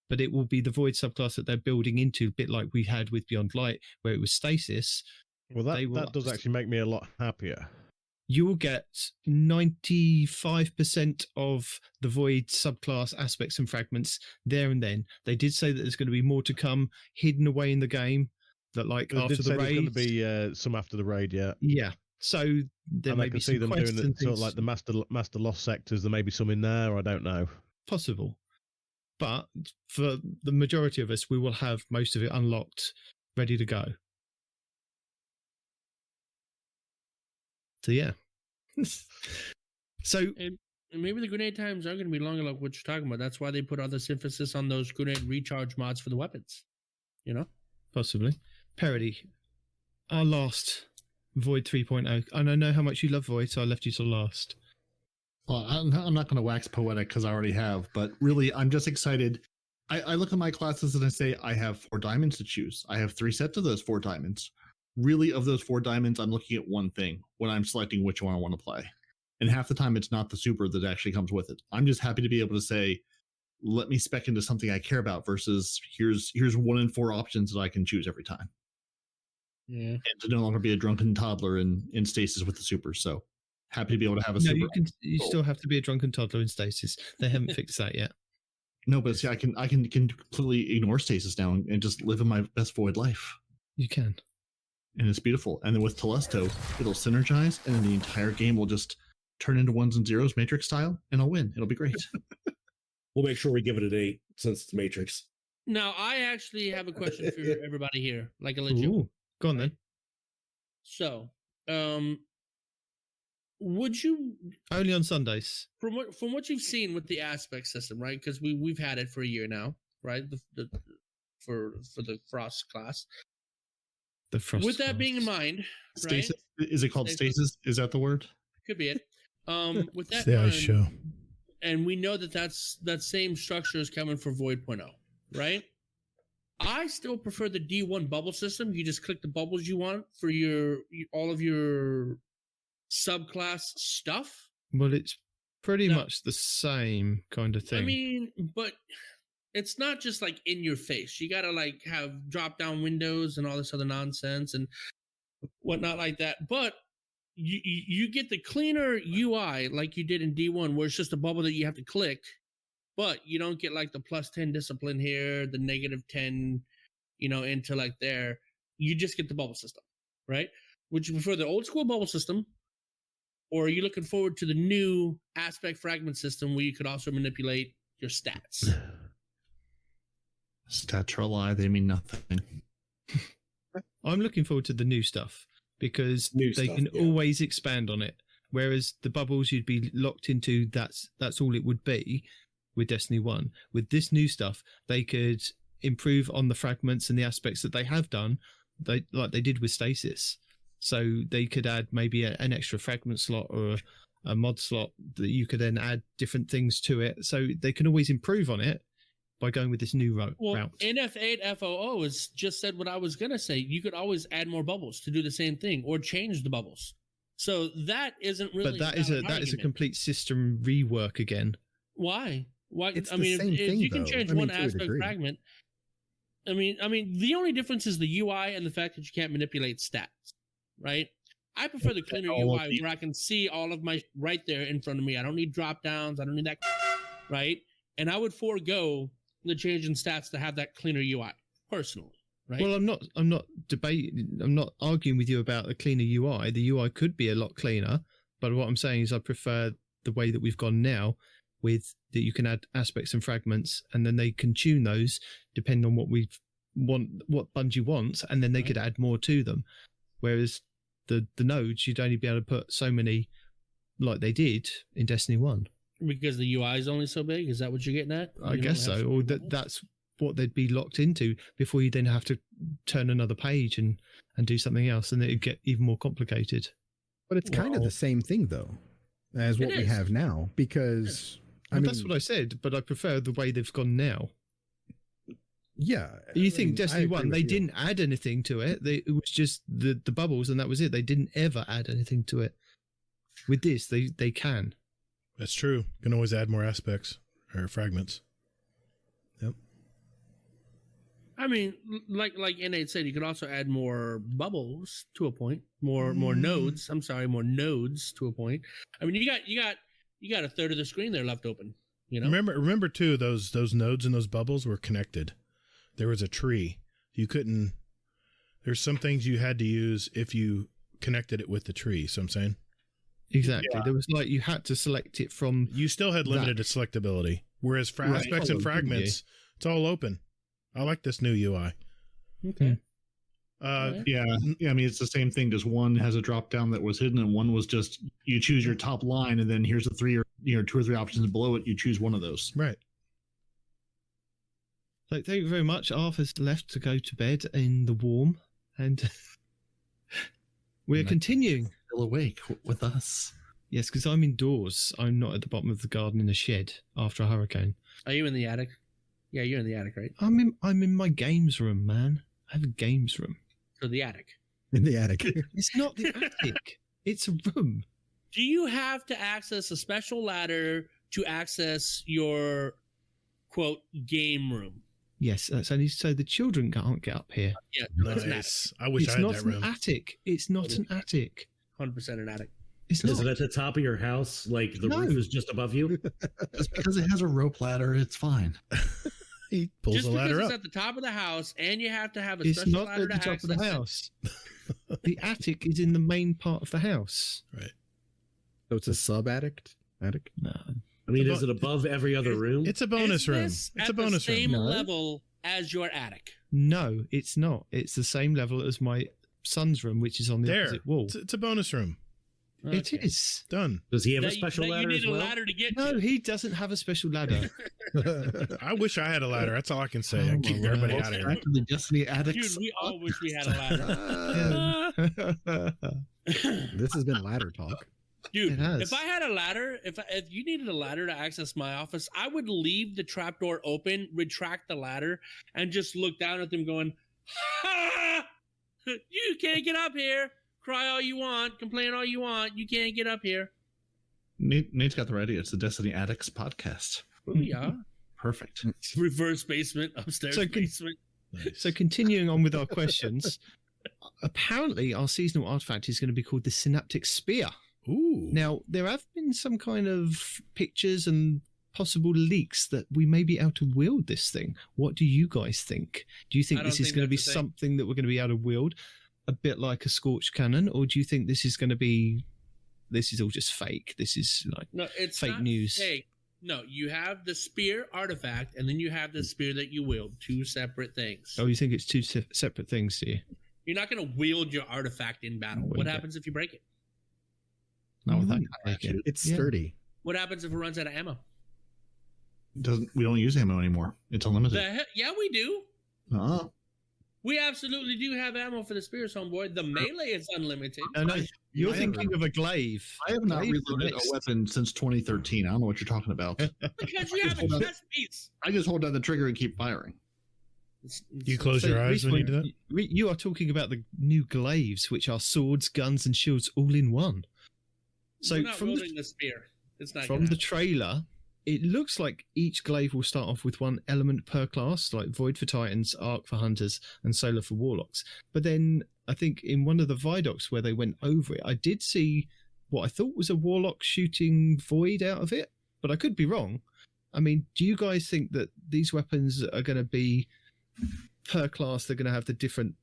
but it will be the Void subclass that they're building into, a bit like we had with Beyond Light, where it was Stasis. Well, that does actually make me a lot happier. You will get 95% of the Void subclass aspects and fragments there and then. They did say that there's going to be more to come hidden away in the game. That like they after the raid, there's going to be some after the raid, yeah. Yeah. So there may be some them doing it, sort of like the master lost sectors. There may be some in there. I don't know. Possible. But for the majority of us, we will have most of it unlocked, ready to go. So yeah. So and maybe the grenade times are going to be longer, like what you're talking about. That's why they put all this emphasis on those grenade recharge mods for the weapons. You know, possibly. Peroty, our last Void 3.0, and I know how much you love Void, so I left you to last. Well, I'm not going to wax poetic because I already have, but really, I'm just excited. I look at my classes and I say I have 4 diamonds to choose. I have 3 sets of those 4 diamonds. Really, of those 4 diamonds, I'm looking at one thing when I'm selecting which one I want to play. And half the time, it's not the super that actually comes with it. I'm just happy to be able to say, let me spec into something I care about versus here's 1 in 4 options that I can choose every time. Yeah. And to no longer be a drunken toddler in stasis with the super. So happy to be able to have a super. You still have to be a drunken toddler in stasis. They haven't fixed that yet. No, but see, I can completely ignore stasis now and just live in my best Void life. You can. And it's beautiful. And then with Telesto, it'll synergize, and then the entire game will just turn into 1s and 0s Matrix style, and I'll win. It'll be great. We'll make sure we give it an 8 since it's Matrix. Now, I actually have a question for everybody here, like a legit. Ooh, go on then. So, would you only on Sundays? From what you've seen with the aspect system, right? Because we've had it for a year now, right? For the Frost class. The Frost. With that being in mind, stasis, right? Is it called stasis? Is that the word? Could be it. With that the in mind, ice show. And we know that same structure is coming for Void.0, right? I still prefer the D1 bubble system. You just click the bubbles you want for all of your subclass stuff. Well, it's pretty much the same kind of thing. I mean, but it's not just like in your face. You gotta like have drop down windows and all this other nonsense and whatnot like that. But you get the cleaner UI like you did in D1, where it's just a bubble that you have to click, but you don't get like the +10 discipline here, the -10, into like there. You just get the bubble system, right? Would you prefer the old school bubble system, or are you looking forward to the new aspect fragment system where you could also manipulate your stats? Stats are a lie. They mean nothing. I'm looking forward to the new stuff because they can always expand on it. Whereas the bubbles you'd be locked into, that's all it would be with Destiny 1. With this new stuff, they could improve on the fragments and the aspects that they have done, like they did with Stasis. So they could add maybe an extra fragment slot or a mod slot that you could then add different things to it. So they can always improve on it by going with this new route. NF8 FOO has just said what I was going to say. You could always add more bubbles to do the same thing or change the bubbles. So that isn't really. But that is a complete system rework again. Why? It's if you can change one aspect fragment. I mean, the only difference is the UI and the fact that you can't manipulate stats, right? I prefer the cleaner UI where I can see all of my right there in front of me. I don't need drop downs. I don't need that, right? And I would forego the change in stats to have that cleaner UI personally, right? Well, I'm not debating. I'm not arguing with you about a cleaner UI. The UI could be a lot cleaner, but what I'm saying is I prefer the way that we've gone now, with that you can add aspects and fragments, and then they can tune those depending on what what Bungie wants, and then they could add more to them. Whereas the nodes, you'd only be able to put so many, like they did in Destiny 1. Because the UI is only so big? Is that what you're getting at? I guess so. Or that's what they'd be locked into before you then have to turn another page and do something else, and it'd get even more complicated. But it's kind of the same thing, though, as what we have now, because... that's what I said, but I prefer the way they've gone now. Yeah. You think Destiny 1, they didn't add anything to it. It was just the bubbles, and that was it. They didn't ever add anything to it. With this, they can. That's true. Can always add more aspects or fragments. Yep. I mean, like N8 said, you could also add more bubbles to a point, more nodes. I'm sorry, more nodes to a point. I mean, you got a third of the screen there left open. You know. Remember too, those nodes and those bubbles were connected. There was a tree. There's some things you had to use if you connected it with the tree. So I'm saying. Exactly. Yeah. There was you had to select it from. You still had limited selectability. Whereas for aspects and fragments, it's all open. I like this new UI. Okay. Yeah. I mean, it's the same thing. Just one has a drop down that was hidden, and one was just you choose your top line, and then here's the three or two or three options below it. You choose one of those. Right. So thank you very much. Arthur's left to go to bed in the warm, and we're continuing. Still awake with us. Yes, because I'm indoors. I'm not at the bottom of the garden in a shed after a hurricane. Are you in the attic? Yeah, you're in the attic, right? I'm in my games room, man. I have a games room. So the attic. In the attic. It's not the attic. It's a room. Do you have to access a special ladder to access your, quote, game room? Yes, that's only so the children can't get up here. Yeah, nice. I wish I had that room. It's not an attic. It's not an attic. 100% an attic. It's Is not. it at the top of your house? Like the roof is just above you? Just because it has a rope ladder, it's fine. He pulls Just the ladder because it's up. at the top of the house and you have to have a It's special not ladder at the to top access of the house. The attic is in the main part of the house. Right. So it's a sub-attic? Attic? No. I mean, is it above every other room? It's a bonus Is room. this It's at a bonus the same room. level as your attic? No, it's not. It's the same level as my son's room, which is on the There. opposite wall. It's a bonus room. It is. Done. Does he have a That special you ladder need as a well? ladder to get No, to. he doesn't have a special ladder. I wish I had a ladder. That's all I can say. I Oh, keep my everybody word. out of Back here. to the Destiny Dude, Addicts. we all wish we had a ladder. This has been ladder talk. Dude, It has. if I had a ladder, if you needed a ladder to access my office, I would leave the trapdoor open, retract the ladder, and just look down at them going, ha! You can't get up here. Cry all you want, complain all you want. You can't get up here. Nate's got the right idea. It's the Destiny Addicts podcast. Oh, yeah. Perfect. Reverse basement, upstairs So basement. So continuing on with our questions, apparently our seasonal artifact is going to be called the Synaptic Spear. Ooh. Now, there have been some kind of pictures and possible leaks that we may be able to wield this thing. What do you guys think? Do you think I this don't is think going to be that's a thing. something that we're going to be able to wield, a bit like a Scorched Cannon, or do you think this is going to be, this is all just fake? This is like No, it's fake not news. fake. No, you have the spear artifact, and then you have the spear that you wield. Two separate things. Oh, you think it's two separate things, do you? You're not going to wield your artifact in battle. Wouldn't What it? happens if you break it? Not with that Wouldn't kind of break it. attitude. It's Yeah. sturdy. What happens if it runs out of ammo? We don't use ammo anymore. It's unlimited. Yeah, we do. Uh-uh. We absolutely do have ammo for the spears, homeboy. The melee is unlimited. No, you're I thinking of a glaive. I have not Glaive reloaded next. a weapon since 2013. I don't know what you're talking about. Because you have a Hold on. chest piece. I just hold down the trigger and keep firing. You close your eyes when you do that? You are talking about the new glaives, which are swords, guns, and shields all in one. So We're not from wielding the spear. It's not from gonna the happen. trailer, it looks like each glaive will start off with one element per class, like Void for Titans, Arc for Hunters, and Solar for Warlocks. But then I think in one of the Vidocs where they went over it, I did see what I thought was a Warlock shooting Void out of it, but I could be wrong. I mean, do you guys think that these weapons are going to be per class? They're going to have the different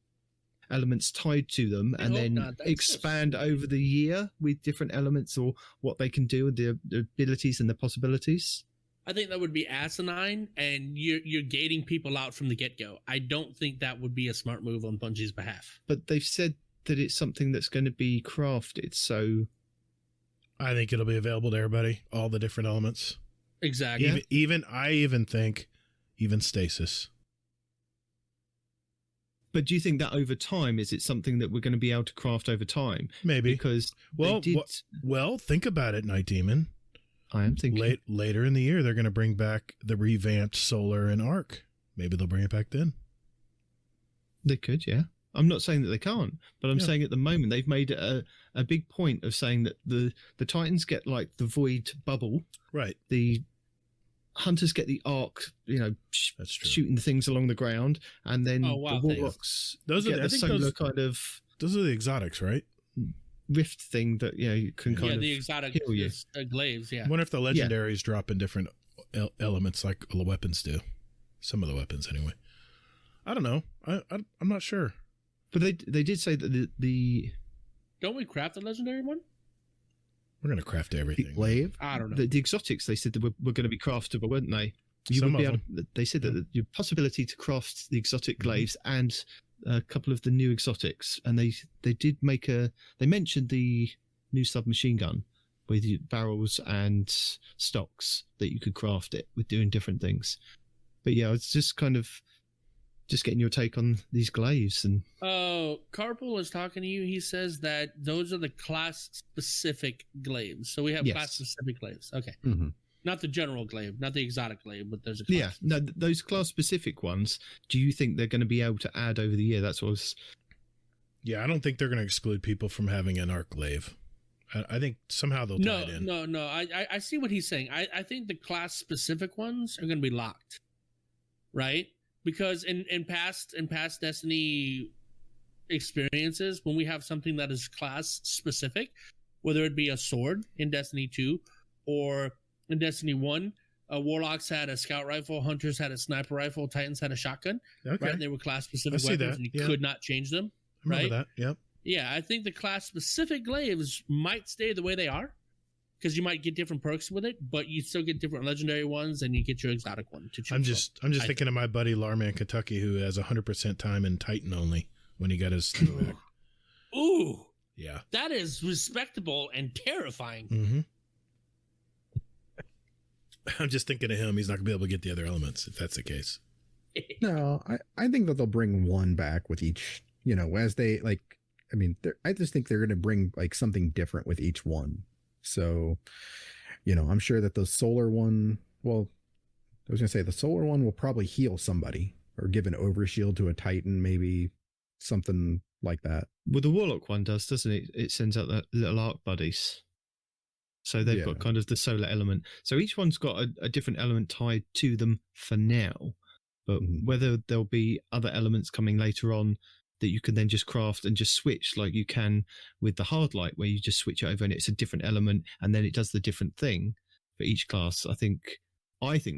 elements tied to them, I and hope then not. That's expand over the year with different elements, or what they can do with the abilities and the possibilities? I think that would be asinine, and you're gating people out from the get go. I don't think that would be a smart move on Bungie's behalf. But they've said that it's something that's going to be crafted, so I think it'll be available to everybody, all the different elements. Exactly. I even think stasis. But do you think that over time, is it something that we're going to be able to craft over time? Maybe. Because Well, they did, Well, think about it, Night Demon. I am thinking Later in the year, they're going to bring back the revamped Solar and Arc. Maybe they'll bring it back then. they could, yeah. I'm not saying that they can't, but I'm Yeah. saying at the moment they've made a big point of saying that the Titans get like the void bubble, Right. the Hunters get the arc, That's true. shooting the things along the ground, and then Oh, wow, the thanks. Warlocks Those are- get I the think solar those- kind of Those are the exotics, right? rift thing that you can Yeah, kind Yeah, of the exotic heal you. glaives. Yeah. I wonder if the legendaries drop in different elements like the weapons do. Some of the weapons, anyway. I don't know. I'm not sure. But they did say that the Don't we craft the legendary one? We're going to craft everything. Glaive? I don't know. The exotics, they said that were going to be craftable, weren't they? You Some would be of able, they said that your possibility to craft the exotic glaives and a couple of the new exotics, and they did make they mentioned the new submachine gun with barrels and stocks that you could craft it with doing different things. But yeah, it's just kind of just getting your take on these glaives. And Carpool is talking to you. He says that those are the class specific glaives. So we have class specific glaives. Okay. Mm-hmm. Not the general glaive, not the exotic glaive, but there's a class. Yeah, no, those class specific ones, do you think they're going to be able to add over the year? That's what I was... Yeah, I don't think they're going to exclude people from having an arc glaive. I think somehow they'll tie it in. No. I see what he's saying. I think the class specific ones are going to be locked, right? Because in past Destiny experiences, when we have something that is class specific, whether it be a sword in Destiny 2 or in Destiny 1, Warlocks had a scout rifle, Hunters had a sniper rifle, Titans had a shotgun. Okay. Right? They were class-specific weapons, and you could not change them. I remember that, yep. Yeah, I think the class-specific glaives might stay the way they are, because you might get different perks with it, but you still get different legendary ones, and you get your exotic one to choose I'm just thinking of my buddy Larman Kentucky, who has 100% time in Titan only when he got his thing back. Ooh. Yeah. That is respectable and terrifying. Mm-hmm. I'm just thinking of him. He's not going to be able to get the other elements if that's the case. No, I think that they'll bring one back with each, as they like, I just think they're going to bring like something different with each one. So, I'm sure that the solar one, well, I was going to say the solar one will probably heal somebody or give an overshield to a Titan, maybe something like that. Well, the Warlock one does, doesn't it? It sends out the little arc buddies. So they've got kind of the solar element. So each one's got a different element tied to them for now. But whether there'll be other elements coming later on that you can then just craft and just switch like you can with the hard light, where you just switch it over and it's a different element and then it does the different thing for each class. I think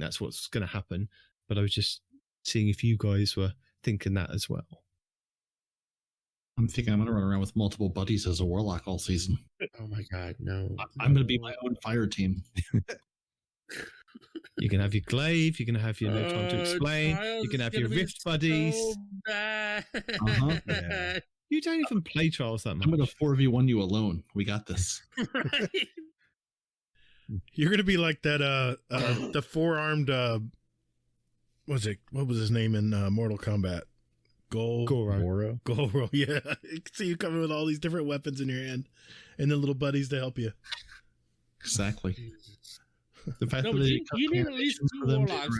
that's what's going to happen. But I was just seeing if you guys were thinking that as well. I'm thinking I'm going to run around with multiple buddies as a warlock all season. Oh my god, no. I'm going to be my own fire team. You can have your glaive, you can have your no time to explain, you can have your rift buddies. Yeah. You don't even play Trials that much. I'm going to 4v1 you alone. We got this. Right. You're going to be like that, the four-armed, what was his name in Mortal Kombat? Goro, yeah. See you coming with all these different weapons in your hand, and then little buddies to help you. Exactly. The fact that you need at least two warlocks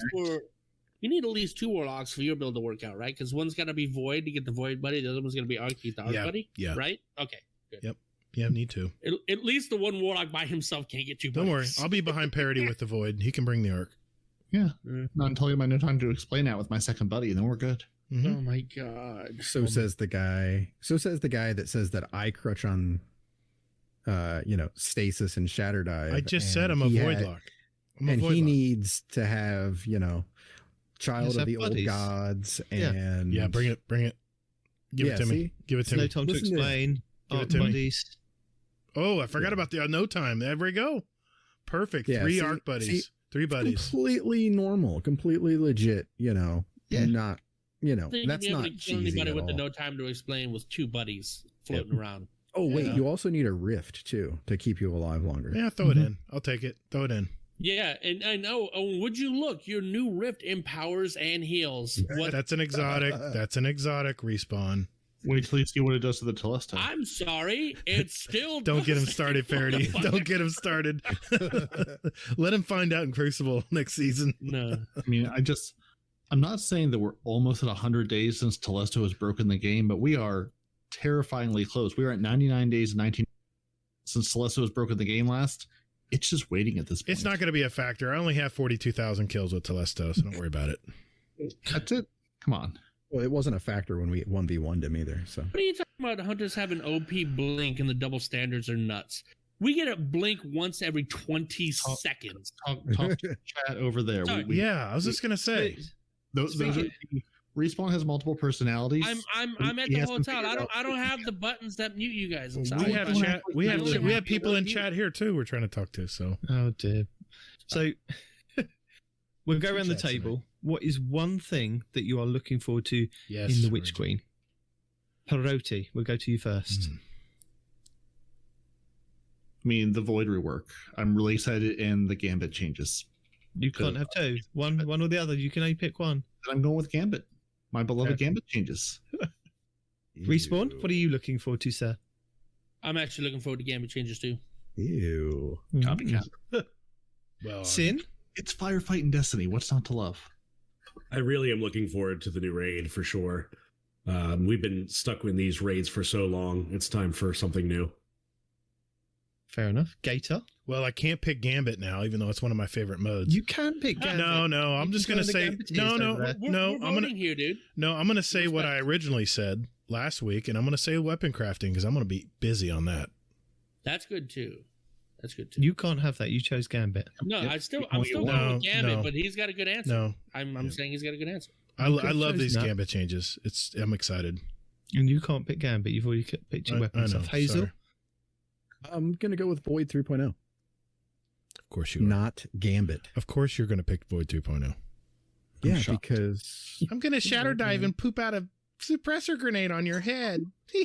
you need at least two warlocks for your build to work out, right? Because one's got to be void to get the void buddy, the other one's going to be arc the arc buddy. Yeah. Right. Okay. Good. Yep. Yeah. Need to. At least the one warlock by himself can't get two. Don't worry. I'll be behind Peroty with the void. He can bring the arc. Yeah. Not until you have no time to explain that with my second buddy, and then we're good. Mm-hmm. Oh my god! So says the guy that says that I crutch on, stasis and shatter dive. I just said I'm a void lock. He needs to have child of the old gods and bring it. Give it to me. Give it to me. No time to explain. Give it to buddies. Me. Oh, I forgot about the no time. There we go. Perfect. Yeah, 3 arc buddies. 3 buddies. Completely normal. Completely legit. Not. That's not cheesy anybody with the no time to explain with 2 buddies floating around. Oh wait, you also need a rift too to keep you alive longer. Yeah, throw it in. I'll take it. Throw it in. Yeah, and I know. Oh, would you look? Your new rift empowers and heals. What? That's an exotic. That's an exotic respawn. Wait till you see what it does to the Telesto. I'm sorry, it's still. Don't get him started, Peroty. Don't get him started. Let him find out in Crucible next season. No, I'm not saying that we're almost at 100 days since Telesto has broken the game, but we are terrifyingly close. We are at 99 days and 19 since Telesto has broken the game last. It's just waiting at this point. It's not going to be a factor. I only have 42,000 kills with Telesto, so don't worry about it. That's it. Come on. Well, it wasn't a factor when we 1v1'd him either. So what are you talking about? Hunters having OP blink and the double standards are nuts. We get a blink once every 20 seconds. Talk to chat over there. I was just going to say. Those are Respawn has multiple personalities. I'm at the hotel. I don't have the buttons that mute you guys. We have chat. We have people in chat here too. We're trying to talk to. So oh dear. So we'll go around the table. What is one thing that you are looking forward to in the Witch Queen? Peroty, we'll go to you first. I mean, the Void rework. I'm really excited, and the Gambit changes. You can't have two. One or the other. You can only pick one. I'm going with Gambit. My beloved Gambit changes. Respawn, what are you looking forward to, sir? I'm actually looking forward to Gambit changes too. Ew. Copycat. Well, Sin? It's Firefight and Destiny. What's not to love? I really am looking forward to the new raid for sure. We've been stuck with these raids for so long. It's time for something new. Fair enough. Gator? Well, I can't pick Gambit now, even though it's one of my favorite modes. You can pick Gambit. No. I'm just going to say no. We're voting here, dude. No, I'm going to say what I originally said last week, and I'm going to say weapon crafting because I'm going to be busy on that. That's good too. You can't have that. You chose Gambit. No, I'm still going with Gambit, but he's got a good answer. No, I'm saying he's got a good answer. I love these Gambit changes. I'm excited. And you can't pick Gambit. You've already picked your weapon stuff. Hazel? Sorry. I'm going to go with Void 3.0. Of course you are. Not Gambit. Of course you're going to pick Void 2.0. Yeah, because... I'm going to shatter dive and poop out a suppressor grenade on your head.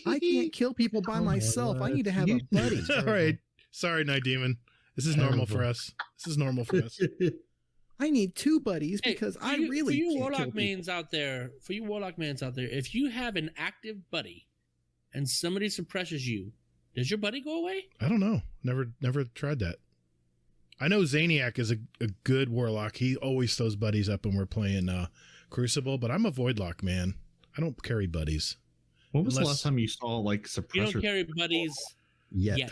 I can't kill people by myself. I need to have a buddy. All right. Sorry, Nitedemon. This is normal for us. I need two buddies because I really can't Warlock mains out there, if you have an active buddy and somebody suppresses you, does your buddy go away? I don't know. Never tried that. I know Zaniac is a good Warlock. He always throws buddies up when we're playing Crucible, but I'm a Voidlock, man. I don't carry buddies. When was the last time you saw like suppressor? You don't carry buddies yet.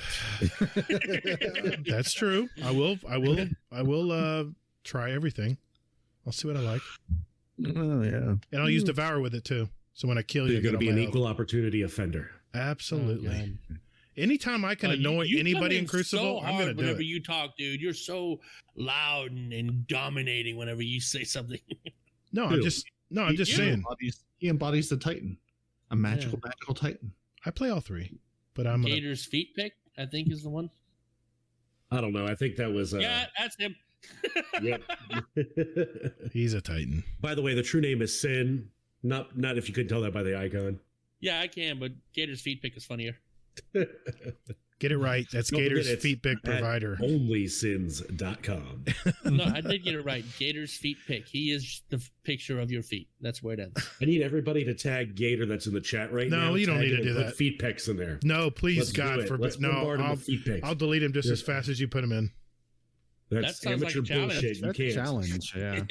That's true. I will try everything. I'll see what I like. Oh yeah. And I'll use Devour with it too. So when I kill you, you're going to be an equal opportunity offender. Absolutely. Anytime I can annoy anybody in Crucible, I'm going to do it. Whenever you talk, dude, you're so loud and dominating whenever you say something. I'm just saying. He embodies the Titan, a magical Titan. I play all three, but I'm Gator's feet pick, I think, is the one. I don't know. I think that was. Yeah, that's him. Yep. He's a Titan. By the way, the true name is Sin. Not if you couldn't tell that by the icon. Yeah, I can, but Gator's feet pick is funnier. Get it right. That's Gator's feet pick provider. Onlysins.com. No, I did get it right. Gator's feet pick. He is the picture of your feet. That's where it ends. I need everybody to tag Gator that's in the chat right now. No, you don't need to do that. Put feet pics in there. No, please, God forbid. No, I'll delete him just as fast as you put him in. That's amateur bullshit. You can't. Challenge, yeah.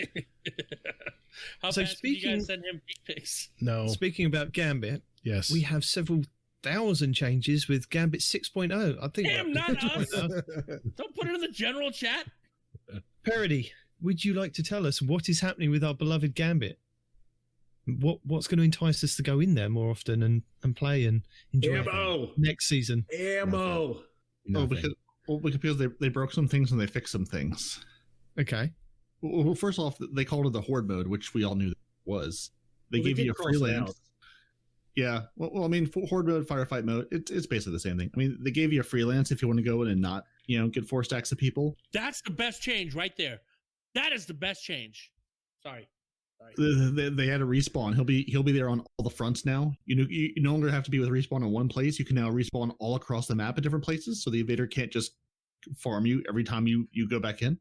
How fast can you guys send him feet pics? No. Speaking about Gambit, yes, we have several thousand changes with Gambit 6.0. I think. Damn, not us. Don't put it in the general chat. Peroty, would you like to tell us what is happening with our beloved Gambit? What's going to entice us to go in there more often and play and enjoy next season? Ammo. Nothing. Because they broke some things and they fixed some things. Okay. Well, first off, they called it the Horde mode, which we all knew it was. They gave you a freelance. Yeah. Well, I mean, Horde mode, Firefight mode, it's basically the same thing. I mean, they gave you a freelance if you want to go in and not, get 4 stacks of people. That's the best change right there. That is the best change. Sorry. They had a respawn. He'll be there on all the fronts now. You no longer have to be with respawn in one place. You can now respawn all across the map at different places, so the invader can't just farm you every time you go back in.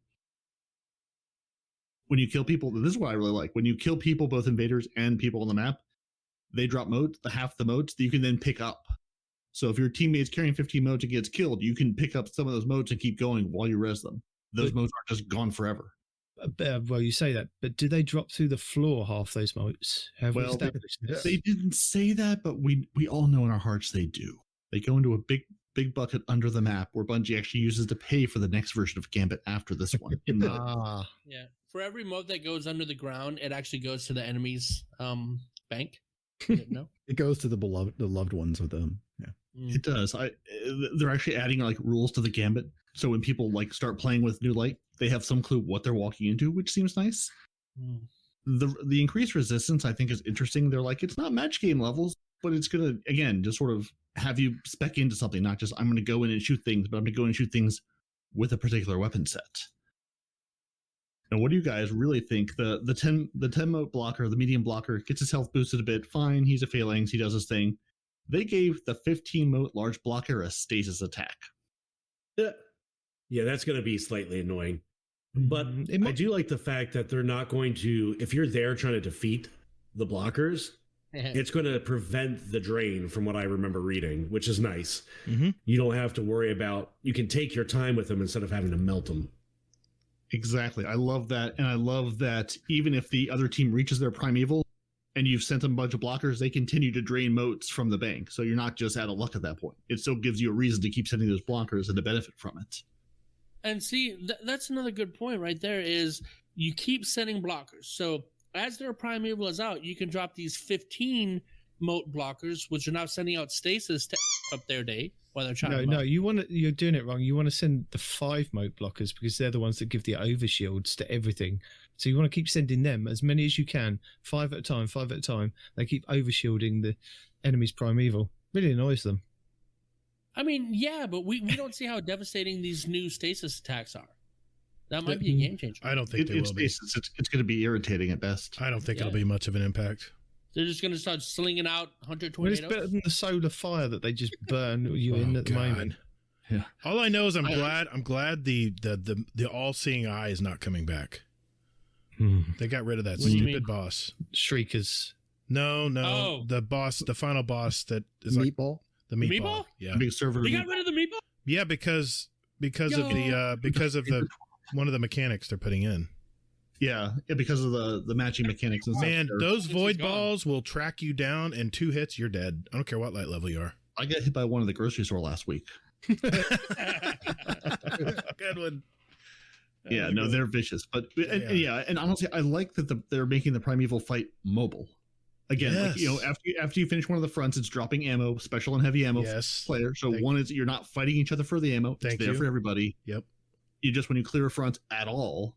When you kill people, this is what I really like. When you kill people, both invaders and people on the map, they drop modes, half the modes that you can then pick up. So if your teammate's carrying 15 modes and gets killed, you can pick up some of those modes and keep going while you res them. Those modes aren't just gone forever. Well, you say that, but do they drop through the floor, half those modes? They didn't say that, but we all know in our hearts they do. They go into a big bucket under the map where Bungie actually uses to pay for the next version of Gambit after this one. Yeah. For every mode that goes under the ground, it actually goes to the enemy's bank. No? It goes to the loved ones of them. Yeah. It does. They're actually adding rules to the Gambit, so when people start playing with New Light, they have some clue what they're walking into, which seems nice. the increased resistance I think is interesting. They're like, it's not match game levels, but it's gonna again just sort of have you spec into something, not just I'm gonna go in and shoot things, but I'm gonna go in and shoot things with a particular weapon set. And what do you guys really think? The 10 mote blocker, the medium blocker, gets his health boosted a bit. Fine, he's a phalanx, he does his thing. They gave the 15 mote large blocker a stasis attack. Yeah, that's going to be slightly annoying. But I do like the fact that they're not going to, if you're there trying to defeat the blockers, it's going to prevent the drain from what I remember reading, which is nice. Mm-hmm. You don't have to worry about, you can take your time with them instead of having to melt them. Exactly. I love that. And I love that even if the other team reaches their primeval and you've sent them a bunch of blockers, they continue to drain motes from the bank. So you're not just out of luck at that point. It still gives you a reason to keep sending those blockers and to benefit from it. And see, that's another good point right there is you keep sending blockers. So as their primeval is out, you can drop these 15 mote blockers, which are now sending out stasis to up their day while they're trying you're doing it wrong. You want to send the 5 mote blockers because they're the ones that give the overshields to everything. So you want to keep sending them as many as you can, 5 at a time. They keep overshielding the enemy's primeval. Really annoys them. I mean, yeah, but we don't see how devastating these new stasis attacks are. That might be a game changer. I don't think they will be. It's going to be irritating at best. I don't think it'll be much of an impact. They're just going to start slinging out 100 Well, tornadoes. it's better than the solar fire that they just burn you in at the moment. Yeah. All I know is I'm glad the all-seeing eye is not coming back. They got rid of that stupid boss. Shriekers. No. Oh. The boss, the final boss that is Meatball? the meatball. Yeah. Big server. They got rid of the meatball? Yeah, because of the one of the mechanics they're putting in. Yeah, because of the matching mechanics and Man, stuff. those void balls will track you down. In 2 hits, you're dead. I don't care what light level you are. I got hit by one at the grocery store last week. Good one. Yeah, no, they're vicious. But and honestly, I like that they're making the primeval fight mobile. Again, Yes. after you finish one of the fronts, it's dropping ammo, special and heavy ammo for player. So is you're not fighting each other for the ammo. It's there for everybody. Yep. You just when you clear a front at all.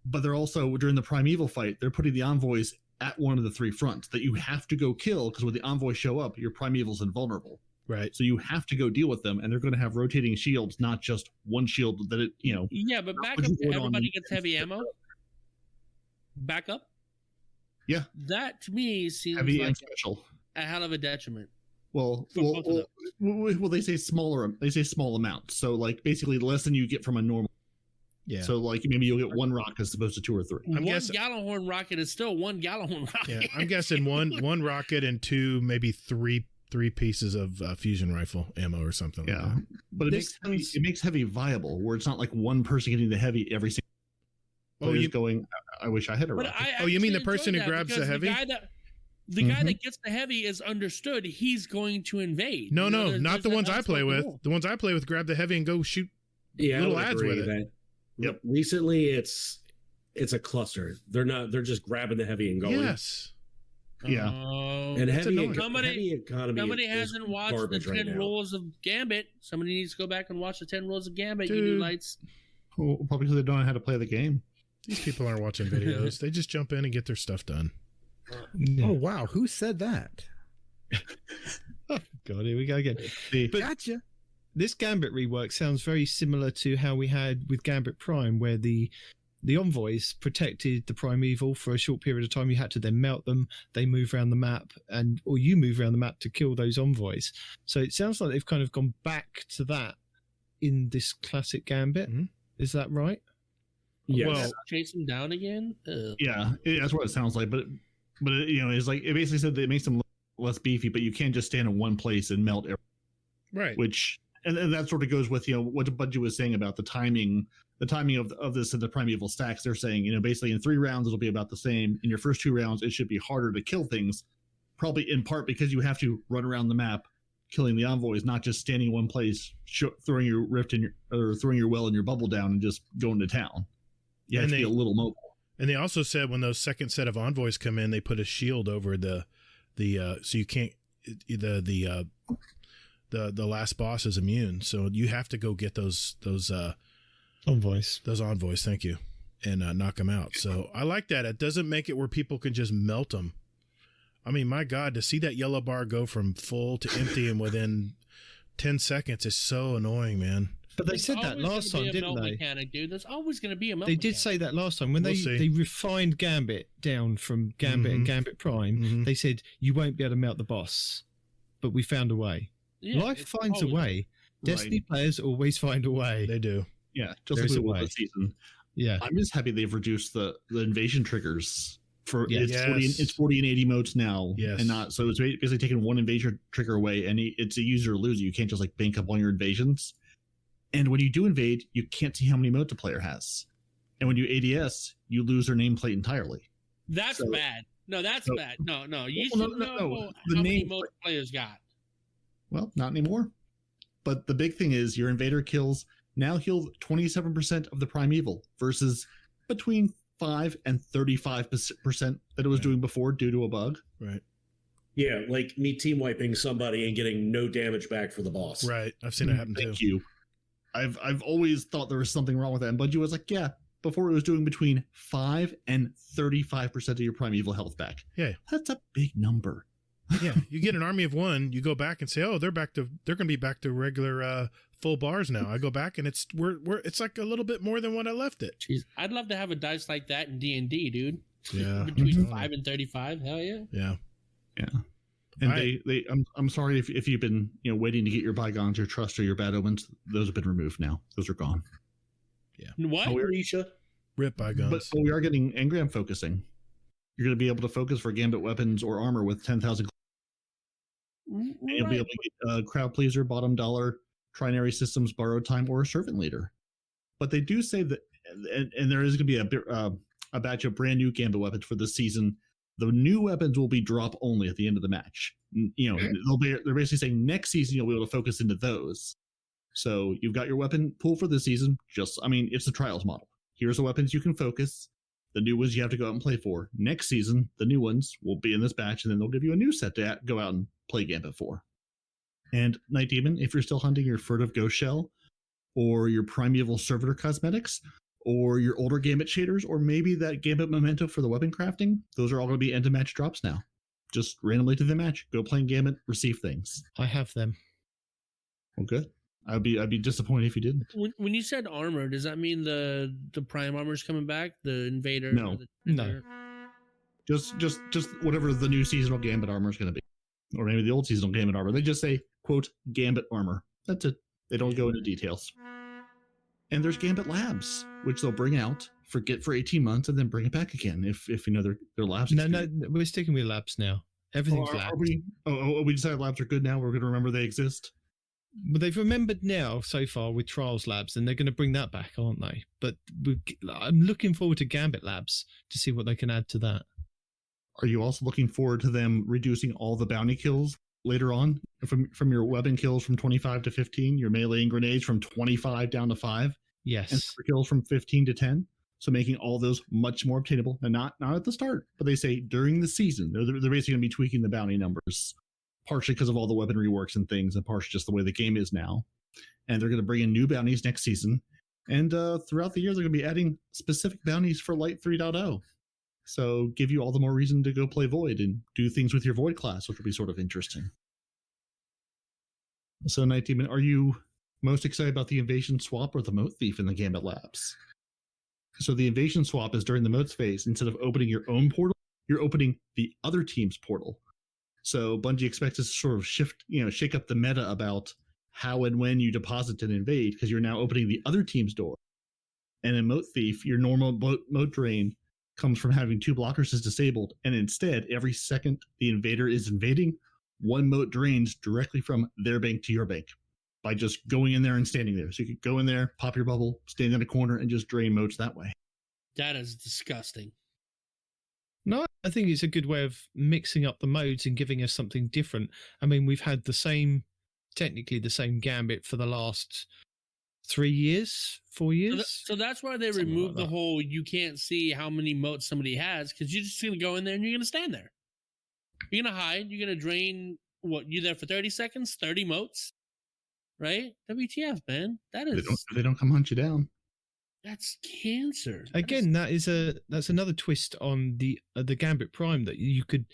But they're also during the primeval fight, they're putting the envoys at one of the 3 fronts that you have to go kill because when the envoys show up, your primeval's invulnerable. Right. So you have to go deal with them, and they're going to have rotating shields, not just one shield that it. Yeah, but back up. Everybody gets heavy ammo. Back up. Yeah. That to me seems heavy like and special. a hell of a detriment. Well, they say smaller. They say small amounts. So like basically less than you get from a normal. Yeah. So like maybe you'll get 1 rocket as opposed to 2 or 3. One Gallahorn rocket is still 1 Gallahorn rocket. Yeah, I'm guessing one rocket and 2, maybe 3 pieces of fusion rifle ammo or something. Yeah, like that. but it makes heavy viable, where it's not like one person getting the heavy every single. Oh, you're going. I wish I had a rocket. You mean the person who grabs the heavy? The guy that gets the heavy is understood. He's going to invade. No, not the ones I play with. The ones I play with grab the heavy and go shoot little ads with it. Yep. Recently, it's a cluster. They're just grabbing the heavy and going. Yes. Yeah. And heavy economy. Somebody hasn't watched the 10 rules of Gambit. Somebody needs to go back and watch the 10 rules of Gambit. Dude. You new lights. Well, probably because they don't know how to play the game. These people aren't watching videos. They just jump in and get their stuff done. Oh wow, who said that? God, here we go again. But gotcha. This Gambit rework sounds very similar to how we had with Gambit Prime, where the envoys protected the primeval for a short period of time. You had to then melt them. They move around the map, or you move around the map to kill those envoys. So it sounds like they've kind of gone back to that in this classic Gambit. Mm-hmm. Is that right? Yes. Well, chase them down again. Yeah, that's what it sounds like. But it's like it basically said that it makes them less beefy, but you can't just stand in one place and melt everything. Right. Which and that sort of goes with what Budgie was saying about the timing of this in the primeval stacks. They're saying basically in 3 rounds it'll be about the same. In your first 2 rounds it should be harder to kill things, probably in part because you have to run around the map killing the envoys, not just standing in one place throwing your rift or throwing your well in your bubble down and just going to town. You have to be a little mobile. And they also said when those second set of envoys come in, they put a shield over the so you can't the last boss is immune, so you have to go get those envoys. Those envoys, thank you. and knock them out. So I like that. It doesn't make it where people can just melt them. I mean, my God, to see that yellow bar go from full to empty and within 10 seconds is so annoying, man. But they said that last time, didn't they? Mechanic, dude. There's always going to be a melt They did say that last time when they refined Gambit down from Gambit and Gambit Prime. They said you won't be able to melt the boss, but we found a way. Yeah, Life finds a way. Destiny players always find a way. They do. Yeah, just like we will this season. Yeah, I'm just happy they've reduced the invasion triggers. It's 40 and 80 modes now, and not so it's basically taking one invasion trigger away, and it's a user or loser. You can't just like bank up on your invasions. And when you do invade, you can't see how many modes a player has. And when you ADS, you lose their nameplate entirely. That's bad. No, that's bad. No. You should know how many modes players got. Well, not anymore. But the big thing is your invader kills now heal 27% of the primeval versus between 5 and 35% that it was doing before due to a bug. Right. Yeah, like me team wiping somebody and getting no damage back for the boss. Right. I've seen it happen too. Thank you. I've always thought there was something wrong with that. And Bungie was like, yeah, before it was doing between 5 and 35% of your primeval health back. Yeah. That's a big number. Yeah. You get an army of one, you go back and say, oh, they're going to be back to regular full bars now. I go back and it's like a little bit more than what I left it. Jeez, I'd love to have a dice like that in D&D, dude. Yeah. Between 5 and 35. Hell yeah. Yeah. Yeah. And I'm sorry if you've been waiting to get your bygones, your trust, or your bad omens. Those have been removed now. Those are gone. Yeah. What? Alicia? Rip bygones. But we are getting engram focusing. You're going to be able to focus for gambit weapons or armor with 10,000. And you'll be able to get crowd pleaser, bottom dollar, trinary systems, borrowed time, or a servant leader. But they do say that, and there is going to be a batch of brand new gambit weapons for this season. The new weapons will be drop only at the end of the match. They're basically saying next season you'll be able to focus into those. So you've got your weapon pool for this season. It's the trials model. Here's the weapons you can focus. The new ones you have to go out and play for. Next season, the new ones will be in this batch, and then they'll give you a new set to go out and play Gambit for. And Nitedemon, if you're still hunting your furtive ghost shell, or your primeval servitor cosmetics, or your older Gambit shaders, or maybe that Gambit memento for the weapon crafting, those are all going to be end of match drops now. Just randomly to the match. Go playing Gambit, receive things. I have them. Well, good. I'd be disappointed if you didn't. When you said armor, does that mean the prime armor's coming back? The invader? No. No. Just whatever the new seasonal Gambit armor is going to be. Or maybe the old seasonal Gambit armor. They just say, quote, Gambit armor. That's it. They don't go into details. And there's Gambit Labs, which they'll bring out, forget for 18 months, and then bring it back again if their labs. No, we're sticking with labs now. Everything's labs. We decided labs are good now. We're going to remember they exist. But they've remembered now so far with Trials Labs, and they're going to bring that back, aren't they? But I'm looking forward to Gambit Labs to see what they can add to that. Are you also looking forward to them reducing all the bounty kills later on from your weapon kills from 25 to 15, your melee and grenades from 25 down to 5? Yes. And kills from 15 to 10. So making all those much more obtainable, and not at the start, but they say during the season. They're basically going to be tweaking the bounty numbers, partially because of all the weapon reworks and things, and partially just the way the game is now. And they're going to bring in new bounties next season. And throughout the year, they're going to be adding specific bounties for Light 3.0. So give you all the more reason to go play Void and do things with your Void class, which will be sort of interesting. So Nitedemon, are you most excited about the Invasion Swap or the Moat Thief in the Gambit Labs? So the Invasion Swap is during the Moats phase. Instead of opening your own portal, you're opening the other team's portal. So Bungie expects us to sort of shake up the meta about how and when you deposit and invade, because you're now opening the other team's door. And in Moat Thief, your normal moat drain comes from having 2 blockers is disabled, and instead, every second the invader is invading, 1 moat drains directly from their bank to your bank by just going in there and standing there. So you could go in there, pop your bubble, stand in a corner, and just drain moats that way. That is disgusting. No, I think it's a good way of mixing up the modes and giving us something different. I mean, we've had technically the same Gambit for the last 3 years, 4 years. So that's why they removed the whole you can't see how many moats somebody has, because you're just going to go in there and you're going to stand there. You're going to hide. You're going to drain, you there for 30 seconds, 30 moats, right? WTF, man. That is... They don't come hunt you down. That's cancer. Again, that's another twist on the Gambit Prime, that you could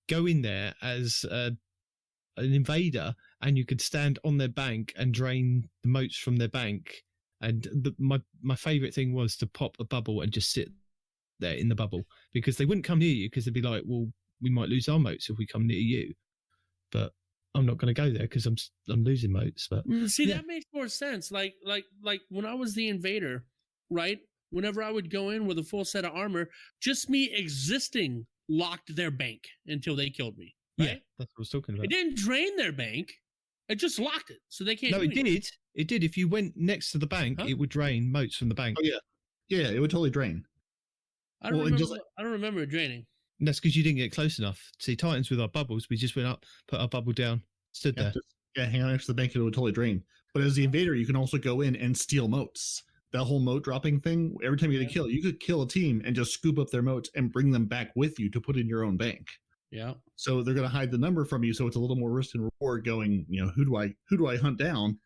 go in there as an invader and you could stand on their bank and drain the moats from their bank. And my favorite thing was to pop a bubble and just sit there in the bubble, because they wouldn't come near you, because they'd be like, well, we might lose our moats if we come near you. But I'm not going to go there because I'm losing moats. But see, that makes more sense. Like when I was the invader, right? Whenever I would go in with a full set of armor, just me existing locked their bank until they killed me. Right? Yeah, that's what I was talking about. It didn't drain their bank. It just locked it, so they can't. No, it did. It did. If you went next to the bank, it would drain moats from the bank. Oh yeah, it would totally drain. I don't remember it draining. And that's because you didn't get close enough. See, Titans with our bubbles, we just went up, put our bubble down, stood there. Hang on next to the bank, it would totally drain. But as the invader, you can also go in and steal moats. That whole moat dropping thing, every time you get a kill, you could kill a team and just scoop up their moats and bring them back with you to put in your own bank. Yeah. So they're going to hide the number from you, so it's a little more risk and reward going, who do I hunt down?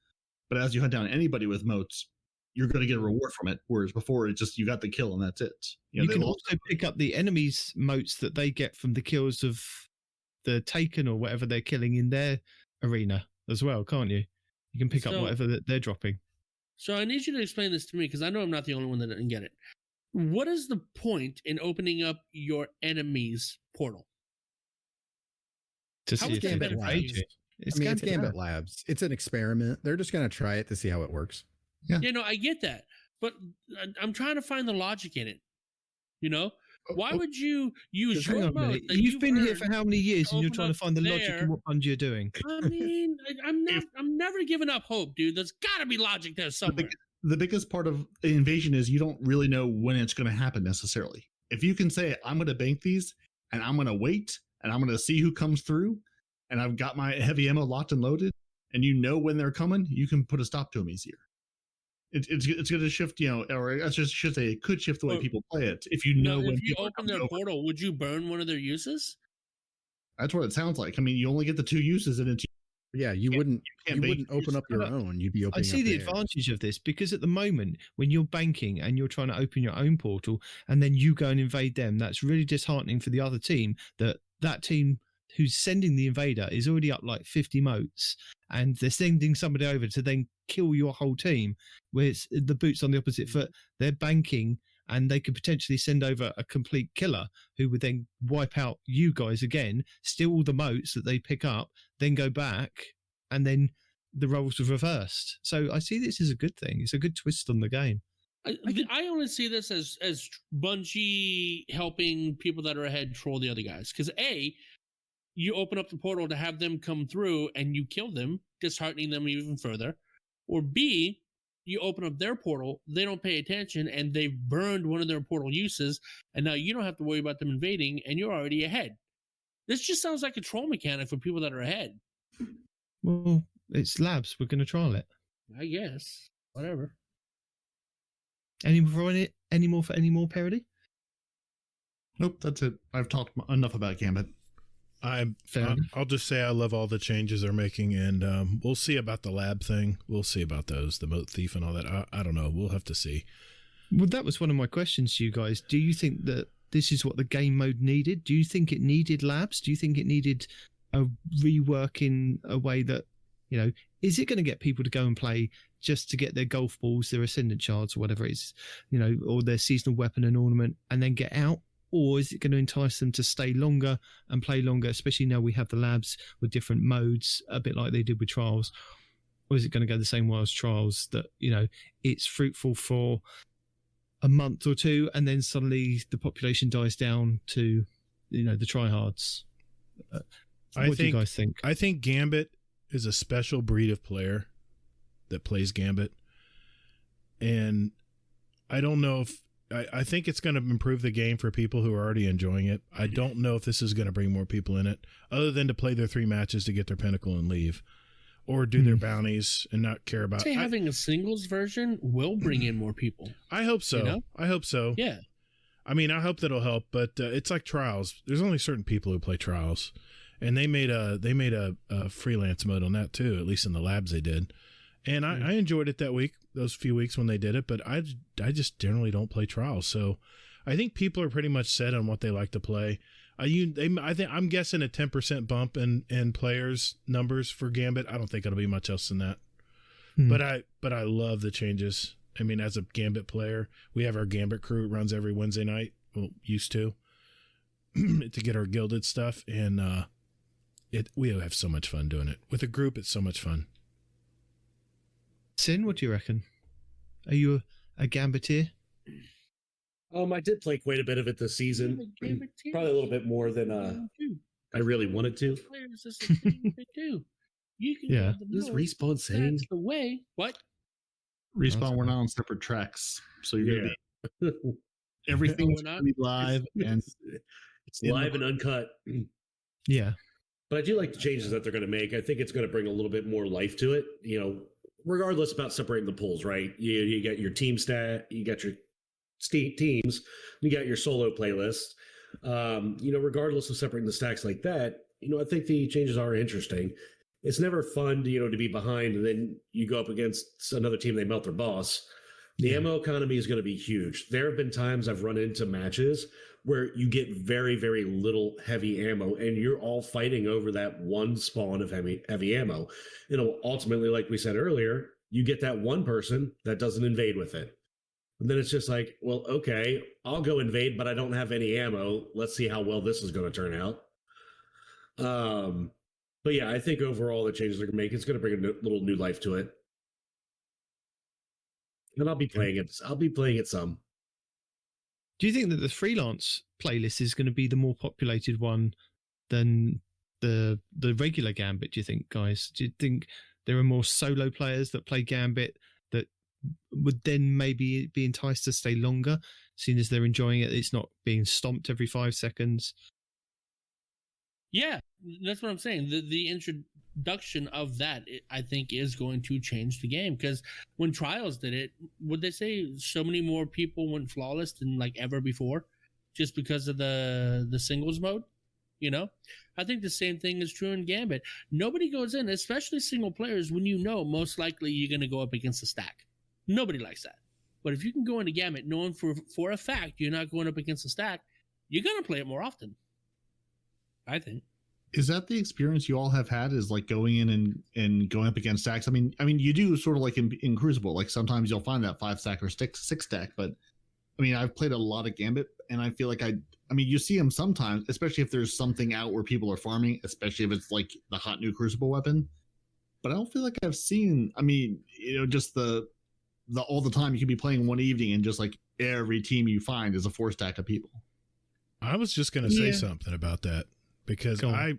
But as you hunt down anybody with moats, you're going to get a reward from it. Whereas before, it's just you got the kill and that's it. You can also pick up the enemy's moats that they get from the kills of the Taken or whatever they're killing in their arena as well, can't you? You can pick up whatever they're dropping. So I need you to explain this to me, because I know I'm not the only one that didn't get it. What is the point in opening up your enemy's portal? To see if Gambit Labs. It's Gambit Labs. It's an experiment. They're just going to try it to see how it works. Yeah. I get that, but I'm trying to find the logic in it. Why would you use your mode? You've been here for how many years, and you're trying to find the logic in what Bungie are doing? I mean, I'm never giving up hope, dude. There's got to be logic there somewhere. The biggest part of the invasion is you don't really know when it's going to happen necessarily. If you can say, I'm going to bank these, and I'm going to wait, and I'm going to see who comes through, and I've got my heavy ammo locked and loaded, and you know when they're coming, you can put a stop to them easier. It's going to shift, or I should say, it could shift the way people play it. If you know when you open their portal, would you burn one of their uses? That's what it sounds like. I mean, you only get the 2 uses, and it's you wouldn't open up your own. You'd be opening. I see the advantage of this, because at the moment, when you're banking and you're trying to open your own portal, and then you go and invade them, that's really disheartening for the other team. That team who's sending the invader is already up like 50 moats, and they're sending somebody over to then kill your whole team, where it's the boots on the opposite foot. They're banking, and they could potentially send over a complete killer who would then wipe out you guys again, steal all the moats that they pick up, then go back, and then the roles are reversed. So I see this as a good thing. It's a good twist on the game. I only see this as Bungie helping people that are ahead troll the other guys, because you open up the portal to have them come through and you kill them, disheartening them even further. Or B, you open up their portal, they don't pay attention, and they've burned one of their portal uses, and now you don't have to worry about them invading, and you're already ahead. This just sounds like a troll mechanic for people that are ahead. Well, it's labs. We're going to trial it. I guess. Whatever. Any more for any more Peroty? Nope, that's it. I've talked enough about Gambit. I'll just say I love all the changes they're making, and we'll see about the lab thing. We'll see about those, the moat thief and all that. I don't know. We'll have to see. Well, that was one of my questions to you guys. Do you think that this is what the game mode needed? Do you think it needed labs? Do you think it needed a rework in a way that, is it going to get people to go and play just to get their golf balls, their ascendant shards, or whatever it is, or their seasonal weapon and ornament, and then get out? Or is it going to entice them to stay longer and play longer, especially now we have the labs with different modes, a bit like they did with Trials? Or is it going to go the same way as Trials, that, it's fruitful for a month or two, and then suddenly the population dies down to, the tryhards? What do you guys think? I think Gambit is a special breed of player that plays Gambit. And I don't know if, I think it's going to improve the game for people who are already enjoying it. I don't know if this is going to bring more people in it, other than to play their 3 matches to get their pinnacle and leave, or do their bounties and not care about. Having a singles version will bring in more people. I hope so. I hope so. Yeah. I mean, I hope that'll help, but it's like Trials. There's only certain people who play Trials, and they made a freelance mode on that too. At least in the labs they did, and I enjoyed it that week. those few weeks when they did it, but I just generally don't play trials. So I think people are pretty much set on what they like to play. I'm guessing a 10% bump in players numbers for Gambit. I don't think it'll be much else than that. But I love the changes. I mean, as a Gambit player, we have our Gambit crew. It runs every Wednesday night. Well, used to get our gilded stuff, and we have so much fun doing it with a group. It's so much fun. Sin, what do you reckon? Are you a Gambiteer? I did play quite a bit of it this season. Probably a little bit more than I really wanted to. Players is the thing to do. You can This Respawn saying that's the way. What? Respawn, we're not on separate tracks, so you're gonna be everything's gonna be live and it's live and uncut. Yeah. But I do like the changes that they're going to make. I think it's going to bring a little bit more life to it. You know, regardless about separating the pools, right? You get your team stat, you got your teams, you got your solo playlist. Regardless of separating the stacks like that, I think the changes are interesting. It's never fun to be behind and then you go up against another team, they melt their boss. The ammo economy is going to be huge. There have been times I've run into matches where you get very, very little heavy ammo and you're all fighting over that one spawn of heavy ammo. Ultimately, like we said earlier, you get that one person that doesn't invade with it. And then it's just like, well, okay, I'll go invade, but I don't have any ammo. Let's see how well this is going to turn out. But yeah, I think overall the changes they're going to make, it's going to bring a little new life to it. And I'll be playing it. I'll be playing it some. Do you think that the freelance playlist is going to be the more populated one than the regular Gambit, do you think, guys? Do you think there are more solo players that play Gambit that would then maybe be enticed to stay longer, seeing as they're enjoying it? It's not being stomped every 5 seconds. Yeah, that's what I'm saying. The introduction of that, I think, is going to change the game. Because when Trials did it, would they say so many more people went flawless than like ever before, just because of the singles mode? I think the same thing is true in Gambit. Nobody goes in, especially single players, when most likely you're going to go up against a stack. Nobody likes that. But if you can go into Gambit knowing for a fact you're not going up against a stack, you're going to play it more often. I think. Is that the experience you all have had? Is like going in and going up against stacks? I mean, you do sort of like in Crucible. Like sometimes you'll find that 5 stack or 6 stack. But I mean, I've played a lot of Gambit, and I feel like you see them sometimes, especially if there's something out where people are farming, especially if it's like the hot new Crucible weapon. But I don't feel like I've seen. Just the all the time you can be playing one evening and just like every team you find is a 4 stack of people. I was just going to say something about that. Because I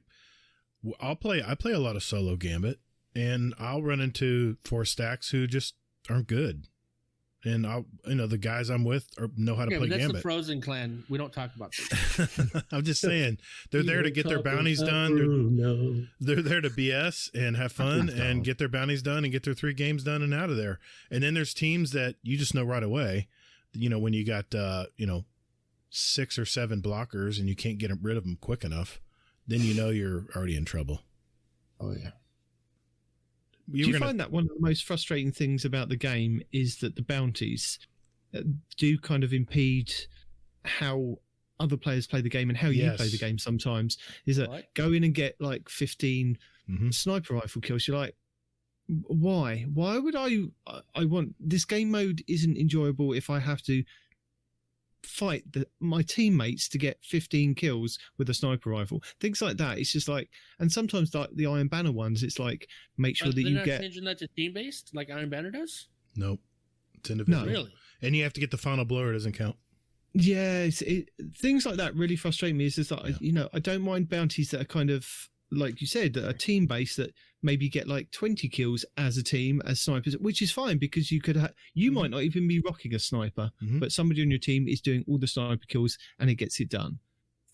play a lot of solo Gambit, and I'll run into 4 stacks who just aren't good, and the guys I'm with know how to play that's Gambit. That's the Frozen clan. We don't talk about this. I'm just saying they're there to get their bounties done. They're there to BS and have fun and get their bounties done and get their 3 games done and out of there. And then there's teams that you just know right away. When you got 6 or 7 blockers and you can't get rid of them quick enough. Then you're already in trouble. Oh, yeah. Do you find that one of the most frustrating things about the game is that the bounties do kind of impede how other players play the game and how you play the game sometimes? Is that go in and get like 15 sniper rifle kills? You're like, why? Why would I want... This game mode isn't enjoyable if I have to fight my teammates to get 15 kills with a sniper rifle, things like that. It's just like, and sometimes like the Iron Banner ones, it's like make sure that you get changing that to team based like Iron Banner does. Nope, it's individual. No, really. And you have to get the final blow, or it doesn't count. Yeah, things like that really frustrate me. It's just like I don't mind bounties that are kind of like you said, a team base that maybe get like 20 kills as a team as snipers, which is fine because you could you might not even be rocking a sniper, but somebody on your team is doing all the sniper kills and it gets it done.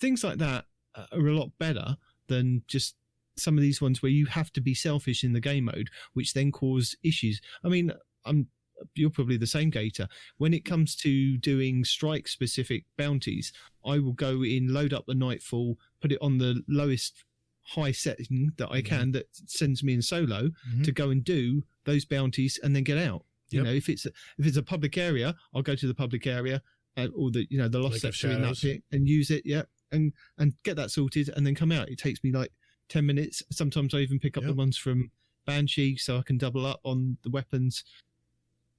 Things like that are a lot better than just some of these ones where you have to be selfish in the game mode, which then cause issues. I mean, you're probably the same, Gator. When it comes to doing strike-specific bounties, I will go in, load up the Nightfall, put it on the lowest high setting that I can that sends me in solo to go and do those bounties and then get out. You know, if it's a public area, I'll go to the public area or the lost sector in that pit and use it. Yeah, and get that sorted and then come out. It takes me like 10 minutes. Sometimes I even pick up the ones from Banshee so I can double up on the weapons.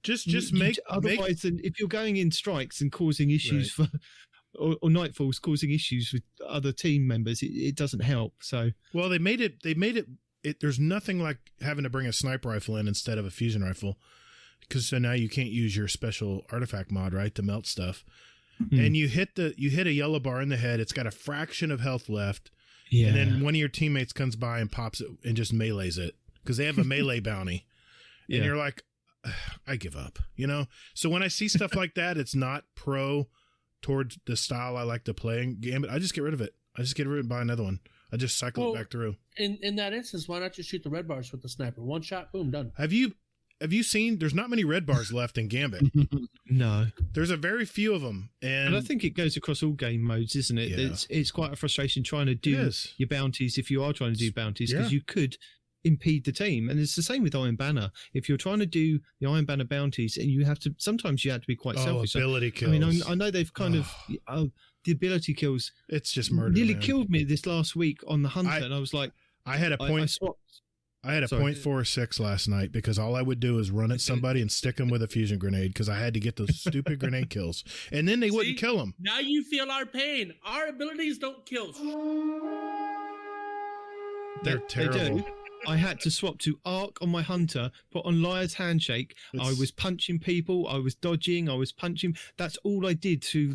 Otherwise, if you're going in strikes and causing issues or nightfalls causing issues with other team members, it doesn't help. So they made it. There's nothing like having to bring a sniper rifle in instead of a fusion rifle, because so now you can't use your special artifact mod, right, to melt stuff. And you hit a yellow bar in the head. It's got a fraction of health left. Yeah. And then one of your teammates comes by and pops it and just melees it because they have a melee bounty. And you're like, I give up, you know? So when I see stuff like that, it's not pro towards the style I like to play in Gambit. I just get rid of it. I just get rid of it and buy another one. I just cycle it back through. In that instance, why not just shoot the red bars with the sniper? One shot, boom, done. Have you seen, there's not many red bars left in Gambit. No. There's a very few of them. And I think it goes across all game modes, isn't it? Yeah. It's quite a frustration trying to do your bounties if you are trying to do bounties, because you could impede the team. And it's the same with Iron Banner. If you're trying to do the Iron Banner bounties, and sometimes you have to be quite selfish. Ability kills. I mean, I know they've kind of the ability kills. It's just murder. Nearly killed me this last week on the Hunter, and I was like, I had a point. I had a .46 last night because all I would do is run at somebody and stick them with a fusion grenade because I had to get those stupid grenade kills, and then they wouldn't kill them. Now you feel our pain. Our abilities don't kill. They're terrible. They do. I had to swap to Arc on my Hunter, put on Liar's Handshake. I was punching people. I was dodging. I was punching. That's all I did to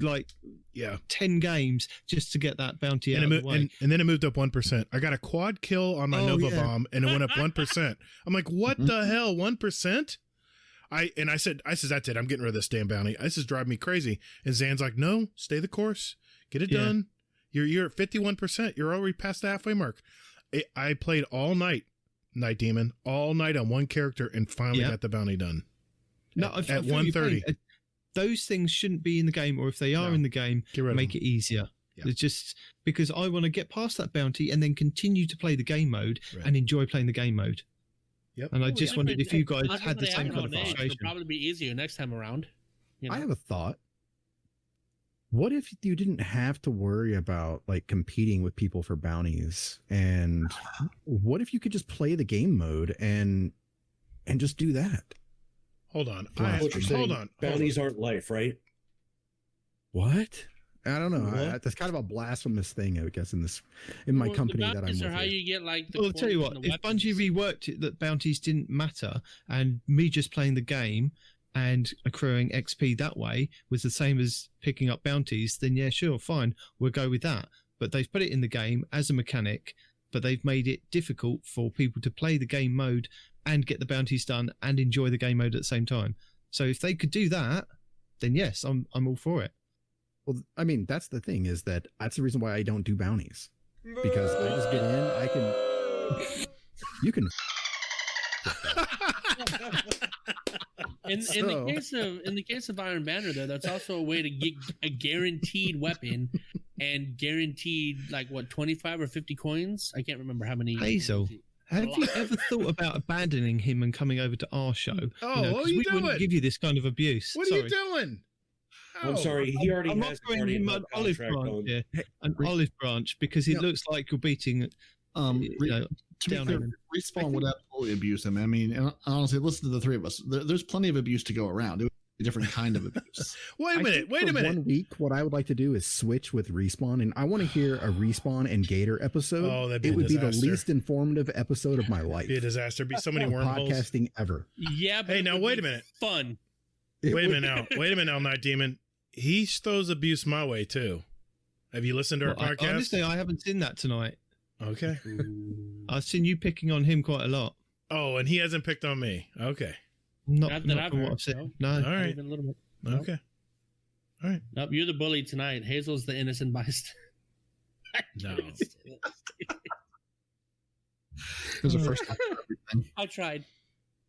10 games just to get that bounty out of the way. And then it moved up 1%. I got a quad kill on my Nova Bomb and it went up 1%. I'm like, what the hell? 1%? I said, that's it. I'm getting rid of this damn bounty. This is driving me crazy. And Zan's like, no, stay the course. Get it done. You're at 51%. You're already past the halfway mark. I played all night. Nitedemon all night on one character and finally got the bounty done. No, at 1:30. Those things shouldn't be in the game, or if they are in the game, make it easier. Yeah. It's just because I want to get past that bounty and then continue to play the game mode and enjoy playing the game mode. Yep. And I just wondered if you guys had the same kind of frustration. It'll probably be easier next time around. You know? I have a thought. What if you didn't have to worry about competing with people for bounties? And what if you could just play the game mode and just do that? Hold on. Hold on. Bounties aren't life, right? What? I don't know. That's kind of a blasphemous thing, I guess, in my company that I'm with. How you get I'll tell you what. If Bungie reworked it that bounties didn't matter, and me just playing the game and accruing XP that way was the same as picking up bounties, then yeah, sure, fine, we'll go with that. But they've put it in the game as a mechanic, but they've made it difficult for people to play the game mode and get the bounties done and enjoy the game mode at the same time. So if they could do that, then yes, I'm all for it. Well, I mean, that's the thing, is that's the reason why I don't do bounties. Because I just get in, you can In the case of Iron Banner, though, that's also a way to get a guaranteed weapon and guaranteed 25 or 50 coins. I can't remember how many. Hazel, have you ever thought about abandoning him and coming over to our show? Oh, what are you doing? We wouldn't give you this kind of abuse. What are you doing? Oh. I'm sorry, he already has him an olive branch. Yeah, an olive branch, because it looks like you're beating. To be clear, Respawn would absolutely abuse him. I mean, and honestly, listen to the three of us. There's plenty of abuse to go around. It would be a different kind of abuse. Wait a minute. 1 week, what I would like to do is switch with Respawn, and I want to hear a Respawn and Gator episode. Oh, that'd be it would be the least informative episode of my life. It'd be a disaster. It'd be so many wormholes. Podcasting ever. Yeah, but hey, now wait a minute. Fun. Wait a minute now, Nitedemon. He throws abuse my way too. Have you listened to our podcast? Honestly, I haven't seen that tonight. Okay. I've seen you picking on him quite a lot. Oh, and he hasn't picked on me. Okay. Not from what I've said. No. All right. Even a little bit. Okay. All right. Nope, you're the bully tonight. Hazel's the innocent bystander. No. There's a first time for everything. I tried.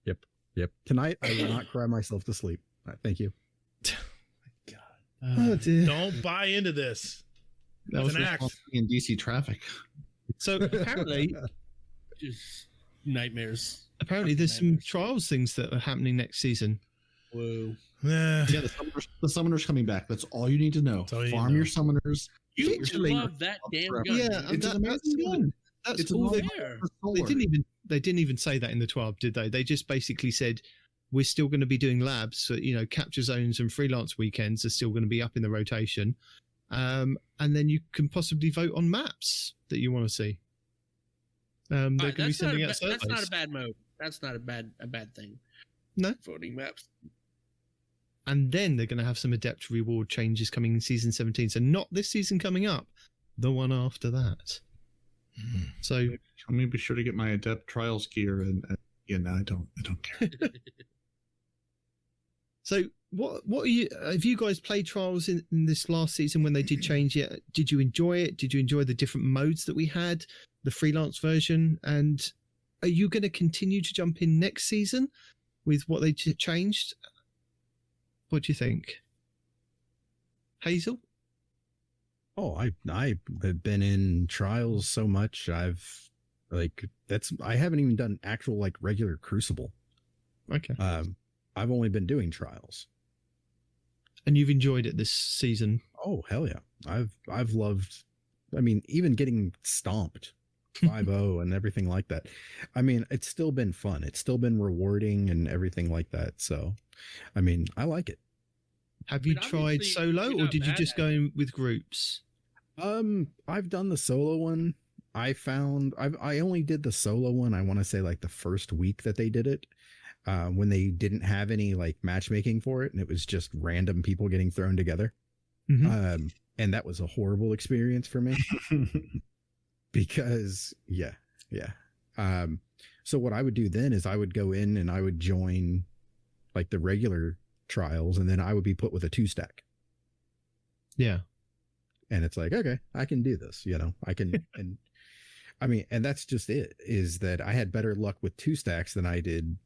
Yep. Tonight, I will not cry myself to sleep. Thank you. Oh, dear. Don't buy into this. That's an act. In DC traffic. So apparently, just nightmares. Apparently, there's some trials things that are happening next season. Whoa. Yeah, the summoner's coming back. That's all you need to know. Farm your summoners. You love that damn gun. Yeah, and that's good. That's all they didn't even say that in the 12, did they? They just basically said we're still going to be doing labs. So, capture zones and freelance weekends are still going to be up in the rotation. And then you can possibly vote on maps that you want to see. They're going to be sending out surveys. That's not a bad mode. That's not a bad thing. No. Voting maps. And then they're going to have some adept reward changes coming in season 17. So not this season coming up, the one after that. So let me be sure to get my adept trials gear, and no, I don't care. So what are you? Have you guys played trials in this last season when they did change it? Did you enjoy it? Did you enjoy the different modes that we had, the freelance version? And are you going to continue to jump in next season with what they changed? What do you think, Hazel? Oh, I've been in trials so much. I haven't even done actual regular Crucible. Okay. I've only been doing trials. And you've enjoyed it this season? Oh, hell yeah. I've loved, even getting stomped 5-0 and everything like that. It's still been fun. It's still been rewarding and everything like that. So, I like it. Have you tried solo or did you just go in with groups? I've done the solo one. I only did the solo one. I want to say the first week that they did it, when they didn't have any matchmaking for it. And it was just random people getting thrown together. Mm-hmm. And that was a horrible experience for me because yeah. So what I would do then is I would go in and I would join the regular trials, and then I would be put with a 2-stack. Yeah. And it's okay, I can do this, I can. And that's just it, is that I had better luck with 2 stacks than I did,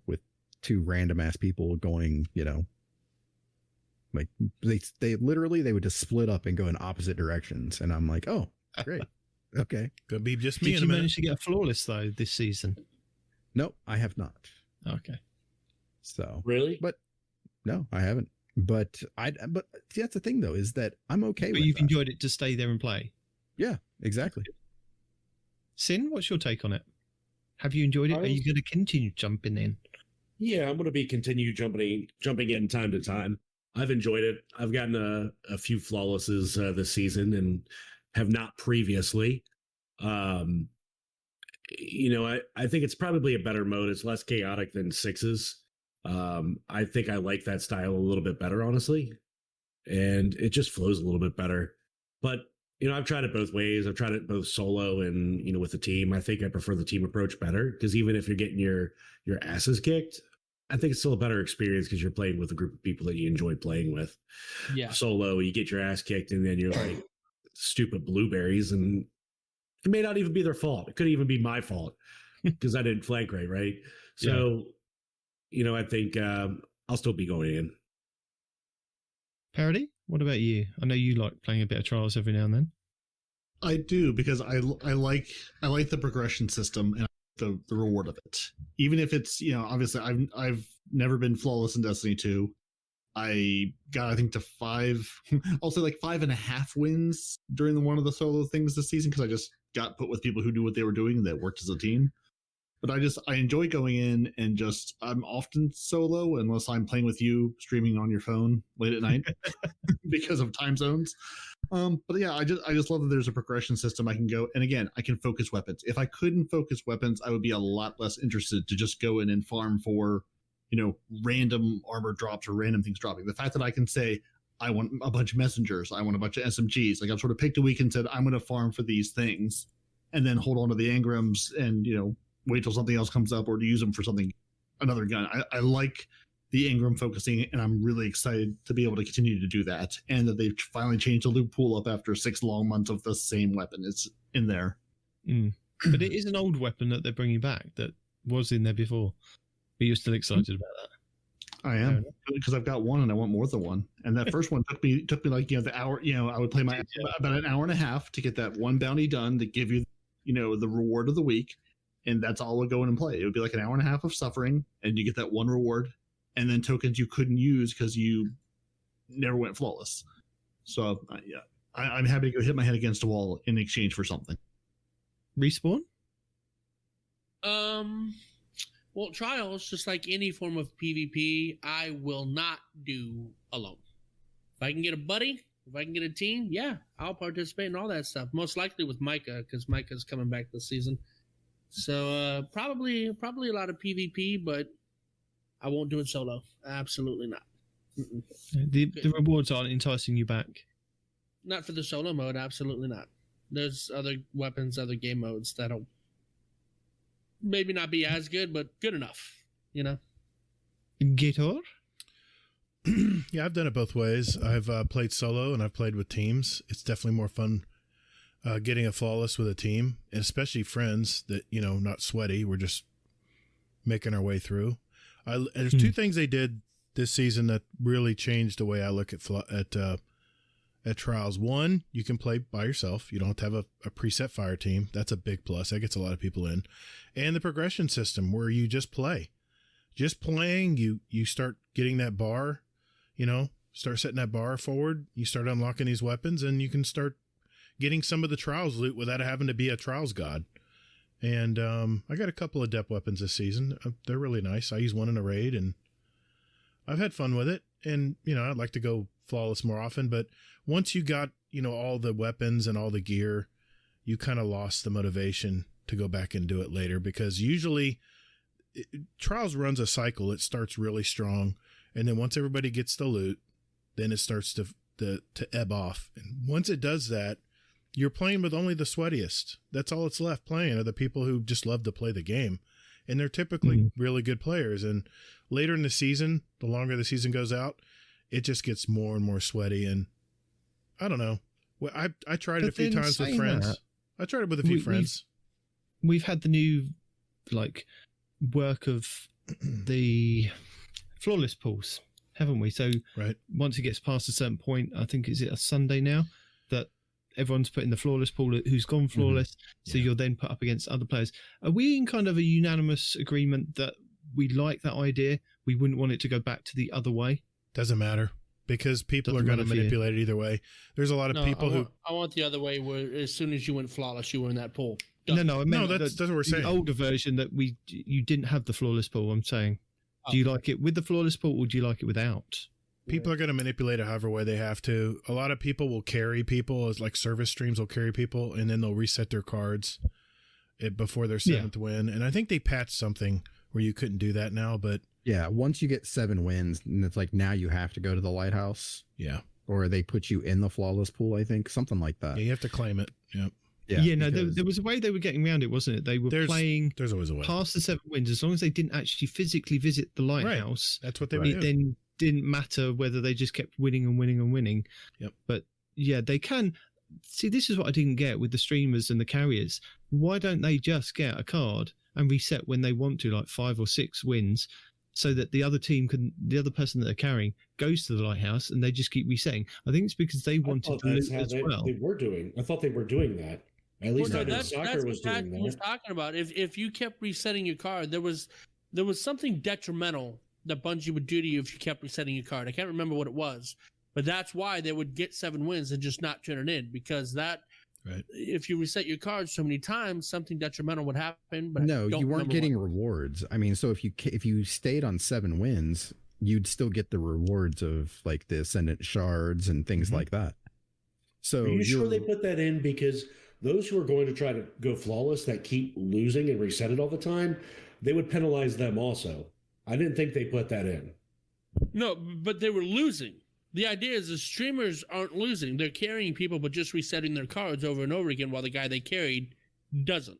with 2 random ass people going, they would just split up and go in opposite directions. And I'm like, oh, great. Okay. Could be just me. Did you manage to get a flawless though this season? No, I have not. Okay. So really, but no, I haven't. But see, that's the thing though, is that I'm okay. But you've enjoyed it to stay there and play. Yeah, exactly. Sin, what's your take on it? Have you enjoyed it? Are you going to continue jumping in? Yeah, I'm going to be continue jumping in time to time. I've enjoyed it. I've gotten a few flawlesses this season and have not previously. I think it's probably a better mode. It's less chaotic than 6s. I think I like that style a little bit better, honestly, and it just flows a little bit better. But I've tried it both ways. I've tried it both solo and with the team. I think I prefer the team approach better, because even if you're getting your asses kicked, I think it's still a better experience because you're playing with a group of people that you enjoy playing with. Yeah. Solo, you get your ass kicked, and then you're like stupid blueberries, and it may not even be their fault. It could even be my fault because I didn't flank right. So. Yeah. I think I'll still be going in. Peroty, what about you? I know you like playing a bit of trials every now and then. I do, because I like the progression system and the reward of it. Even if it's obviously I've never been flawless in Destiny 2. I got, I think, to 5. I'll say 5.5 wins during one of the solo things this season, because I just got put with people who knew what they were doing and that worked as a team. But I enjoy going in and I'm often solo unless I'm playing with you streaming on your phone late at night because of time zones. But yeah, I just love that there's a progression system. I can go, and again, I can focus weapons. If I couldn't focus weapons, I would be a lot less interested to just go in and farm for, random armor drops or random things dropping. The fact that I can say, I want a bunch of messengers, I want a bunch of SMGs. I've sort of picked a week and said, I'm going to farm for these things, and then hold on to the engrams and, wait till something else comes up, or to use them for another gun. I like the engram focusing, and I'm really excited to be able to continue to do that. And that they've finally changed the loot pool up after 6 long months of the same weapon. It's in there. But it is an old weapon that they're bringing back that was in there before. But you're still excited about that? I am, because I've got one and I want more than one. And that first one took me the hour. I would play about an hour and a half to get that one bounty done to give you, the reward of the week. And that's all we'll go in and play. It would be like an hour and a half of suffering, and you get that one reward. and then tokens you couldn't use because you never went flawless. So I'm happy to go hit my head against a wall in exchange for something. Respawn? Well, trials, just like any form of PvP, I will not do alone. If I can get a buddy, if I can get a team, yeah, I'll participate in all that stuff. Most likely with Micah, because Micah's coming back this season. So probably a lot of PvP, but I won't do it solo. Absolutely not. The rewards aren't enticing you back. Not for the solo mode, absolutely not. There's other weapons, other game modes that'll maybe not be as good, but good enough, you know? Gator? Yeah, I've done it both ways. I've played solo and I've played with teams. It's definitely more fun getting a flawless with a team, and especially friends that, you know, not sweaty. We're just making our way through. There's two things they did this season that really changed the way I look at trials. One, you can play by yourself. You don't have to have a preset fire team. That's a big plus. That gets a lot of people in. And the progression system where you just play. Just playing, you start getting that bar, you know, start setting that bar forward. You start unlocking these weapons, and you can start getting some of the trials loot without having to be a trials god. And I got a couple of depth weapons this season. They're really nice. I use one in a raid, and I've had fun with it. And, you know, I'd like to go flawless more often, but once you got, you know, all the weapons and all the gear, you kind of lost the motivation to go back and do it later, because usually trials runs a cycle. It starts really strong, and then once everybody gets the loot, then it starts to ebb off. And once it does that, you're playing with only the sweatiest. That's all it's left playing are the people who just love to play the game, and they're typically really good players. And later in the season, the longer the season goes out, it just gets more and more sweaty. And I don't know. Well, I tried it a few times with friends. I tried it with a few friends. We've had the new work of the flawless pools, haven't we? So right. Once it gets past a certain point, I think is it a Sunday now that everyone's put in the flawless pool who's gone flawless. So you're then put up against other players. Are we in kind of a unanimous agreement that we like that idea? We wouldn't want it to go back to the other way? Doesn't matter, because people are going to manipulate it either way. There's a lot of people I want the other way, where as soon as you went flawless, you were in that pool. No, I meant that's what we're saying. The older version that you didn't have the flawless pool. I'm saying, do you like it with the flawless pool, or do you like it without? People are going to manipulate it however way they have to. A lot of people will carry people, as like service streams will carry people, and then they'll reset their cards before their seventh win. And I think they patched something where you couldn't do that now, but yeah, once you get 7 wins, and it's like now you have to go to the lighthouse. Yeah. Or they put you in the flawless pool, I think, something like that. Yeah, you have to claim it. Yep. Yeah, no, there was a way they were getting around it, wasn't it? They were playing there's always a way. Past the 7 wins, as long as they didn't actually physically visit the lighthouse. Right. That's what they would do. It then didn't matter whether they just kept winning and winning and winning. Yep. But yeah, they can. See, this is what I didn't get with the streamers and the carriers. Why don't they just get a card and reset when they want to, like 5 or 6 wins, so that the other person that they're carrying goes to the lighthouse and they just keep resetting? I think it's because they wanted to lose as well. I thought they were doing that. At least soccer was doing that. That's what was talking about. If you kept resetting your card, there was something detrimental that Bungie would do to you if you kept resetting your card. I can't remember what it was, but that's why they would get 7 wins and just not turn it in, because if you reset your card so many times, something detrimental would happen. But no, you weren't getting rewards. I mean, so if you stayed on 7 wins, you'd still get the rewards of like the Ascendant shards and things like that. So are you sure they put that in? Because those who are going to try to go flawless that keep losing and reset it all the time, they would penalize them also. I didn't think they put that in. No, but they were losing. The idea is the streamers aren't losing. They're carrying people, but just resetting their cards over and over again while the guy they carried doesn't.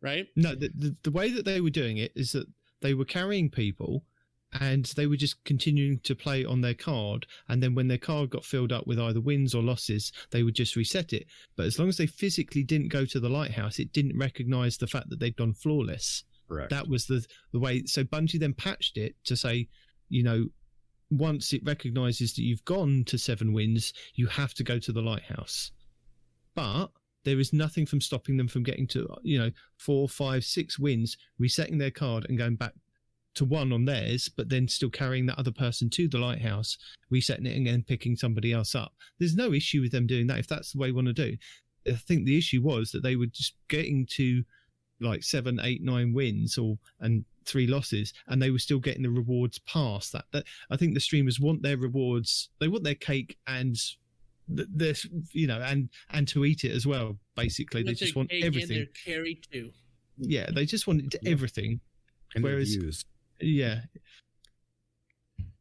Right? No, the way that they were doing it is that they were carrying people and they were just continuing to play on their card. And then when their card got filled up with either wins or losses, they would just reset it. But as long as they physically didn't go to the lighthouse, it didn't recognize the fact that they'd gone flawless. Correct. That was the way. So Bungie then patched it to say, you know, once it recognizes that you've gone to 7 wins, you have to go to the lighthouse. But there is nothing from stopping them from getting to, 4, 5, 6 wins, resetting their card and going back to 1 on theirs, but then still carrying that other person to the lighthouse, resetting it, and then picking somebody else up. There's no issue with them doing that if that's the way you want to do. I think the issue was that they were just getting to like 7, 8, 9 wins and 3 losses, and they were still getting the rewards past that. That I think the streamers want their rewards, they want their cake and this, and to eat it as well. Basically, they just want everything. And their carry too. Yeah, they just want everything. And whereas, yeah,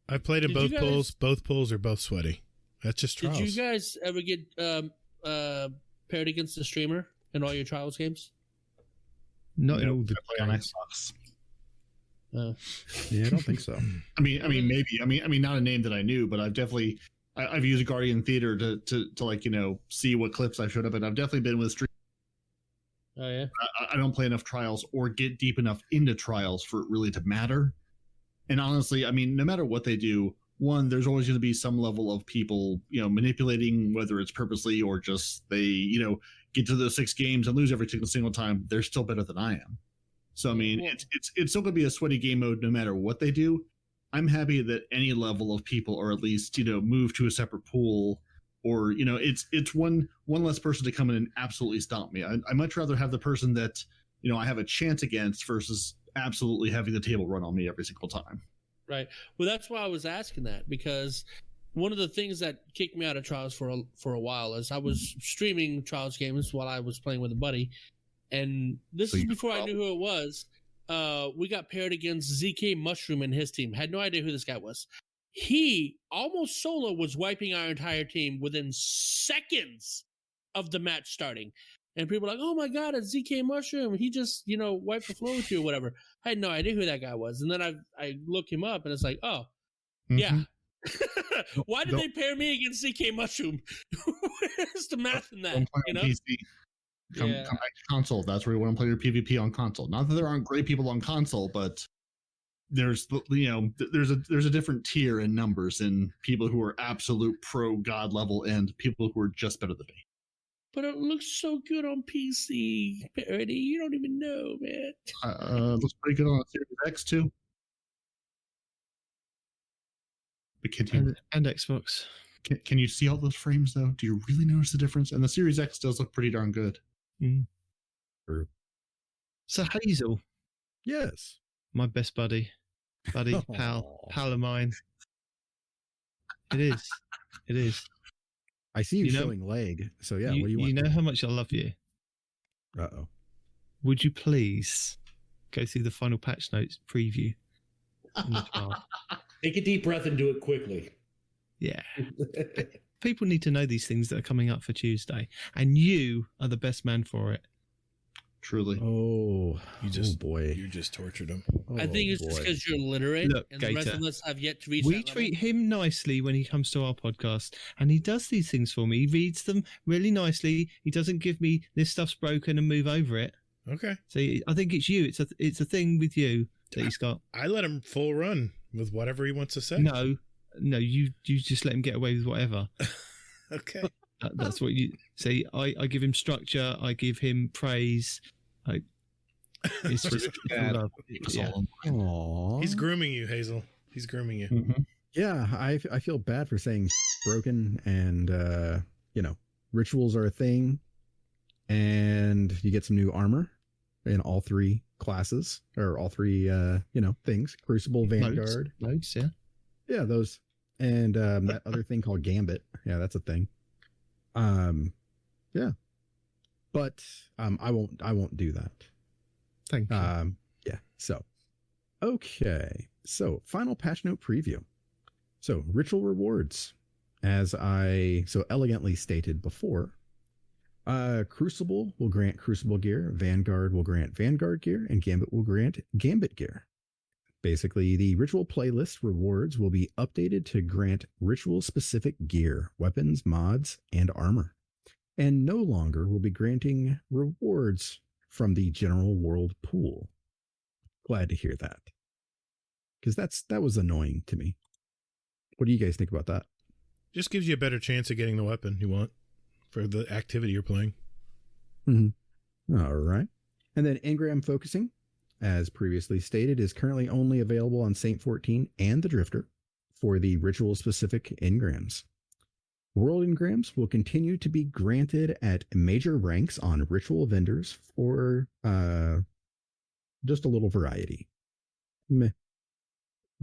I played in both pools. Both pools are both sweaty. That's just trials. Did you guys ever get paired against the streamer in all your trials games? Not in all the on Xbox. Yeah, I don't think so. I mean, maybe. I mean, not a name that I knew, but I've used Guardian Theater to see what clips I showed up, and I've definitely been with stream. Oh yeah. I don't play enough trials or get deep enough into trials for it really to matter. And honestly, I mean, no matter what they do, one, there's always going to be some level of people, manipulating, whether it's purposely or just they, get to those 6 games and lose every single time. They're still better than I am. So I mean, it's still going to be a sweaty game mode no matter what they do. I'm happy that any level of people are at least move to a separate pool, or it's one less person to come in and absolutely stomp me. I much rather have the person that I have a chance against versus absolutely having the table run on me every single time. Right. Well, that's why I was asking that, because one of the things that kicked me out of Trials for a while is I was streaming Trials games while I was playing with a buddy, and this is before I knew who it was. We got paired against ZK Mushroom and his team. Had no idea who this guy was. He almost solo was wiping our entire team within seconds of the match starting. And people were like, oh my God, it's ZK Mushroom. He just, wiped the floor with you or whatever. I had no idea who that guy was. And then I look him up and it's like, oh, yeah. Why did they pair me against ZK Mushroom? Where's the math in that? PC. Come back to console. That's where you want to play your PvP on console. Not that there aren't great people on console, but there's a different tier in numbers in people who are absolute pro god level and people who are just better than me. But it looks so good on PC, Peroty. You don't even know, man. Looks pretty good on Series X too. But and Xbox. Can you see all those frames though? Do you really notice the difference? And the Series X does look pretty darn good. True. So Hazel, yes, my best buddy, pal of mine. It is. I see you showing leg. So yeah, what do you want? You know how much I love you. Uh-oh. Would you please go through the final patch notes preview? Take a deep breath and do it quickly. Yeah. People need to know these things that are coming up for Tuesday, and you are the best man for it. Truly. Oh boy. You just tortured him. I think it's just because you're literate. Look, and Gator, the rest of us have yet to reach we treat him nicely when he comes to our podcast, and he does these things for me. He reads them really nicely. He doesn't give me this stuff's broken and move over it. Okay. So I think it's you. It's a thing with you that he's got. I let him full run with whatever he wants to say. No, you just let him get away with whatever. Okay. That's what you say. I give him structure. I give him praise. It's just love. Yeah. He's grooming you, Hazel. He's grooming you. Mm-hmm. Yeah, I feel bad for saying broken, and rituals are a thing, and you get some new armor in all 3 classes, or all 3 things: Crucible, Vanguard, loads, yeah, those, and that other thing called Gambit. Yeah, that's a thing. Yeah, but I won't do that. Thank you. Yeah. So, okay. So, final patch note preview. So, ritual rewards, as I so elegantly stated before. Crucible will grant Crucible gear, Vanguard will grant Vanguard gear, and Gambit will grant Gambit gear. Basically, the ritual playlist rewards will be updated to grant ritual-specific gear, weapons, mods, and armor, and no longer will be granting rewards from the general world pool. Glad to hear that, because that was annoying to me. What do you guys think about that? Just gives you a better chance of getting the weapon you want for the activity you're playing. Mm-hmm. All right. And then engram focusing. as previously stated, is currently only available on Saint 14 and the Drifter for the ritual-specific engrams. World engrams will continue to be granted at major ranks on ritual vendors for just a little variety. Meh.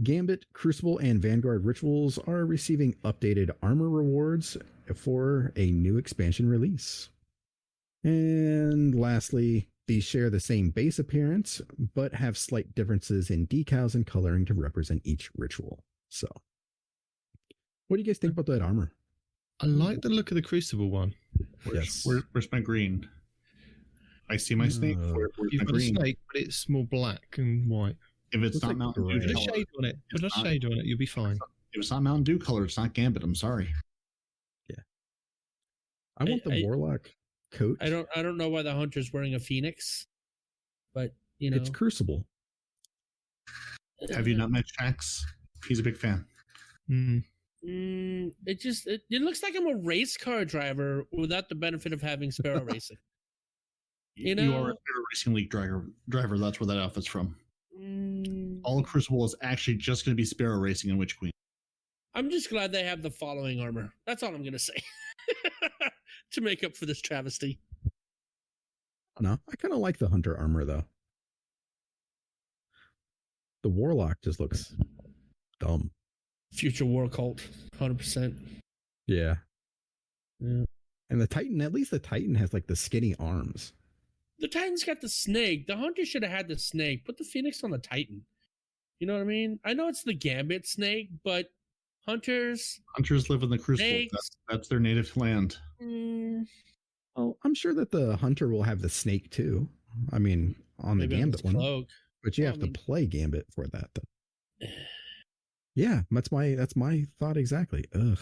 Gambit, Crucible, and Vanguard rituals are receiving updated armor rewards for a new expansion release. And lastly, these share the same base appearance, but have slight differences in decals and coloring to represent each ritual. So, what do you guys think about that armor? I like the look of the Crucible one. Where's my green? I see my snake. Where's You've my got green? a snake, but it's more black and white. If it's not Mountain Dew Put a color, shade on it. Put a shade on it. You'll be fine. if it's not Mountain Dew color, it's not Gambit. I'm sorry. Yeah, I want the Warlock coat. I don't know why the Hunter's wearing a Phoenix, but you know it's Crucible. Have you not met Shax? He's a big fan. It looks like I'm a race car driver without the benefit of having Sparrow Racing. You know, You are a Racing League driver. That's where that outfit's from. All of Crucible is actually just going to be Sparrow Racing and Witch Queen. I'm just glad they have the following armor. That's all I'm going to say to make up for this travesty. No, I kind of like the Hunter armor though. The Warlock just looks dumb. Future War Cult, 100%. Yeah. Yeah. And the Titan, at least the Titan has like the skinny arms. The Titan's got the snake. The Hunter should have had the snake. Put the Phoenix on the Titan. You know what I mean? I know it's the Gambit snake, but Hunters live in the Crucible. That's their native land. Oh, I'm sure that the Hunter will have the snake too. I mean, on the Gambit one. Cloak. But you have to play Gambit for that though. Yeah, that's my thought exactly. Ugh.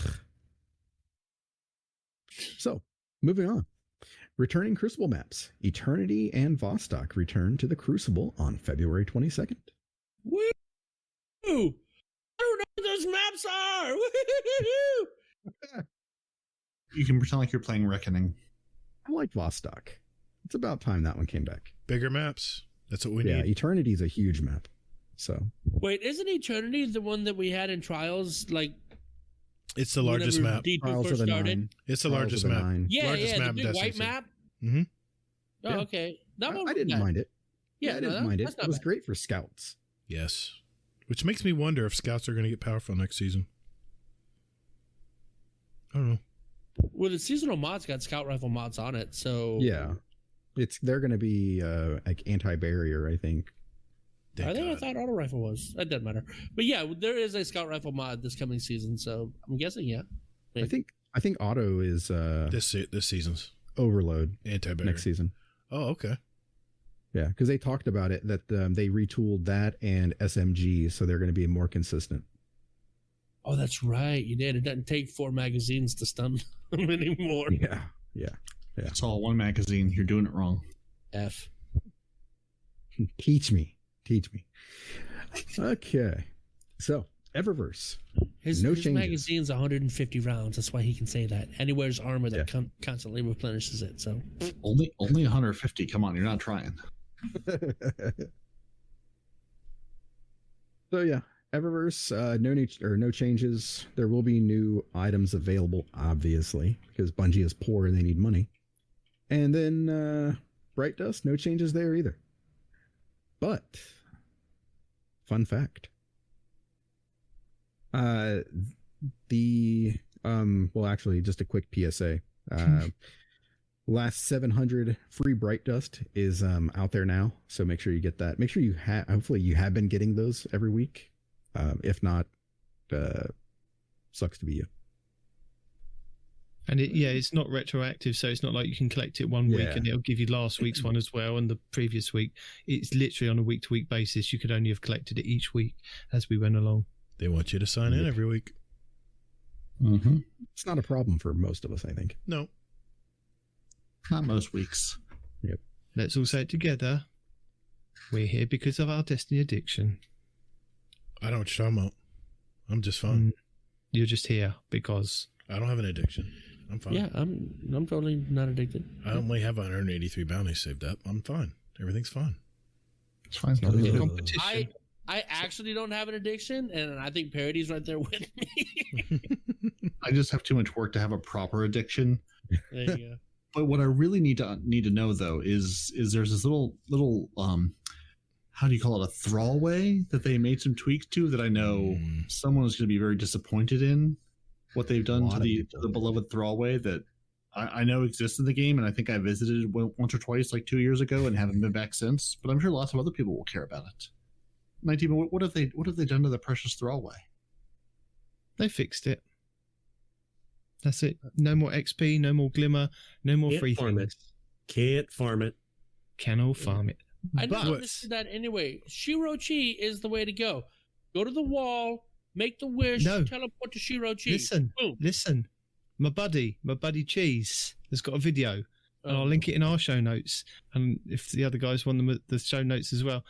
So, moving on. Returning Crucible maps. Eternity and Vostok return to the Crucible on February 22nd. Woo! I don't know what those maps are! Woo-hoo-hoo-hoo! You can pretend like you're playing Reckoning. I like Vostok. It's about time that one came back. Bigger maps. That's what we need. Yeah, Eternity is a huge map. So wait, isn't Eternity the one that we had in Trials? Like, it's the largest map. Trials of the Nine. It's the largest map. Yeah, largest map the big white map. Mm-hmm. Oh, yeah. Okay. That one I didn't mind it. Yeah, I didn't mind it. It was great for scouts. Yes, which makes me wonder if scouts are going to get powerful next season. I don't know. Well, the seasonal mods got scout rifle mods on it, so yeah, they're going to be like anti-barrier, I think. I thought auto rifle was. That doesn't matter. But yeah, there is a scout rifle mod this coming season, so I'm guessing maybe. I think auto is this season's overload anti-barrier next season. Oh, okay. Yeah, because they talked about it that they retooled that and SMG, so they're going to be more consistent. Oh, that's right. You did. It doesn't take 4 magazines to stun them anymore. Yeah. It's all one magazine. You're doing it wrong. F. Teach me. Okay. So, Eververse. His magazine's 150 rounds. That's why he can say that. And he wears armor that constantly replenishes it. So only 150. Come on, you're not trying. So yeah, Eververse. No changes. There will be new items available, obviously, because Bungie is poor and they need money. And then Bright Dust. No changes there either. But fun fact. Well, actually, just a quick PSA. Last 700 free Bright Dust is out there now, so make sure you get that. Make sure you hopefully you have been getting those every week. If not, sucks to be you. And it's not retroactive, so it's not like you can collect it one week and it'll give you last week's one as well and the previous week. It's literally on a week-to-week basis. You could only have collected it each week as we went along. They want you to sign in every week. Mm-hmm. It's not a problem for most of us, I think. No. Not most weeks. Yep. Let's all say it together. We're here because of our Destiny addiction. I don't know what you're talking about. I'm just fine. You're just here because... I don't have an addiction. I'm fine. Yeah, I'm totally not addicted. I only have 183 bounties saved up. I'm fine. Everything's fine. It's fine. Competition. I actually don't have an addiction, and I think Peroty's right there with me. I just have too much work to have a proper addiction. There you go. But what I really need to know though is there's this little how do you call it, a throwaway that they made some tweaks to that I know someone is going to be very disappointed in what they've done to the beloved throwaway that I know exists in the game, and I think I visited once or twice like 2 years ago and haven't been back since. But I'm sure lots of other people will care about it. Nitedemon, what have they done to the precious throwaway? They fixed it. That's it. No more XP, no more glimmer, no more free things. Can't farm it. Can all farm it. I never understood that anyway. Shirochi is the way to go. Go to the wall, make the wish, teleport to Shirochi. Listen. My buddy Cheese has got a video, and I'll link it in our show notes. And if the other guys want them, the show notes as well.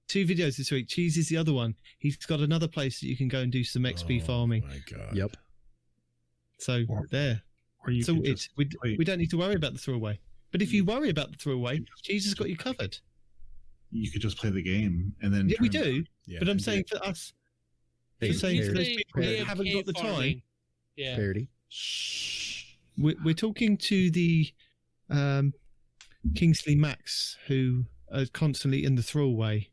2 videos this week. Cheese is the other one. He's got another place that you can go and do some XP farming. Oh my god! Yep. So there. So we don't need to worry about the throwaway. But if you worry about the throwaway, Cheese has got you covered. You could just play the game and then. Yeah, we do. Yeah, but I'm saying for us, for those people that haven't got the time. Yeah. Peroty. We're talking to the Kingsley Max who are constantly in the throwaway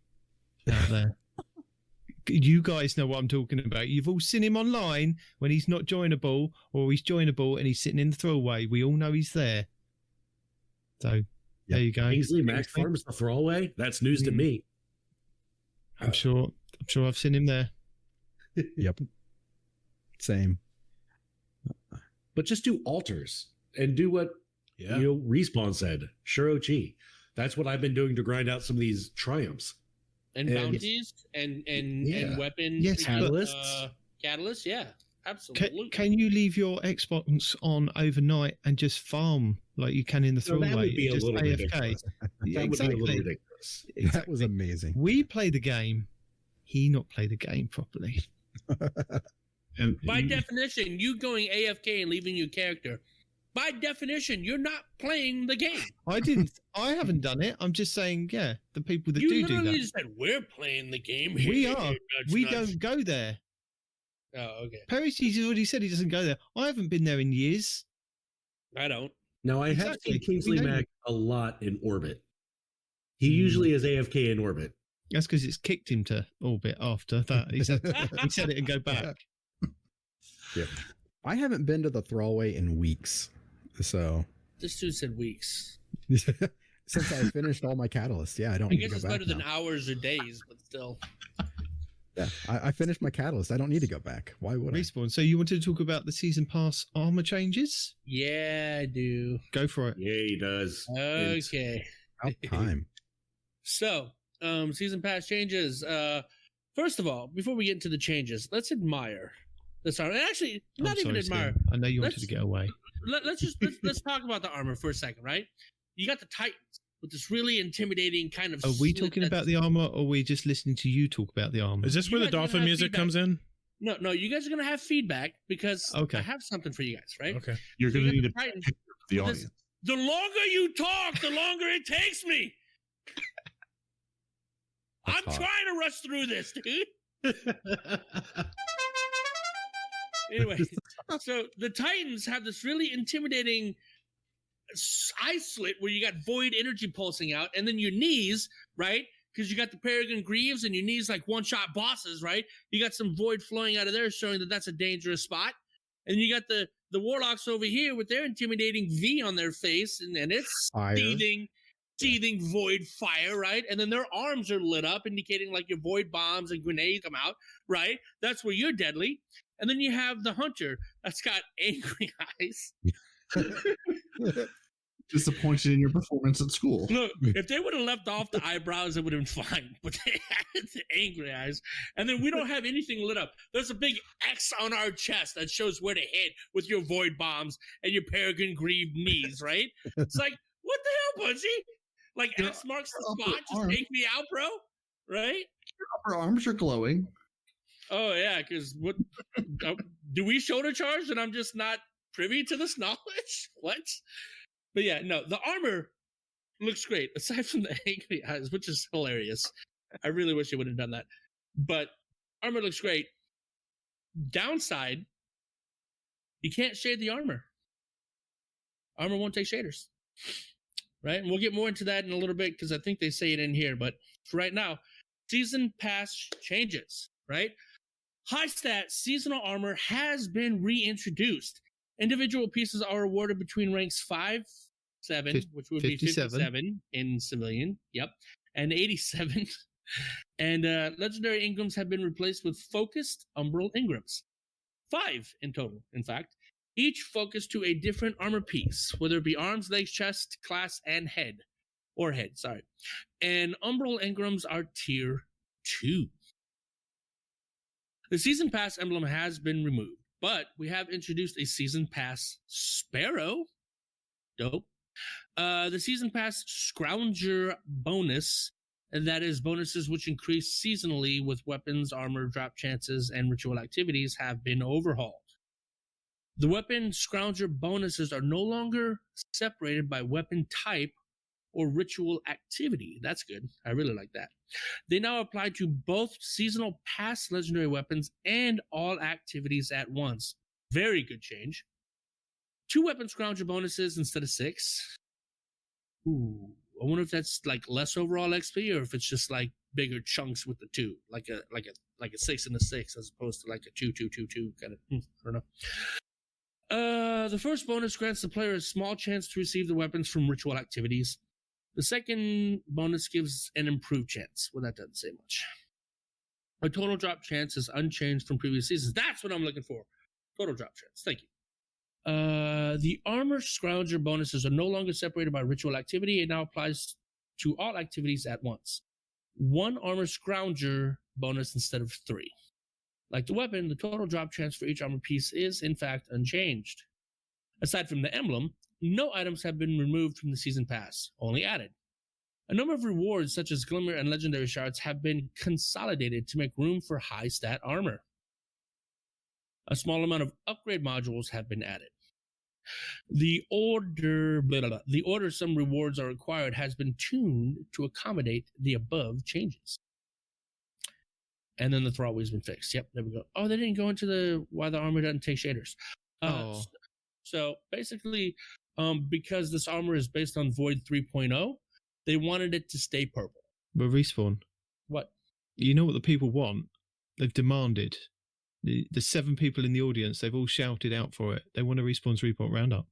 out there. You guys know what I'm talking about. You've all seen him online when he's not joinable, or he's joinable and he's sitting in the throwaway. We all know he's there. So there you go. Kingsley Max farms the throwaway? That's news to me. I'm sure I've seen him there. Yep. Same. But just do altars and do what Respawn said. Shirochi. That's what I've been doing to grind out some of these triumphs. And bounties and weapon catalysts. Catalysts, yeah. Absolutely. Can you leave your Xbox on overnight and just farm like you can in the throwaway? That would be just AFK. Ridiculous. Yeah, exactly. That was amazing. We play the game. He not play the game properly. And by definition, you going AFK and leaving your character, by definition, you're not playing the game. I haven't done it. I'm just saying, the people that do that. You literally said, we're playing the game. We are. We don't go there. Oh, okay. Peroty's already said he doesn't go there. I haven't been there in years. I don't. No, I have seen Kingsley Mac a lot in orbit. He usually is AFK in orbit. That's because it's kicked him to orbit after that. He said it and go back. Yeah. I haven't been to the throwaway in weeks. So this dude said weeks. Since I finished all my catalysts. Yeah, I don't need to go back. I guess it's better than hours or days, but still. Yeah, I finished my catalyst. I don't need to go back. Why would Respawn. So you wanted to talk about the season pass armor changes? Yeah, I do. Go for it. Yeah, he does. Okay. About time. So, season pass changes. First of all, before we get into the changes, let's admire this armor. And actually, not even admire. I know you wanted to get away. Let's talk about the armor for a second, right? You got the Titans with this really intimidating kind of. Are we talking about the armor, or are we just listening to you talk about the armor? Is this where the dolphin music comes in? No, you guys are going to have feedback because I have something for you guys, right? Okay. You're going to need a picture of the audience. The longer you talk, the longer it takes me. I'm trying to rush through this, dude. Anyway, so the Titans have this really intimidating eye slit where you got void energy pulsing out, and then your knees, right? Because you got the Peregrine Greaves and your knees like one-shot bosses, right? You got some void flowing out of there showing that that's a dangerous spot. And you got the Warlocks over here with their intimidating V on their face, and it's seething void fire, right? And then their arms are lit up, indicating like your void bombs and grenades come out, right? That's where you're deadly. And then you have the Hunter that's got angry eyes. Disappointed in your performance at school. Look, if they would have left off the eyebrows, it would have been fine. But they had the angry eyes. And then we don't have anything lit up. There's a big X on our chest that shows where to hit with your void bombs and your Peregrine Greave knees, right? It's like, what the hell, Bugsy? Like, X marks the spot? Just take me out, bro? Right? Your upper arms are glowing. Oh, yeah, because what do we shoulder charge and I'm just not privy to this knowledge? What? But yeah, no, the armor looks great, aside from the angry eyes, which is hilarious. I really wish they would have done that. But armor looks great. Downside, you can't shade the armor. Armor won't take shaders. Right? And we'll get more into that in a little bit because I think they say it in here. But for right now, season pass changes, right? High stat seasonal armor has been reintroduced. Individual pieces are awarded between ranks 5, 7, which would 57. Be 57 in civilian, and 87. And legendary Ingrams have been replaced with focused Umbral Ingrams. 5 in total, in fact. Each focused to a different armor piece, whether it be arms, legs, chest, class, and head. Or head, sorry. And Umbral Ingrams are tier 2. The Season Pass emblem has been removed, but we have introduced a Season Pass Sparrow. Dope. The Season Pass Scrounger bonus, and that is bonuses which increase seasonally with weapons, armor, drop chances, and ritual activities have been overhauled. The weapon Scrounger bonuses are no longer separated by weapon type or ritual activity. That's good. I really like that. They now apply to both seasonal pass legendary weapons and all activities at once. Very good change. 2 weapon Scrounger bonuses instead of 6. Ooh, I wonder if that's like less overall XP or if it's just like bigger chunks with the 2, like a 6 and a 6 as opposed to like a 2, 2, 2, 2 kind of. I don't know. The first bonus grants the player a small chance to receive the weapons from ritual activities. The second bonus gives an improved chance. Well, that doesn't say much. A total drop chance is unchanged from previous seasons. That's what I'm looking for. Total drop chance. Thank you. The armor Scrounger bonuses are no longer separated by ritual activity. It now applies to all activities at once. 1 armor Scrounger bonus instead of 3. Like the weapon, the total drop chance for each armor piece is, in fact, unchanged. Aside from the emblem, no items have been removed from the Season Pass, only added. A number of rewards, such as Glimmer and Legendary Shards, have been consolidated to make room for high-stat armor. A small amount of upgrade modules have been added. The order some rewards are required has been tuned to accommodate the above changes. And then the throwaway's been fixed. Yep, there we go. Oh, they didn't go into why the armor doesn't take shaders. So basically, because this armor is based on Void 3.0, they wanted it to stay purple. But Respawn. What? You know what the people want? They've demanded. The 7 people in the audience, they've all shouted out for it. They want a Respawn's Report Roundup.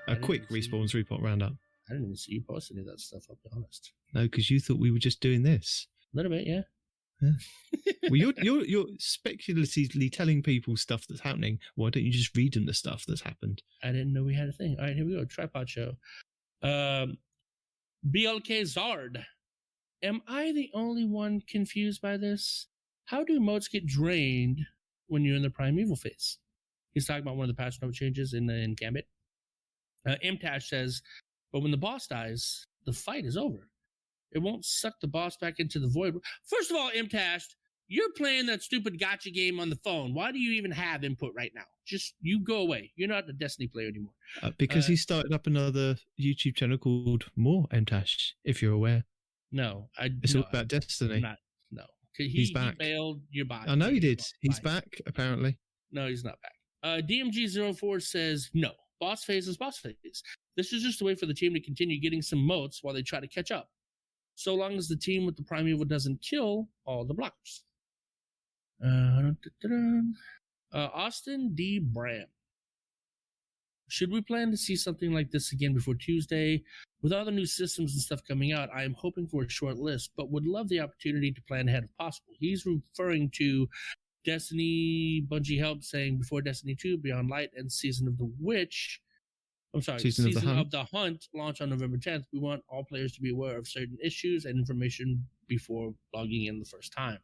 A quick Respawn's Report Roundup. I didn't even see you post any of that stuff, I'll be honest. No, because you thought we were just doing this. A little bit, yeah. Well, you're speculatively telling people stuff that's happening. Why don't you just read them the stuff that's happened? I didn't know we had a thing. All right, here we go. Tripod show. BLK Zard. Am I the only one confused by this? How do motes get drained when you're in the primeval phase? He's talking about one of the patch note changes in Gambit. Imtash says, but when the boss dies, the fight is over. It won't suck the boss back into the void. First of all, Imtash, you're playing that stupid gacha game on the phone. Why do you even have input right now? Just, you go away. You're not a Destiny player anymore. Because he started up another YouTube channel called More Imtash, if you're aware. No. It's all about Destiny. No. He's back. He bailed your body. I know he did. He's back, apparently. No, he's not back. DMG04 says, no. Boss phase is boss phase. This is just a way for the team to continue getting some motes while they try to catch up. So long as the team with the primeval doesn't kill all the blockers. Austin D. Bram. Should we plan to see something like this again before Tuesday? With all the new systems and stuff coming out, I am hoping for a short list, but would love the opportunity to plan ahead if possible. He's referring to Destiny, Bungie Help, saying before Destiny 2, Beyond Light, and Season of the Witch. I'm sorry, Season of the Hunt launch on November 10th. We want all players to be aware of certain issues and information before logging in the first time.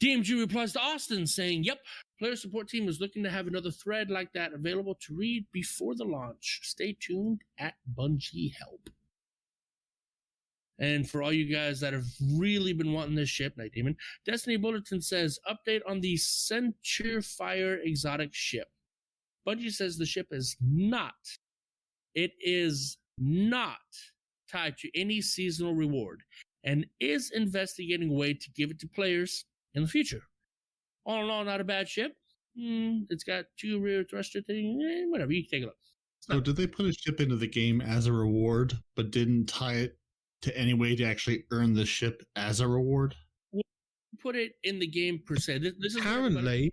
DMG replies to Austin saying, yep, player support team is looking to have another thread like that available to read before the launch. Stay tuned at Bungie Help. And for all you guys that have really been wanting this ship, Nitedemon, Destiny Bulletin says, update on the Centurefire exotic ship. Bungie says the ship is not It is not tied to any seasonal reward and is investigating a way to give it to players in the future. All in all, not a bad ship. It's got 2 rear thruster things. Whatever, you can take a look. So did they put a ship into the game as a reward, but didn't tie it to any way to actually earn the ship as a reward? Put it in the game per se. This is apparently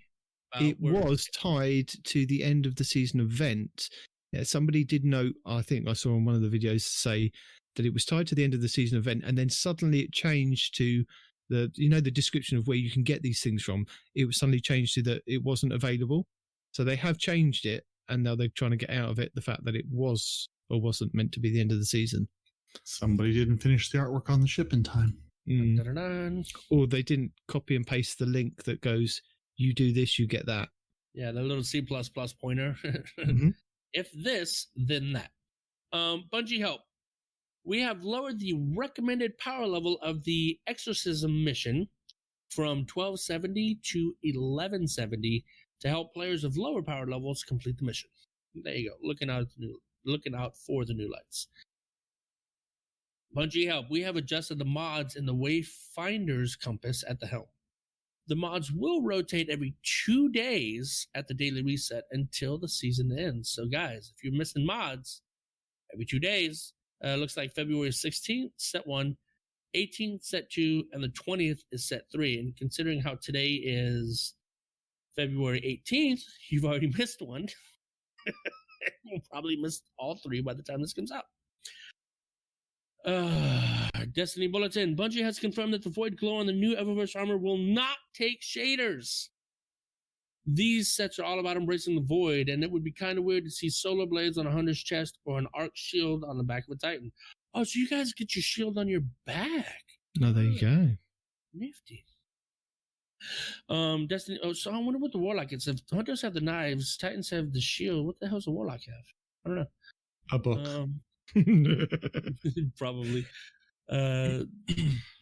it was tied to the end of the season event. Yeah, somebody did note, I think I saw in one of the videos, say that it was tied to the end of the season event, and then suddenly it changed to the description of where you can get these things from. It was suddenly changed to that it wasn't available. So they have changed it, and now they're trying to get out of it the fact that it was or wasn't meant to be the end of the season. Somebody didn't finish the artwork on the ship in time. Or they didn't copy and paste the link that goes, you do this, you get that. Yeah, the little C++ pointer. If this, then that. Bungie help. We have lowered the recommended power level of the Exorcism mission from 1270 to 1170 to help players of lower power levels complete the mission. There you go. Looking out for the new lights. Bungie help. We have adjusted the mods in the Wayfinder's compass at the helm. The mods will rotate every 2 days at the daily reset until the season ends. So, guys, if you're missing mods, every 2 days, looks like February 16th, set 1, 18th, set 2, and the 20th is set 3. And considering how today is February 18th, you've already missed one. We'll probably miss all 3 by the time this comes out. Destiny Bulletin. Bungie has confirmed that the Void Glow on the new Eververse armor will not take shaders. These sets are all about embracing the Void, and it would be kind of weird to see solar blades on a Hunter's chest or an arc shield on the back of a Titan. Oh, so you guys get your shield on your back. Oh, there you go. Nifty. Destiny. Oh, so I wonder what the Warlock is. If Hunters have the knives, Titans have the shield. What the hell does the Warlock have? I don't know. A book. Probably.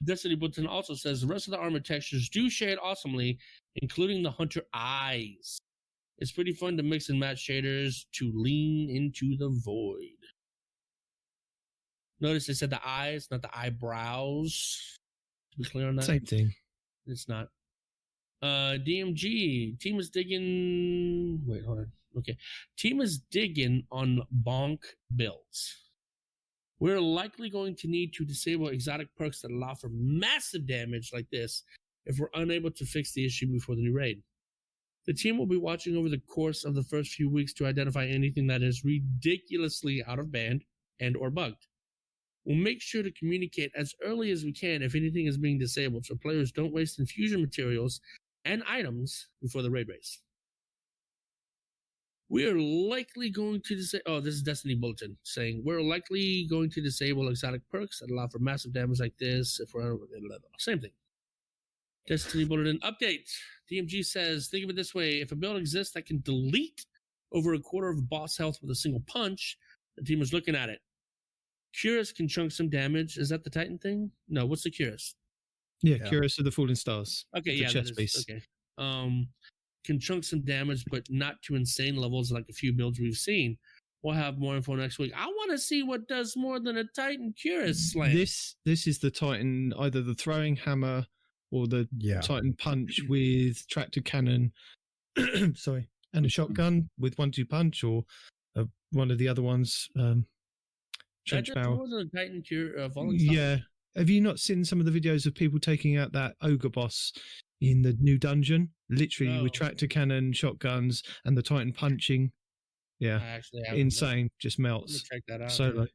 Destiny Bulletin also says the rest of the armor textures do shade awesomely, including the Hunter eyes. It's pretty fun to mix and match shaders to lean into the Void. Notice they said the eyes, not the eyebrows. To be clear on that. Same thing. It's not. DMG. Team is digging. Wait, hold on. Okay. Team is digging on bonk builds. We're likely going to need to disable exotic perks that allow for massive damage like this if we're unable to fix the issue before the new raid. The team will be watching over the course of the first few weeks to identify anything that is ridiculously out of band and or bugged. We'll make sure to communicate as early as we can if anything is being disabled so players don't waste infusion materials and items before the raid race. We are likely going to disable... Oh, this is Destiny Bulletin saying, we're likely going to disable exotic perks that allow for massive damage like this if we're... Same thing. Destiny Bulletin update. DMG says, think of it this way. If a build exists that can delete over a quarter of boss health with a single punch, the team is looking at it. Curious can chunk some damage. Is that the Titan thing? No, what's the Curious? Yeah, Curious of the Fallen Stars. Okay, yeah, chest piece. Okay. Can chunk some damage, but not to insane levels like a few builds we've seen. We'll have more info next week. I want to see what does more than a Titan Curious slam. This is the Titan, either the throwing hammer or the Titan punch with tractor cannon. Sorry, and a shotgun with 1-2 punch, or one of the other ones. That's more than a Titan Fallen Star. Yeah. Have you not seen some of the videos of people taking out that ogre boss in the new dungeon? Literally with tractor cannon, shotguns, and the Titan punching. Yeah. Insane. Just melts. Check that out. Solo.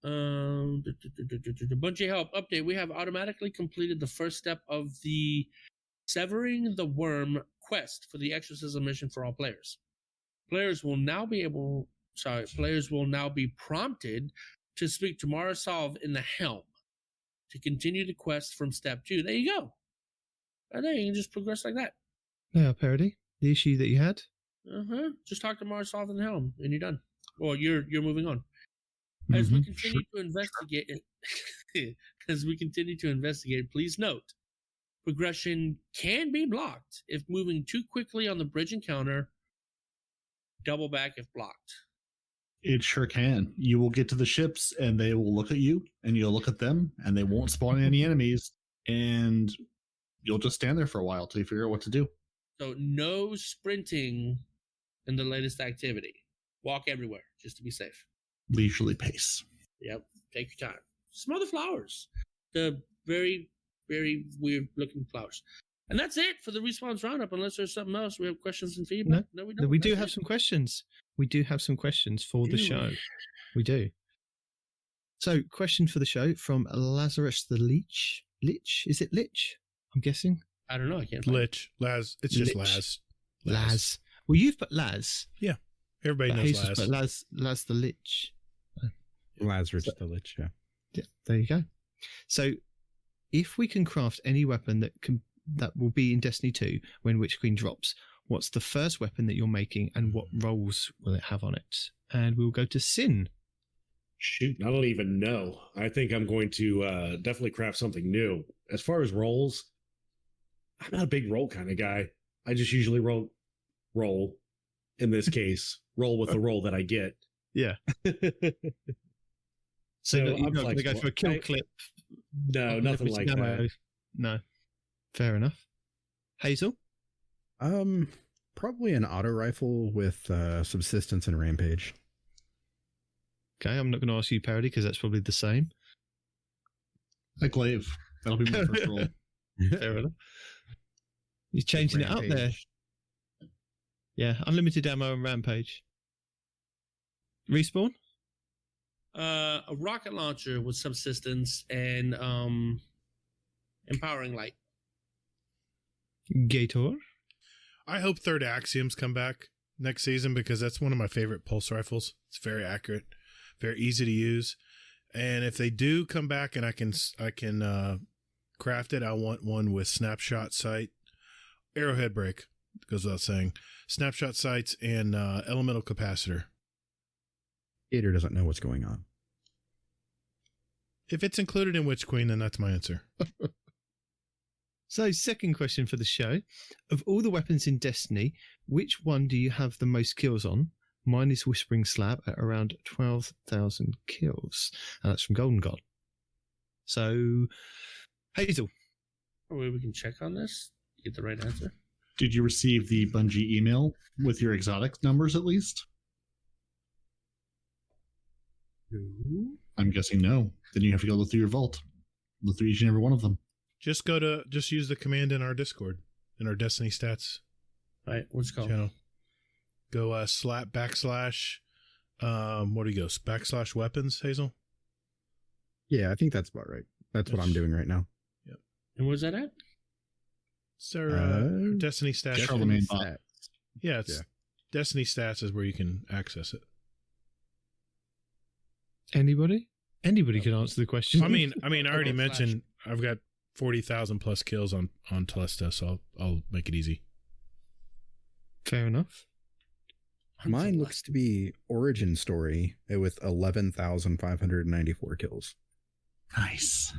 Bungie help update. We have automatically completed the first step of the Severing the Worm quest for the Exorcism mission for all players. Players will now be prompted to speak to Mara Solve in the helm to continue the quest from step 2. There you go. And then you can just progress like that. Yeah, Peroty, the issue that you had. Just talk to Mara Solve in the helm, and you're done. Or you're moving on. As we continue to investigate, please note, progression can be blocked if moving too quickly on the bridge encounter. Double back if blocked. It sure can. You will get to the ships and they will look at you and you'll look at them and they won't spawn any enemies and you'll just stand there for a while till you figure out what to do. So no sprinting in the latest activity. Walk everywhere just to be safe. Leisurely pace. Yep. Take your time. Smell the flowers. The very, very weird looking flowers. And that's it for the Respawn's Roundup, unless there's something else. We have questions and feedback. No, we don't. We do have some questions. We do have some questions for the show. We do. So, question for the show from Lazarus the Leech. Lich? Is it Lich? I'm guessing. I don't know. I can't. Lich. Laz. It's just Laz. Laz. Well, you've put Laz. Yeah. Everybody knows Laz. But Laz the Lich. Lazarus the Lich, yeah. Yeah. There you go. So, if we can craft any weapon that will be in Destiny 2 when Witch Queen drops, what's the first weapon that you're making and what roles will it have on it? And we'll go to Sin. Shoot, I don't even know. I think I'm going to definitely craft something new. As far as roles, I'm not a big roll kind of guy. I just usually roll. In this case, roll with the roll that I get. Yeah. So you're not going to go for a kill clip? No, nothing like that. No. Fair enough. Hazel? Probably an auto rifle with subsistence and rampage. Okay, I'm not going to ask you, Peroty, because that's probably the same. Like Glaive. That'll be my first roll. Fair enough. He's changing it up there. Yeah, unlimited ammo and rampage. Respawn? A rocket launcher with subsistence and empowering light. Gator? I hope Third Axiom's come back next season because that's one of my favorite pulse rifles. It's very accurate, very easy to use. And if they do come back and I can craft it, I want one with snapshot sight, arrowhead break, goes without saying, snapshot sights and elemental capacitor. Gator doesn't know what's going on. If it's included in Witch Queen, then that's my answer. So, second question for the show. Of all the weapons in Destiny, which one do you have the most kills on? Mine is Whispering Slab at around 12,000 kills. And that's from Golden God. So, Hazel. Or we can check on this, get the right answer. Did you receive the Bungie email with your exotic numbers at least? No. I'm guessing no. Then you have to go look through your vault. Look through each and every one of them. Just use the command in our Discord, in our Destiny stats. All right, what's it called? Channel. Go / backslash. What do you go? Backslash weapons, Hazel? Yeah, I think that's about right. That's what I'm doing right now. Yep. And where's that at? So Destiny stats. Charlemagne bot. Yeah, Destiny stats is where you can access it. Anybody can answer the question. I mean, I already mentioned I've got 40,000 plus kills on Telesta, so I'll make it easy. Fair enough. Mine looks to be Origin Story with 11,594 kills. Nice.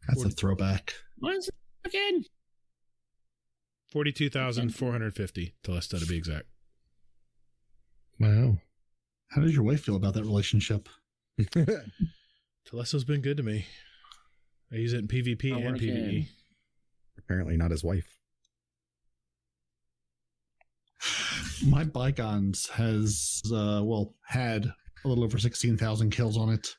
That's a throwback. Mine's again. 42,450 Telesta to be exact. Wow. How does your wife feel about that relationship? Telesta's been good to me. I use it in PvP and PvE. Apparently not his wife. My Bygones has, had a little over 16,000 kills on it.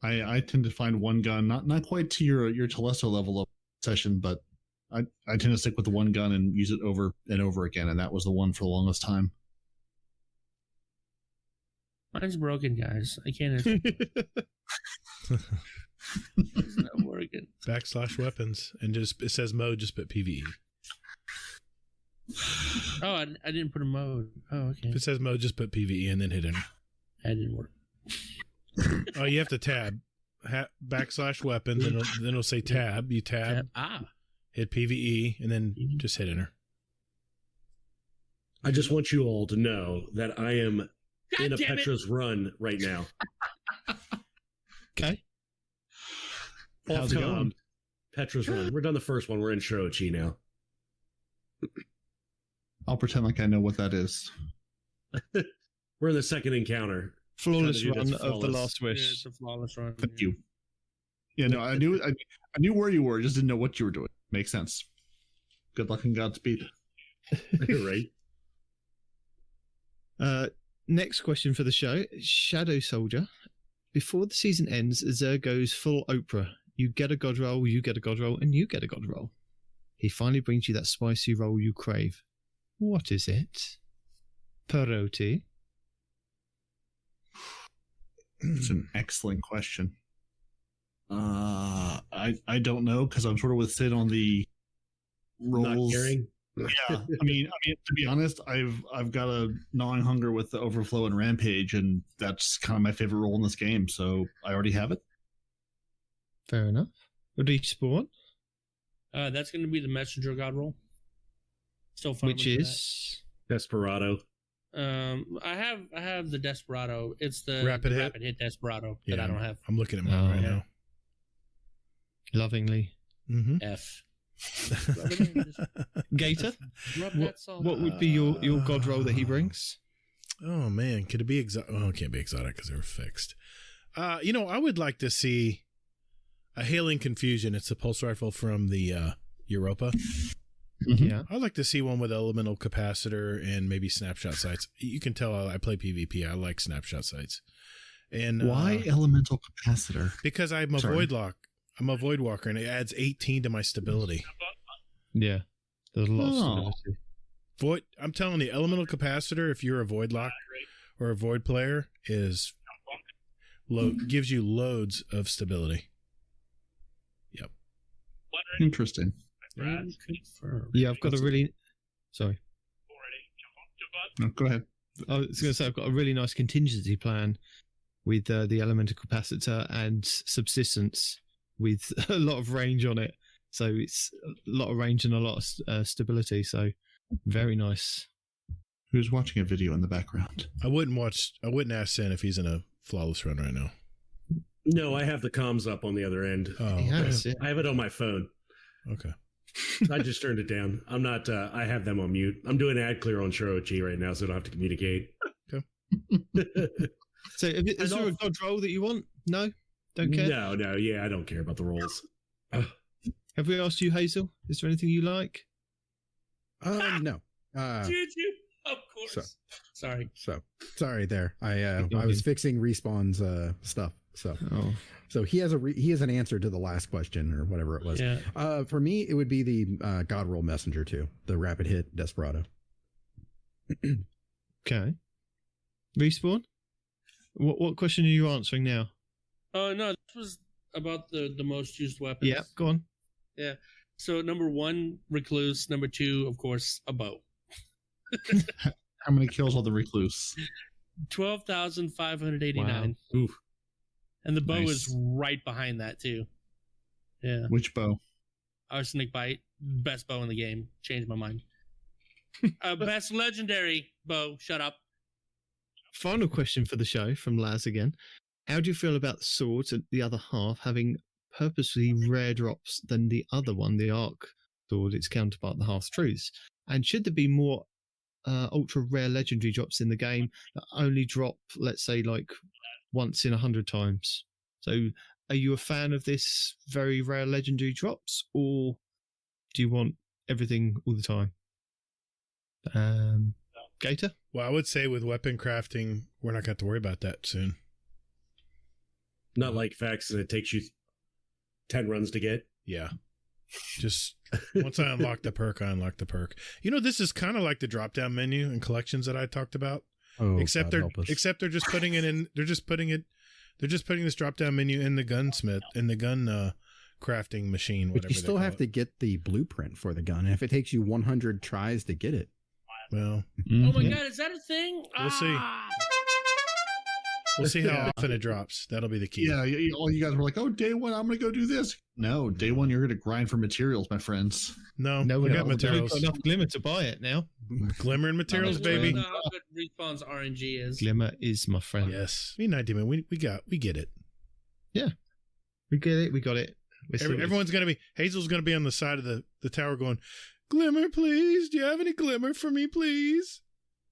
I tend to find one gun, not quite to your Telesto level of session, but I tend to stick with the one gun and use it over and over again, and that was the one for the longest time. Mine's broken, guys. I can't. It's not working. Backslash weapons, and it says mode, just put PvE. Oh, I didn't put a mode. Oh, okay. If it says mode, just put PvE and then hit enter. That didn't work. Oh, you have to tab. Backslash weapons, and then it'll say tab. You tab. Hit PvE, and then just hit enter. I just want you all to know that I am in a Petra's run right now. Okay. How's it going? Petra's run. We're done the first one. We're in Shiroichi now. I'll pretend like I know what that is. We're in the second encounter. Flawless run of the Last Wish. Yeah, it's a flawless run. Thank you. Yeah, no, I knew where you were, just didn't know what you were doing. Makes sense. Good luck and Godspeed. Right. Next question for the show. Shadow Soldier. Before the season ends, Zer goes full Oprah. You get a god roll, you get a god roll, and you get a god roll. He finally brings you that spicy roll you crave. What is it? Peroty. It's an excellent question. I don't know because I'm sort of with Sid on the rolls. Not caring. Yeah, I mean, to be honest, I've got a gnawing hunger with the Overflow and Rampage, and that's kind of my favorite role in this game. So I already have it. Fair enough. Respawn. That's going to be the Messenger God roll. Still fun. Which is Desperado. I have the Desperado. It's the Rapid hit Desperado that I don't have. I'm looking at mine right now. Lovingly. Mm-hmm. F. Gator. What would be your god roll that he brings? Oh man, could it be exotic? Oh, it can't be exotic because they're fixed. I would like to see a Hailing Confusion. It's a pulse rifle from the Europa. Mm-hmm. Yeah, I'd like to see one with elemental capacitor and maybe snapshot sights. You can tell I play PvP. I like snapshot sights. And why elemental capacitor? Because I'm a void lock. I'm a void walker, and it adds 18 to my stability. Yeah, there's a lot of stability. Void. I'm telling you, elemental capacitor. If you're a void lock or a void player, is gives you loads of stability. Yep. Interesting. Yeah, I've got a really. Sorry. No, go ahead. I was going to say I've got a really nice contingency plan with the elemental capacitor and subsistence with a lot of range on it. So it's a lot of range and a lot of stability. So very nice. Who's watching a video in the background? I wouldn't ask Sin if he's in a flawless run right now. No, I have the comms up on the other end. Oh, yes, I have it on my phone. Okay. I just turned it down. I'm not. I have them on mute. I'm doing ad clear on Peroty right now, so I don't have to communicate. Okay. So is there a god roll that you want? No? Don't care? No. Yeah, I don't care about the rolls. Have we asked you, Hazel? Is there anything you like? No. Did you? Of course. Sorry there. I was fixing Respawn's stuff. So he has an answer to the last question or whatever it was. Yeah. For me, it would be the God Roll Messenger too, the rapid hit Desperado. Okay. Respawn. What question are you answering now? Oh no, this was about the most used weapons. Yeah, go on. Yeah. So number 1, Recluse. Number 2, of course, a bow. How many kills on the Recluse? 12,589. Wow. Oof. And the bow is right behind that too. Yeah. Which bow? Arsenic Bite. Best bow in the game. Changed my mind. Best legendary bow. Shut up. Final question for the show from Laz again. How do you feel about the swords at the other half having purposely rare drops than the other one, the Arc sword, its counterpart, the Half Truths? And should there be more ultra rare legendary drops in the game that only drop, let's say, like once in 100 times? So are you a fan of this very rare legendary drops, or do you want everything all the time? Gator? Well, I would say with weapon crafting, we're not going to have to worry about that soon. Not like Fax, and it takes you 10 runs to get. Yeah. Just once I unlock the perk, I unlock the perk. This is kind of like the drop-down menu and collections that I talked about. Oh, except they're just putting it in. They're just putting this drop-down menu in the gunsmith, in the gun crafting machine. But you still have to get the blueprint for the gun, and if it takes you 100 tries to get it, well, oh my god, is that a thing? We'll see. We'll see how often it drops. That'll be the key. Yeah, all you guys were like, "Oh, day one, I'm going to go do this." No, day one, you're going to grind for materials, my friends. No, we got materials. We've got enough Glimmer to buy it now. Glimmer and materials, baby. Know how good Respawn's RNG is. Glimmer is my friend. Yes, Nitedemon, we get it. Yeah, we get it. We got it. Everyone's going to be. Hazel's going to be on the side of the tower going, Glimmer, please. Do you have any glimmer for me, please?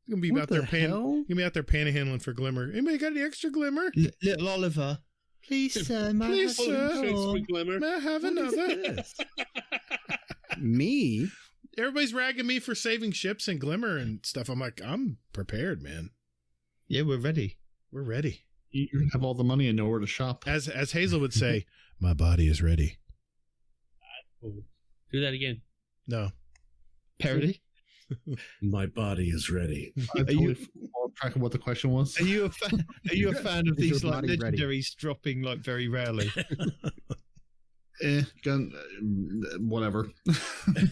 Gonna be out there gonna be out there panhandling for glimmer. Anybody got any extra glimmer? Little Oliver. Please, sir, may I have another? Me? Everybody's ragging me for saving ships and glimmer and stuff. I'm like, I'm prepared, man. Yeah, we're ready. We're ready. You have all the money and know where to shop. As Hazel would say, my body is ready. Do that again. No. Peroty? My body is ready. I totally lost track of what the question was. Are you a fan of these like legendaries dropping like very rarely? Whatever.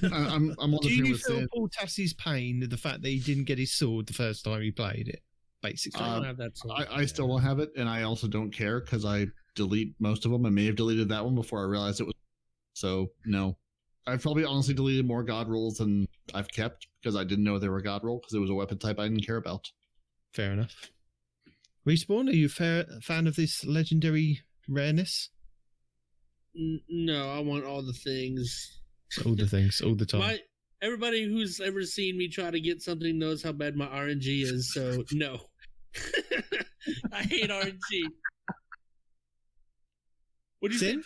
I'm on the Do you with feel Sid. Paul Tassie's pain of the fact that he didn't get his sword the first time he played it? Basically, I don't have that sword. I still don't have it, and I also don't care because I delete most of them. I may have deleted that one before I realized it was. So no, I've probably honestly deleted more god rolls than I've kept because I didn't know they were god roll because it was a weapon type I didn't care about. Fair enough. Respawn, are you a fan of this legendary rareness? No, I want all the things. All the things, all the time. Everybody who's ever seen me try to get something knows how bad my RNG is, so no. I hate RNG. What do you say?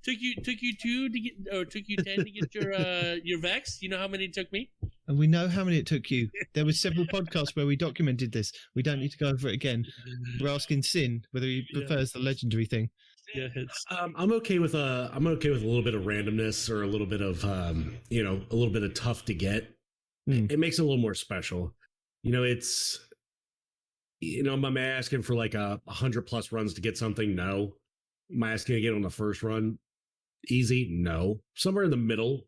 Took you 2 to get, or took you 10 to get your Vex? You know how many it took me? And we know how many it took you. There were several podcasts where we documented this. We don't need to go over it again. We're asking Sin whether he prefers the legendary thing. Yeah, I'm okay with a little bit of randomness or a little bit of a little bit of tough to get. It makes it a little more special. It's am I asking for like 100+ runs to get something? No. Am I asking to get on the first run? Easy? No. Somewhere in the middle.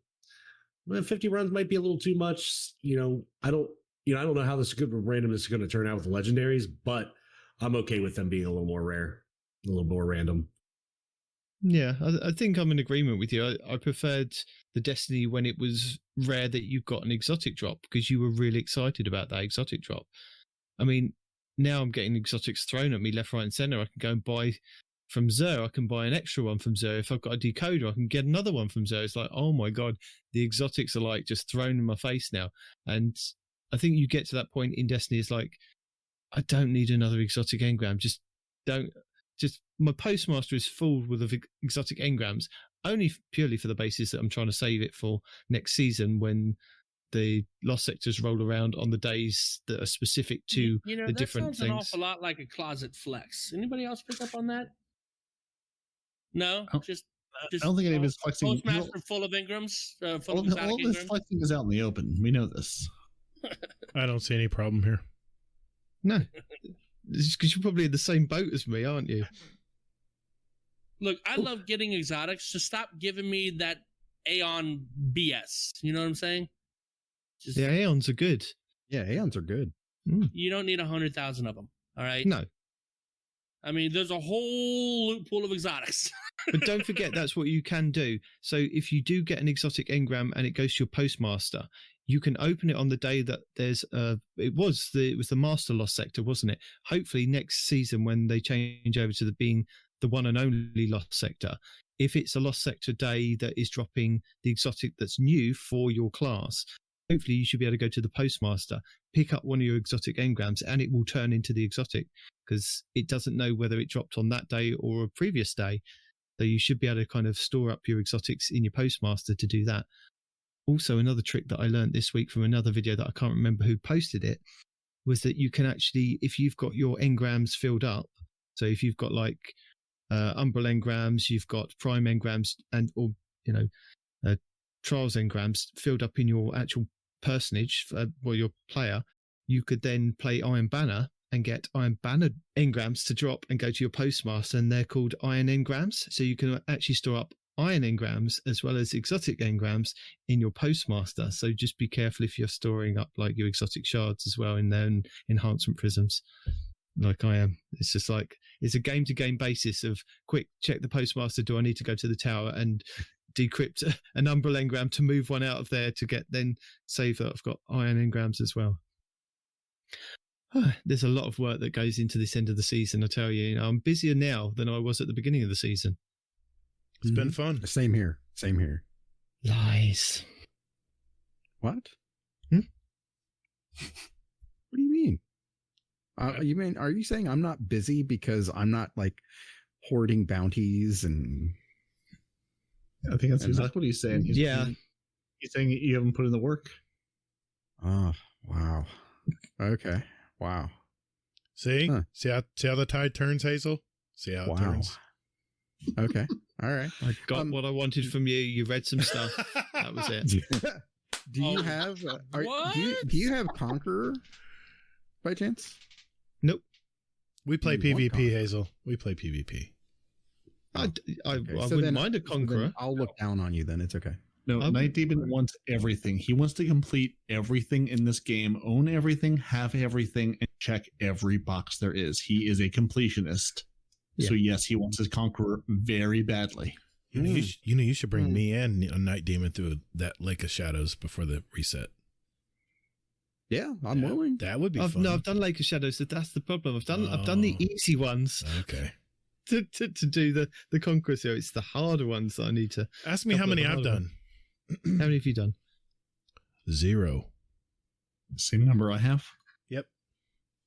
50 runs might be a little too much. I don't know how this good randomness is going to turn out with the legendaries, but I'm okay with them being a little more rare, a little more random. Yeah, I think I'm in agreement with you. I preferred the Destiny when it was rare that you got an exotic drop because you were really excited about that exotic drop. I mean, now I'm getting exotics thrown at me left, right, and center. I can go and buy from Xur. I can buy an extra one from Xur. If I've got a decoder, I can get another one from Xur. It's like, oh my God, the exotics are like just thrown in my face now. And I think you get to that point in Destiny, it's like, I don't need another exotic engram. Just my postmaster is full with exotic engrams, only purely for the basis that I'm trying to save it for next season when the lost sectors roll around on the days that are specific to the different things. That sounds an awful lot like a closet flex. Anybody else pick up on that? No, just I don't think any of his flexing. Postmaster full of engrams. Full of all this flexing is out in the open. We know this. I don't see any problem here. No, because you're probably in the same boat as me, aren't you? Look, I love getting exotics. So stop giving me that Aeon BS. You know what I'm saying? The Aeons are good. Yeah, Aeons are good. You don't need 100,000 of them. All right. No. I mean, there's a whole loot pool of exotics. But don't forget, that's what you can do. So if you do get an exotic engram and it goes to your postmaster, you can open it on the day that there's it was the master lost sector, wasn't it? Hopefully next season when they change over to being the one and only lost sector, if it's a lost sector day that is dropping the exotic that's new for your class, hopefully you should be able to go to the postmaster, pick up one of your exotic engrams, and it will turn into the exotic because it doesn't know whether it dropped on that day or a previous day. So you should be able to kind of store up your exotics in your postmaster to do that. Also, another trick that I learned this week from another video that I can't remember who posted it was that you can actually, if you've got your engrams filled up, so if you've got like Umbral engrams, you've got Prime engrams, and or Trials engrams filled up in your actual personage, your player, you could then play Iron Banner and get Iron Banner engrams to drop and go to your postmaster, and they're called Iron engrams. So you can actually store up Iron engrams as well as exotic engrams in your postmaster. So just be careful if you're storing up like your exotic shards as well in their enhancement prisms, like I am. It's just like, it's a game to game basis of quick check the postmaster. Do I need to go to the tower and decrypt an Umbral engram to move one out of there to get then save that I've got Iron engrams as well. There's a lot of work that goes into this end of the season. I tell you, I'm busier now than I was at the beginning of the season. It's been fun. Same here. Lies. What? Hmm? What do you mean? Are you saying I'm not busy because I'm not like hoarding bounties and? I think that's exactly what he's saying. He's saying you haven't put in the work. Oh, wow. Okay. Wow. See? Huh. See how the tide turns, Hazel? See how it turns. Okay. All right. I got what I wanted from you. You read some stuff. That was it. Do you have do you have Conqueror by chance? Nope. We play PvP, Hazel. We play PvP. I wouldn't mind a Conqueror. I'll look down on you then. It's okay. No, Nitedemon wants everything. He wants to complete everything in this game, own everything, have everything, and check every box there is. He is a completionist. Yeah. So yes, he wants his Conqueror very badly. You should bring me and a Nitedemon through that Lake of Shadows before the reset. Yeah, I'm willing. That would be fun. No, I've done Lake of Shadows. So that's the problem. I've done the easy ones. Okay. To do the Conqueror, so it's the harder ones that I need to. Ask me how many I've done. How many have you done? 0. Same number I have. Yep.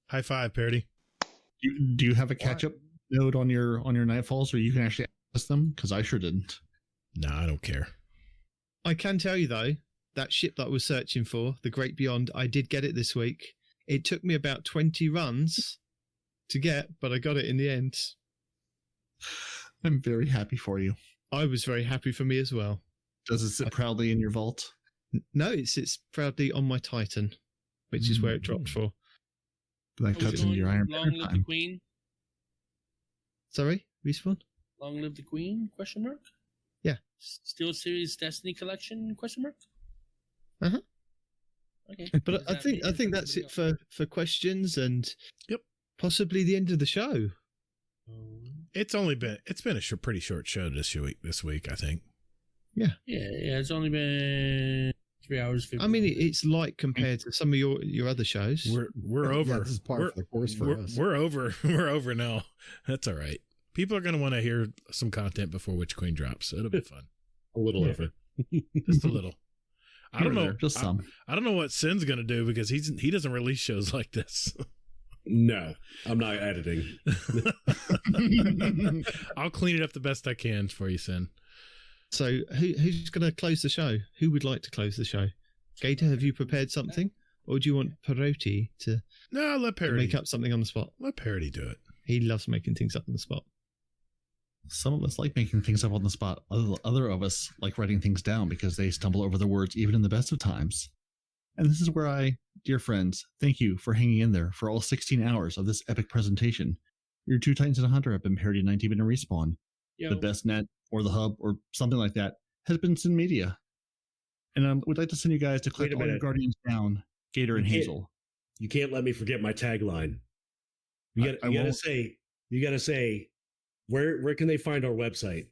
High five, Peroty. Do you have a catch-up node on your Nightfalls, or you can actually access them? Because I sure didn't. No, I don't care. I can tell you though, that ship that I was searching for, the Great Beyond, I did get it this week. It took me about 20 runs to get, but I got it in the end. I'm very happy for you. I was very happy for me as well. Does it sit proudly in your vault? No, it sits proudly on my Titan, which is where it dropped for. That cuts into your Iron Long live the Queen. Sorry, Respawn? Long live the Queen? Question mark? Yeah. Still Series Destiny Collection? Question mark? Uh-huh. Okay. But I think that's it for questions and possibly the end of the show. It's been a pretty short show this week, I think. Yeah. Yeah, it's only been 3 hours. 50 I mean, it's light compared to some of your other shows. We're over. Yeah, this is par for the course for us. We're over. We're over now. That's all right. People are going to want to hear some content before Witch Queen drops. So it'll be fun. A little over. Just a little. I don't know. Just some. I don't know what Sin's going to do because he doesn't release shows like this. No, I'm not editing. I'll clean it up the best I can for you, Sin. So who's going to close the show? Who would like to close the show? Gator, have you prepared something? Or do you want Peroty to let Peroty make up something on the spot? Let Peroty do it. He loves making things up on the spot. Some of us like making things up on the spot. Other of us like writing things down because they stumble over the words even in the best of times. And this is where dear friends, thank you for hanging in there for all 16 hours of this epic presentation. Your 2 Titans and a Hunter have been Peroty and Nitedemon and Respawn. The best net or the hub or something like that has been Sin Media. And I would like to send you guys to click all your Guardians down, Gator and Hazel. You can't let me forget my tagline. You gotta say, where can they find our website?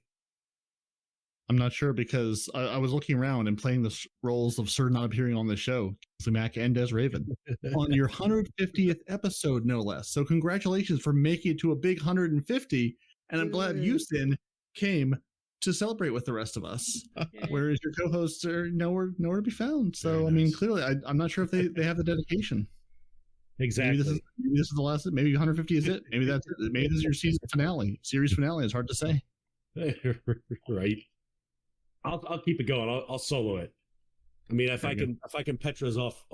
I'm not sure because I was looking around and playing the roles of Sir not appearing on the show, Kingsley Mac and Des Raven, on your 150th episode, no less. So congratulations for making it to a big 150. And I'm glad you, Sin, came to celebrate with the rest of us. Whereas your co-hosts are nowhere to be found. So, I mean, clearly, I'm not sure if they have the dedication. Exactly. Maybe this is the last. Maybe 150 is it. Maybe that's it. Maybe this is your season finale, series finale. It's hard to say. Right. I'll keep it going. I'll solo it. I mean, if I can Petra's off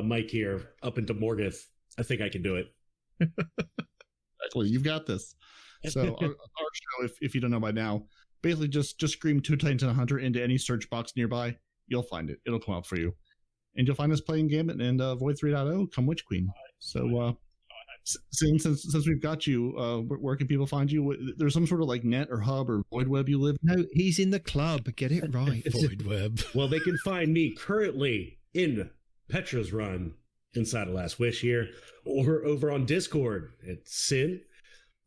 Mike here up into Morgoth, I think I can do it. Actually, you've got this. So our show, if you don't know by now, basically just scream 2 Titans and a Hunter into any search box nearby. You'll find it. It'll come up for you. And you'll find us playing Gambit and Void 3.0 come Witch Queen. So since we've got you, where can people find you? There's some sort of like net or hub or void web you live? No, he's in the club. Get it right. Void web. Well, they can find me currently in Petra's run inside of Last Wish here, or over on Discord at Sin,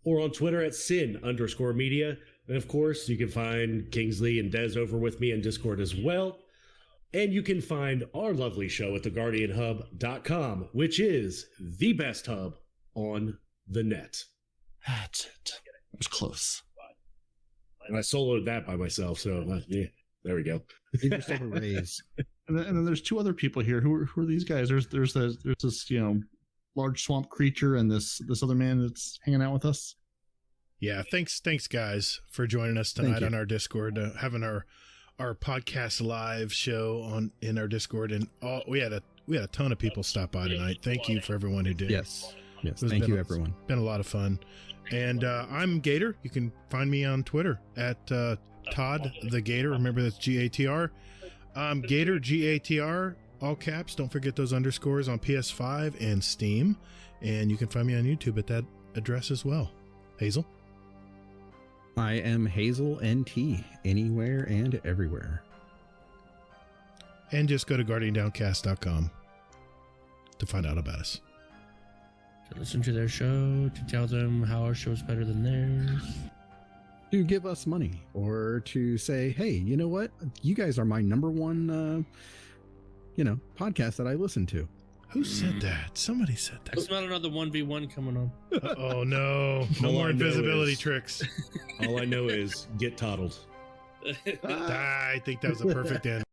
or on Twitter at Sin_media. And of course, you can find Kingsley and Des over with me in Discord as well. And you can find our lovely show at theguardianhub.com, which is the best hub on the net. That's it. It was close. And I soloed that by myself, so yeah, there we go. Give yourself a raise. And then there's two other people here. Who are these guys? There's this large swamp creature and this other man that's hanging out with us. Yeah, thanks guys for joining us tonight on our Discord, having our podcast live show in our Discord, and we had a ton of people stop by tonight. Thank you for everyone who did. Yes, thank you everyone. Been a lot of fun. And I'm Gator. You can find me on Twitter at Todd the Gator. Remember, that's GATR. Gator, GATR, all caps. Don't forget those underscores on PS5 and Steam. And you can find me on YouTube at that address as well. Hazel? I am Hazel NT, anywhere and everywhere. And just go to guardiandowncast.com to find out about us. To listen to their show, to tell them how our show's better than theirs. To give us money, or to say, hey, you know what? You guys are my number one, podcast that I listen to. Who said that? Somebody said that. It's not another 1v1 coming on. Oh, no. No more invisibility tricks. All I know is get toddled. I think that was a perfect end.